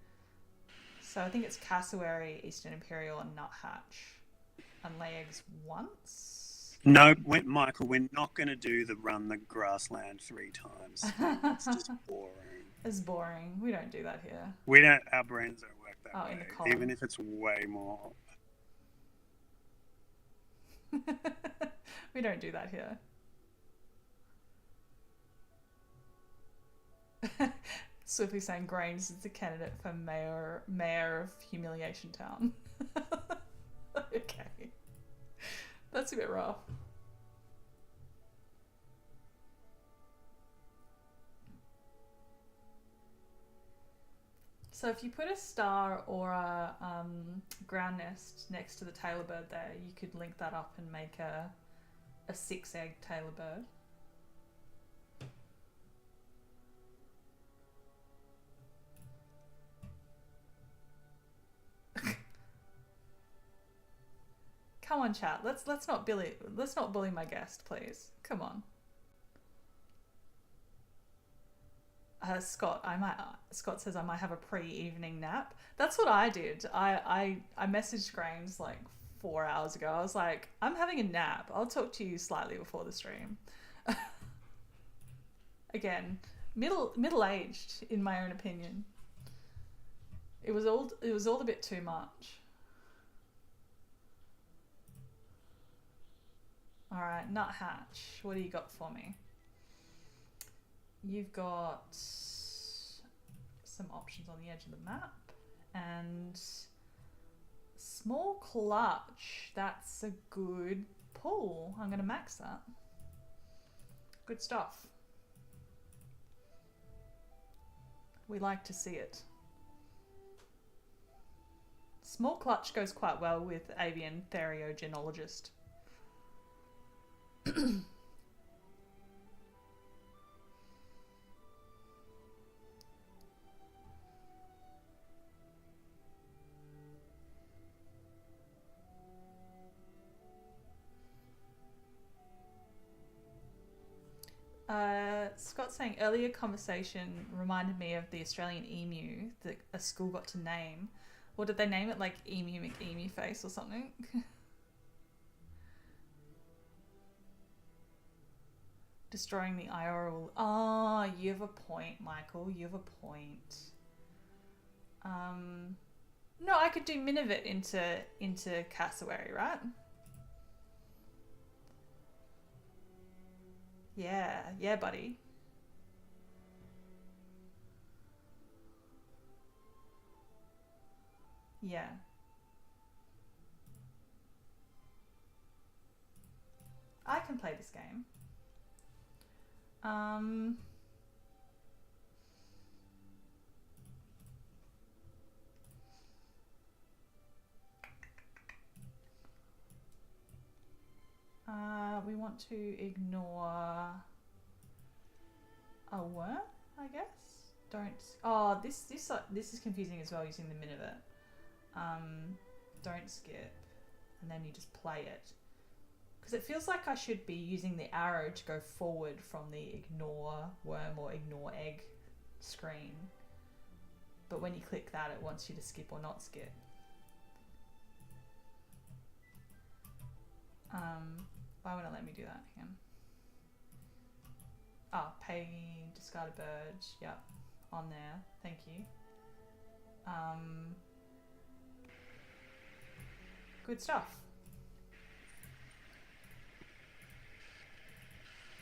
So I think it's cassowary, Eastern Imperial, and nuthatch, and lay eggs once. No, Michael, we're not going to do the run the grassland 3 times. It's just boring. It's boring. We don't do that here. We don't. Our brains don't work that way. In the column. Even if it's way more We don't do that here. Swiftly saying Grains is the candidate for mayor of Humiliation Town. Okay. That's a bit rough. So if you put a star or a ground nest next to the tailor bird there, you could link that up and make a 6-egg tailor bird. Come on, chat. Let's not bully my guest, please. Come on. Scott says I might have a pre-evening nap. That's what I did. I messaged Grains like 4 hours ago. I was like, I'm having a nap. I'll talk to you slightly before the stream. Again, middle-aged in my own opinion. It was all a bit too much. All right, Nuthatch, what do you got for me? You've got some options on the edge of the map and small clutch. That's a good pull. I'm going to max that. Good stuff. We like to see it. Small clutch goes quite well with avian theriogenologist. Scott's saying earlier conversation reminded me of the Australian emu that a school got to name. What did they name it? Like Emu McEmu Face or something? Destroying the IRL. Oh, you have a point, Michael. You have a point. No, I could do Minivet into cassowary, right? Yeah, buddy. Yeah. I can play this game. We want to ignore a worm, I guess. Oh, this is confusing as well using the Minivet. Don't skip, and then you just play it. Because it feels like I should be using the arrow to go forward from the ignore worm or ignore egg screen. But when you click that, it wants you to skip or not skip. Why won't it let me do that again? Oh, pay, discard a bird. Yep, on there. Thank you. Good stuff.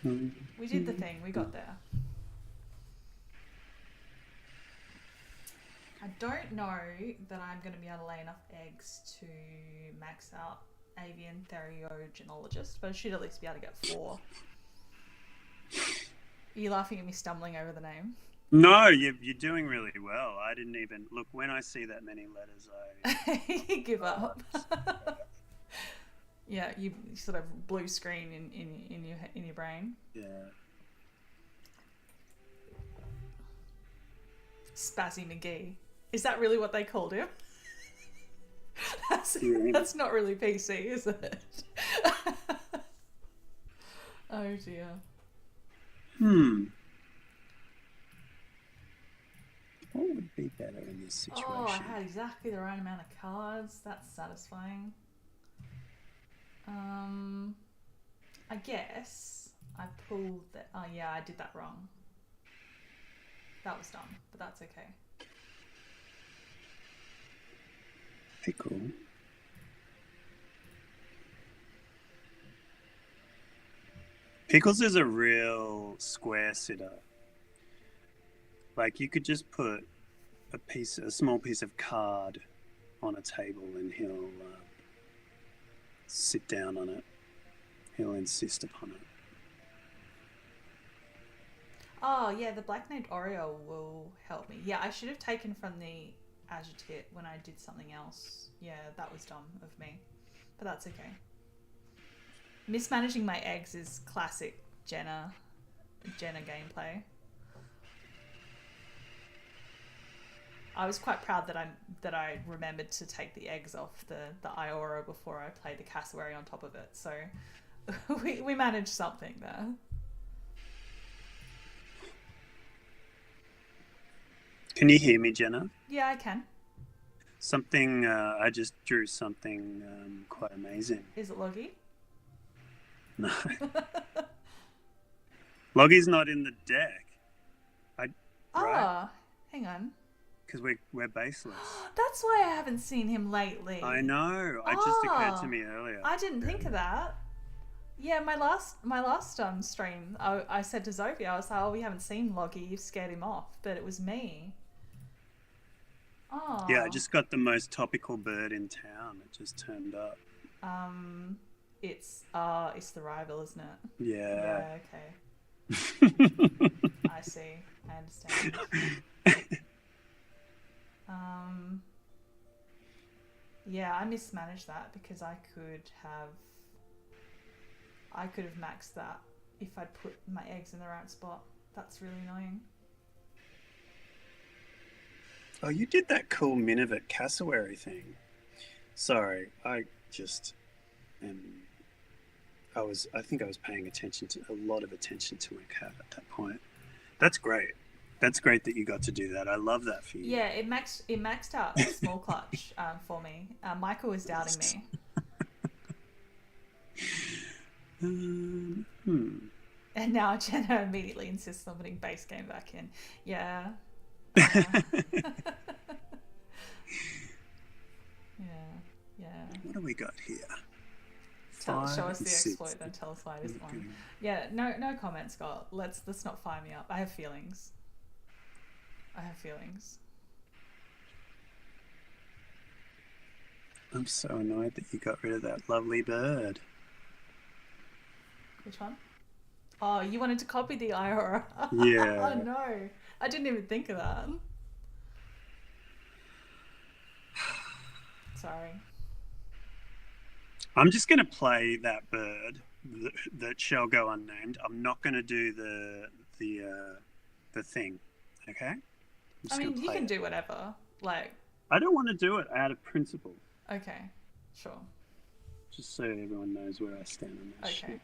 We did the thing. We got there. I don't know that I'm going to be able to lay enough eggs to max out avian theriogenologist, but I should at least be able to get 4. Are you laughing at me stumbling over the name? No, you're doing really well. I didn't even look when I see that many letters. You give up. Yeah, you sort of blue screen in your brain. Yeah. Spazzy McGee. Is that really what they called him? That's not really PC, is it? Oh dear. What would be better in this situation? Oh, I had exactly the right amount of cards. That's satisfying. I guess I pulled that. Oh yeah, I did that wrong. That was dumb, but that's okay. Very cool. Pickles is a real square sitter. Like you could just put a small piece of card on a table and he'll sit down on it. He'll insist upon it. Oh, yeah, the black-named Oreo will help me. Yeah, I should have taken from the adjective when I did something else. Yeah, that was dumb of me. But that's okay. Mismanaging my eggs is classic Jenna gameplay. I was quite proud that I remembered to take the eggs off the Ioro before I played the cassowary on top of it. So we managed something there. Can you hear me, Jenna? Yeah, I can. Something, I just drew something quite amazing. Is it Loggy? No. Loggy's not in the deck. Right? Hang on. Because we're baseless. That's why I haven't seen him lately. I know. It just occurred to me earlier. I didn't think of that. Yeah, my last stream, I said to Zoe, I was like, oh, we haven't seen Loggy. You've scared him off. But it was me. Oh. Yeah, I just got the most topical bird in town. It just turned up. It's the rival, isn't it? Yeah. Yeah, okay. I see. I understand. Yeah, I mismanaged that because I could have maxed that if I'd put my eggs in the right spot. That's really annoying. Oh, you did that cool Minivet cassowary thing. Sorry, I think I was paying a lot of attention to my cat at that point. That's great. That's great that you got to do that. I love that for you. Yeah, it maxed out small clutch for me. Michael was doubting me. And now Jenna immediately insists on putting base game back in. Yeah. Yeah. What do we got here? Show us the exploit, then tell us why it isn't one. Yeah, no comment, Scott. Let's not fire me up. I have feelings. I'm so annoyed that you got rid of that lovely bird. Which one? Oh, you wanted to copy the Iora. Yeah. Oh no, I didn't even think of that. Sorry. I'm just going to play that bird that shall go unnamed. I'm not going to do the thing. Okay? I mean, you can do whatever. Like, I don't want to do it out of principle. Okay, sure. Just so everyone knows where I stand on that shit. Okay.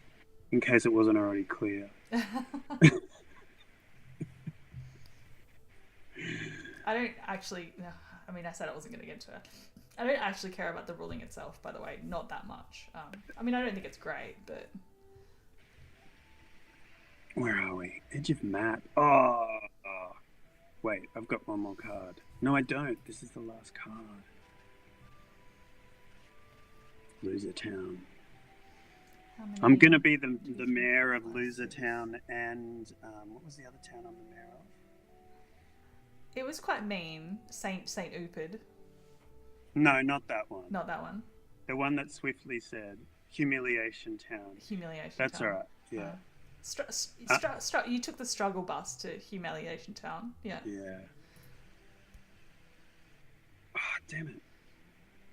In case it wasn't already clear. I don't actually... I mean, I said I wasn't going to get into it. I don't actually care about the ruling itself, by the way. Not that much. I mean, I don't think it's great, but... Where are we? Edge of map. Oh. Wait, I've got one more card. No, I don't. This is the last card. Loser Town. I'm going to be the mayor of Loser Town and... what was the other town I'm the mayor of? It was quite mean. Saint Upid. No, not that one. Not that one. The one that swiftly said Humiliation Town. Humiliation That's Town. That's all right, yeah. You took the struggle bus to Humiliation Town. Yeah. Yeah. Oh, damn it.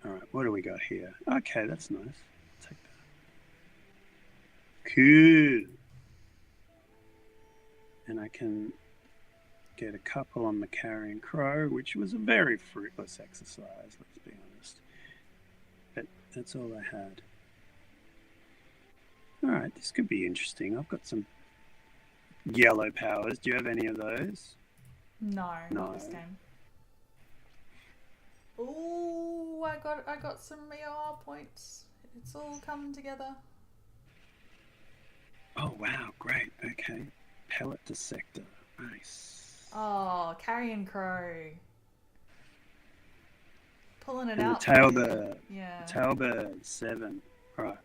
All right, what do we got here? Okay, that's nice. I'll take that. Cool. And I can get a couple on the Carrion Crow, which was a very fruitless exercise, let's be honest. But that's all I had. Alright, this could be interesting. I've got some yellow powers. Do you have any of those? No, not this game. Ooh, I got some EOR points. It's all coming together. Oh wow, great. Okay. Pellet dissector. Nice. Oh, Carrion Crow. Pulling it and out. The Tailbird. Yeah. Tailbird, 7. Right.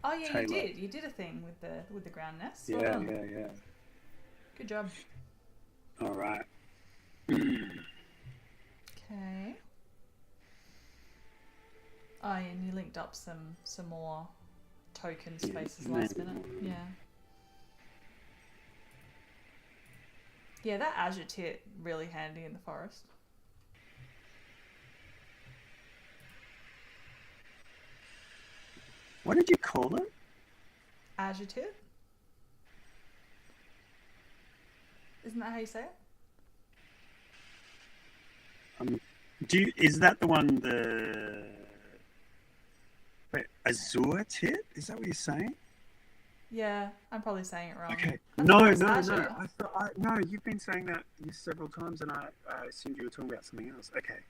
Oh yeah, Taylor. you did a thing with the ground nest. Well Yeah, done. yeah, yeah. Good job. All right. Okay. Oh, yeah, and you linked up some more token spaces last minute. Yeah. Yeah, that azure tit really handy in the forest. What did you call it? Azure tit? Isn't that how you say it? Is that the one wait, azure tit? Is that what you're saying? Yeah, I'm probably saying it wrong. Okay. I No. azure. No, you've been saying that several times, and I assumed you were talking about something else. Okay.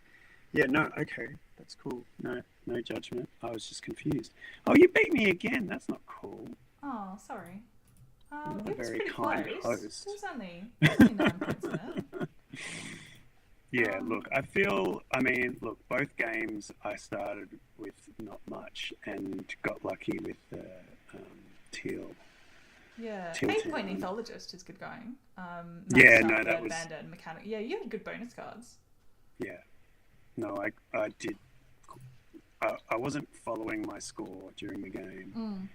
Yeah. No. Okay. That's cool. No judgment. I was just confused. Oh, you beat me again. That's not cool. Oh, sorry. You're It a was very pretty kind close. host. It was only 9 points in it. Yeah, look, look, both games I started with not much and got lucky with teal. Yeah, Teal 8-point town. ethologist is good going. Yeah, maxed no, out that Bird was- Bandit and mechanic. Yeah, you had good bonus cards. Yeah. No, I did. I wasn't following my score during the game,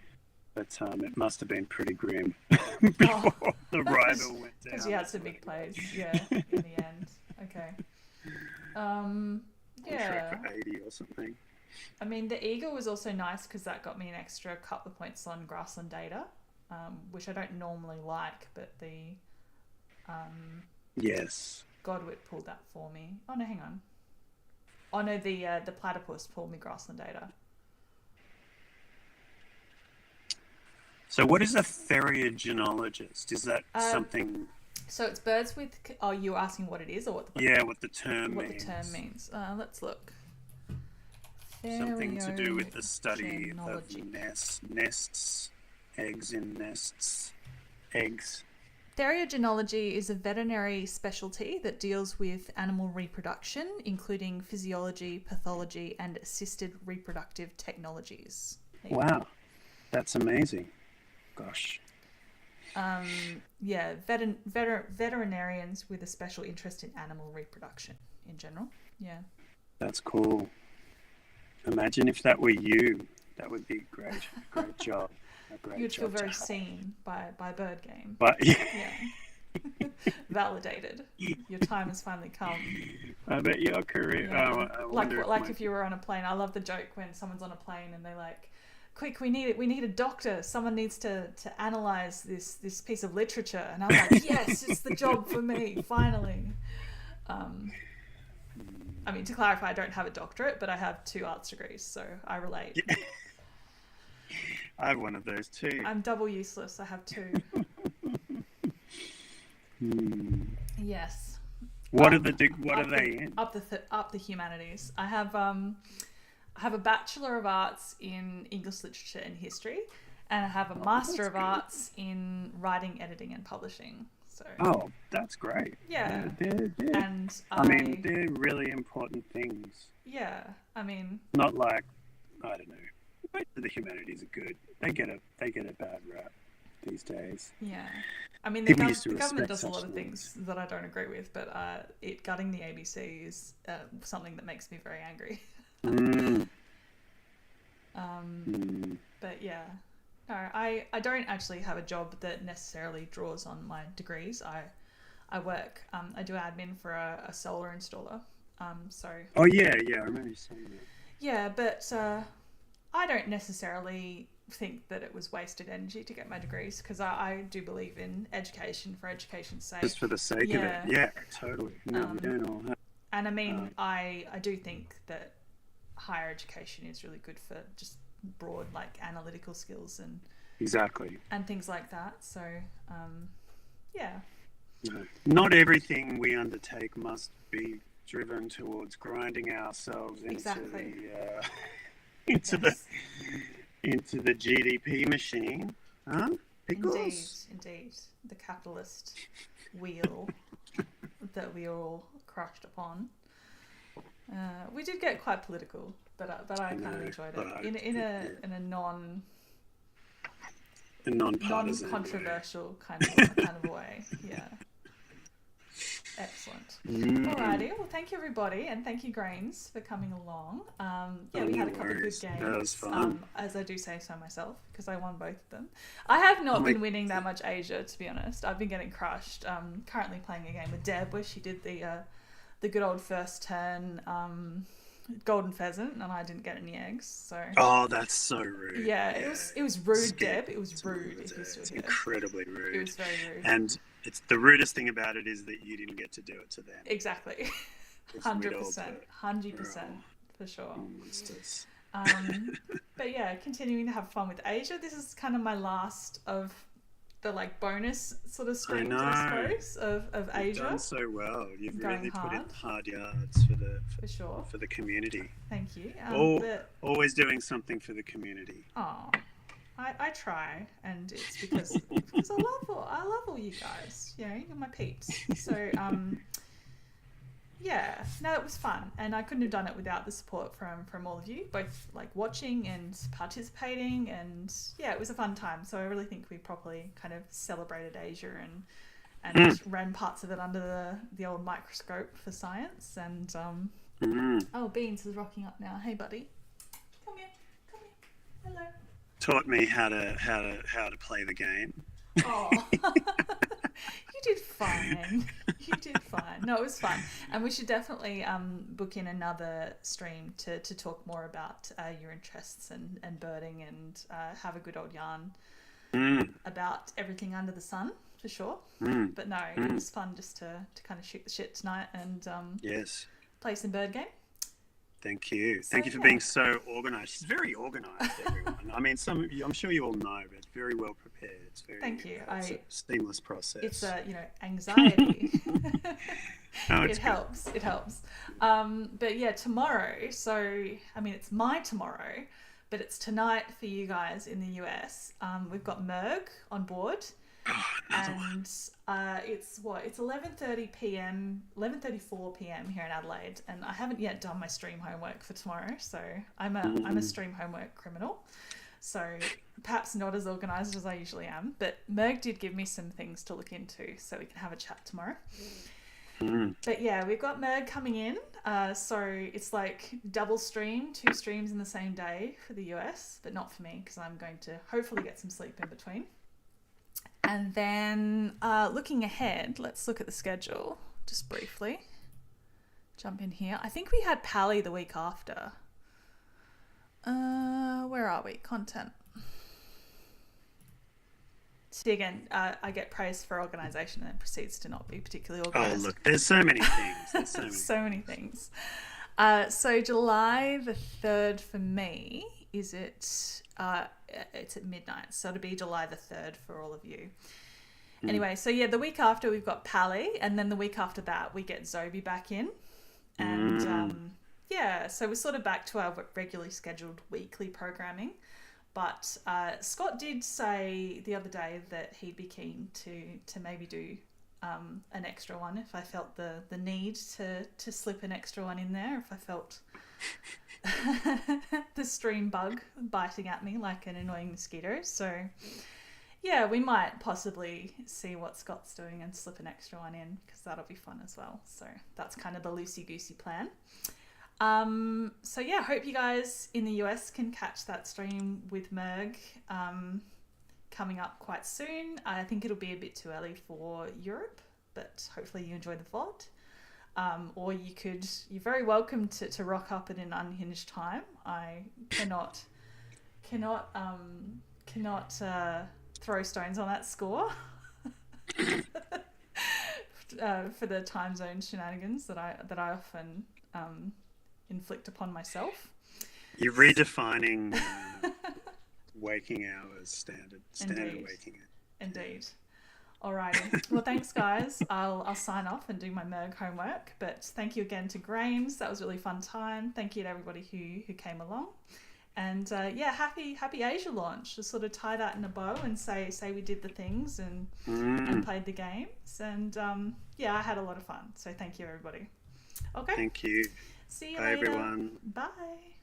but it must have been pretty grim before the rival went down. Because you had some big plays, yeah, in the end. Okay. Yeah. For 80 or something. I mean, the eagle was also nice because that got me an extra couple of points on grassland data, which I don't normally like, but the Yes. Godwit pulled that for me. Oh no, hang on. Oh no, the platypus pulled me grassland data. So what is a theriogenologist? Is that something... So it's birds with... Oh, you were asking what it is or what the term what means. the term means. Let's look. Something to do with the study of Theriogenology. nests, eggs in nests, eggs. Theriogenology is a veterinary specialty that deals with animal reproduction, including physiology, pathology, and assisted reproductive technologies. Wow, that's amazing. Gosh. Yeah, veterinarians with a special interest in animal reproduction in general. Yeah. That's cool. Imagine if that were you. That would be great. Great job. You'd feel very seen by Bird Game. But yeah. Validated. Your time has finally come. I bet your career. Yeah. I wonder like if you were on a plane. I love the joke when someone's on a plane and they like, quick, we need a doctor. Someone needs to analyze this piece of literature. And I'm like, yes, it's the job for me, finally. I mean, to clarify, I don't have a doctorate, but I have 2 arts degrees, so I relate. Yeah. I have one of those too. I'm double useless. I have 2. Yes. What are they in? Up the humanities. I have a Bachelor of Arts in English Literature and History, and I have a Master of Arts in Writing, Editing, and Publishing. So. Oh, that's great. Yeah. They're and I mean, they're really important things. Yeah, I mean. Not like, I don't know. Most of the humanities are good. They get a bad rap these days. Yeah. I mean, the People government does a lot such of things that I don't agree with, but it gutting the ABC is something that makes me very angry. But yeah, no, I don't actually have a job that necessarily draws on my degrees. I work, I do admin for a solar installer. So. Oh yeah, I remember you saying that. Yeah, but I don't necessarily think that it was wasted energy to get my degrees, because I do believe in education for education's sake. Just for the sake of it. Yeah, totally. No, we don't all have. And I mean, I do think that higher education is really good for just broad, like, analytical skills and exactly, and things like that. So yeah, no, not everything we undertake must be driven towards grinding ourselves into the GDP machine, huh? Pickles? Indeed, the capitalist wheel that we all crushed upon. We did get quite political, but I kind of enjoyed it in a non-partisan non-controversial kind of way. Yeah. Excellent. Alrighty. Well, thank you everybody, and thank you Grains for coming along. We had a couple of good games. That was fun. As I do say so myself, because I won both of them. I have not been winning that much Asia, to be honest. I've been getting crushed. Currently playing a game with Deb where she did the good old first turn golden pheasant, and I didn't get any eggs. So. Oh, that's so rude. Yeah, it was rude, Deb. It was rude. If you stood it's here. Incredibly rude. It was very rude. And it's the rudest thing about it is that you didn't get to do it to them. Exactly. 100%. 100% for sure. Monsters. But yeah, continuing to have fun with Asia. This is kind of my last of the bonus sort of streams, I suppose, of Asia. You've done so well. You've really put in hard yards for the community. Thank you. Always doing something for the community. Oh, I try, and it's because I love all you guys. You know, you're my peeps. So yeah, no, it was fun, and I couldn't have done it without the support from all of you, both watching and participating, and yeah, it was a fun time. So I really think we properly kind of celebrated Asia and ran parts of it under the old microscope for science. And oh, Beans is rocking up now. Hey, buddy, come here. Hello. Taught me how to play the game. Oh, you did fine. No, it was fun, and we should definitely book in another stream to talk more about your interests and birding, and have a good old yarn about everything under the sun for sure. But no, it was fun just to kind of shoot the shit tonight and yes, play some bird game. Thank you. Thank you for being so organised. She's very organised, everyone. I mean, I'm sure you all know, but it's very well prepared. It's very. Thank you. It's a seamless process. It's anxiety. It helps. It helps. But yeah, tomorrow. So I mean, it's my tomorrow, but it's tonight for you guys in the US. We've got Merg on board. Oh, and it's 11:30 p.m. 11:34 p.m. here in Adelaide, and I haven't yet done my stream homework for tomorrow, so I'm a stream homework criminal, so perhaps not as organised as I usually am, but Merg did give me some things to look into so we can have a chat tomorrow. But yeah, we've got Merg coming in, so it's like double stream, 2 streams in the same day for the US, but not for me because I'm going to hopefully get some sleep in between. And then looking ahead, let's look at the schedule just briefly. Jump in here. I think we had Pally the week after. Where are we? Content. See, again, I get praised for organisation and it proceeds to not be particularly organised. Oh, look, there's so many things. So many things. So July the 3rd for me, it's at midnight, so it'll be July the 3rd for all of you. Anyway, so yeah, the week after we've got Pally, and then the week after that we get Zobi back in. And yeah, so we're sort of back to our regularly scheduled weekly programming. But Scott did say the other day that he'd be keen to maybe do an extra one if I felt the need to slip an extra one in there, if I felt the stream bug biting at me like an annoying mosquito. So yeah, we might possibly see what Scott's doing and slip an extra one in, because that'll be fun as well. So that's kind of the loosey-goosey plan. So yeah, hope you guys in the US can catch that stream with Merg coming up quite soon. I think it'll be a bit too early for Europe, but hopefully you enjoy the VOD. Or you're very welcome to rock up at an unhinged time. I cannot throw stones on that score for the time zone shenanigans that I often inflict upon myself. You're redefining waking hours, standard Indeed. waking hours. Indeed. Alrighty. Well, thanks, guys. I'll sign off and do my Merg homework. But thank you again to Grains. That was a really fun time. Thank you to everybody who came along. And yeah, happy Asia launch. Just sort of tie that in a bow and say we did the things and played the games. And yeah, I had a lot of fun. So thank you, everybody. Okay. Thank you. See you Bye, later. everyone. Bye.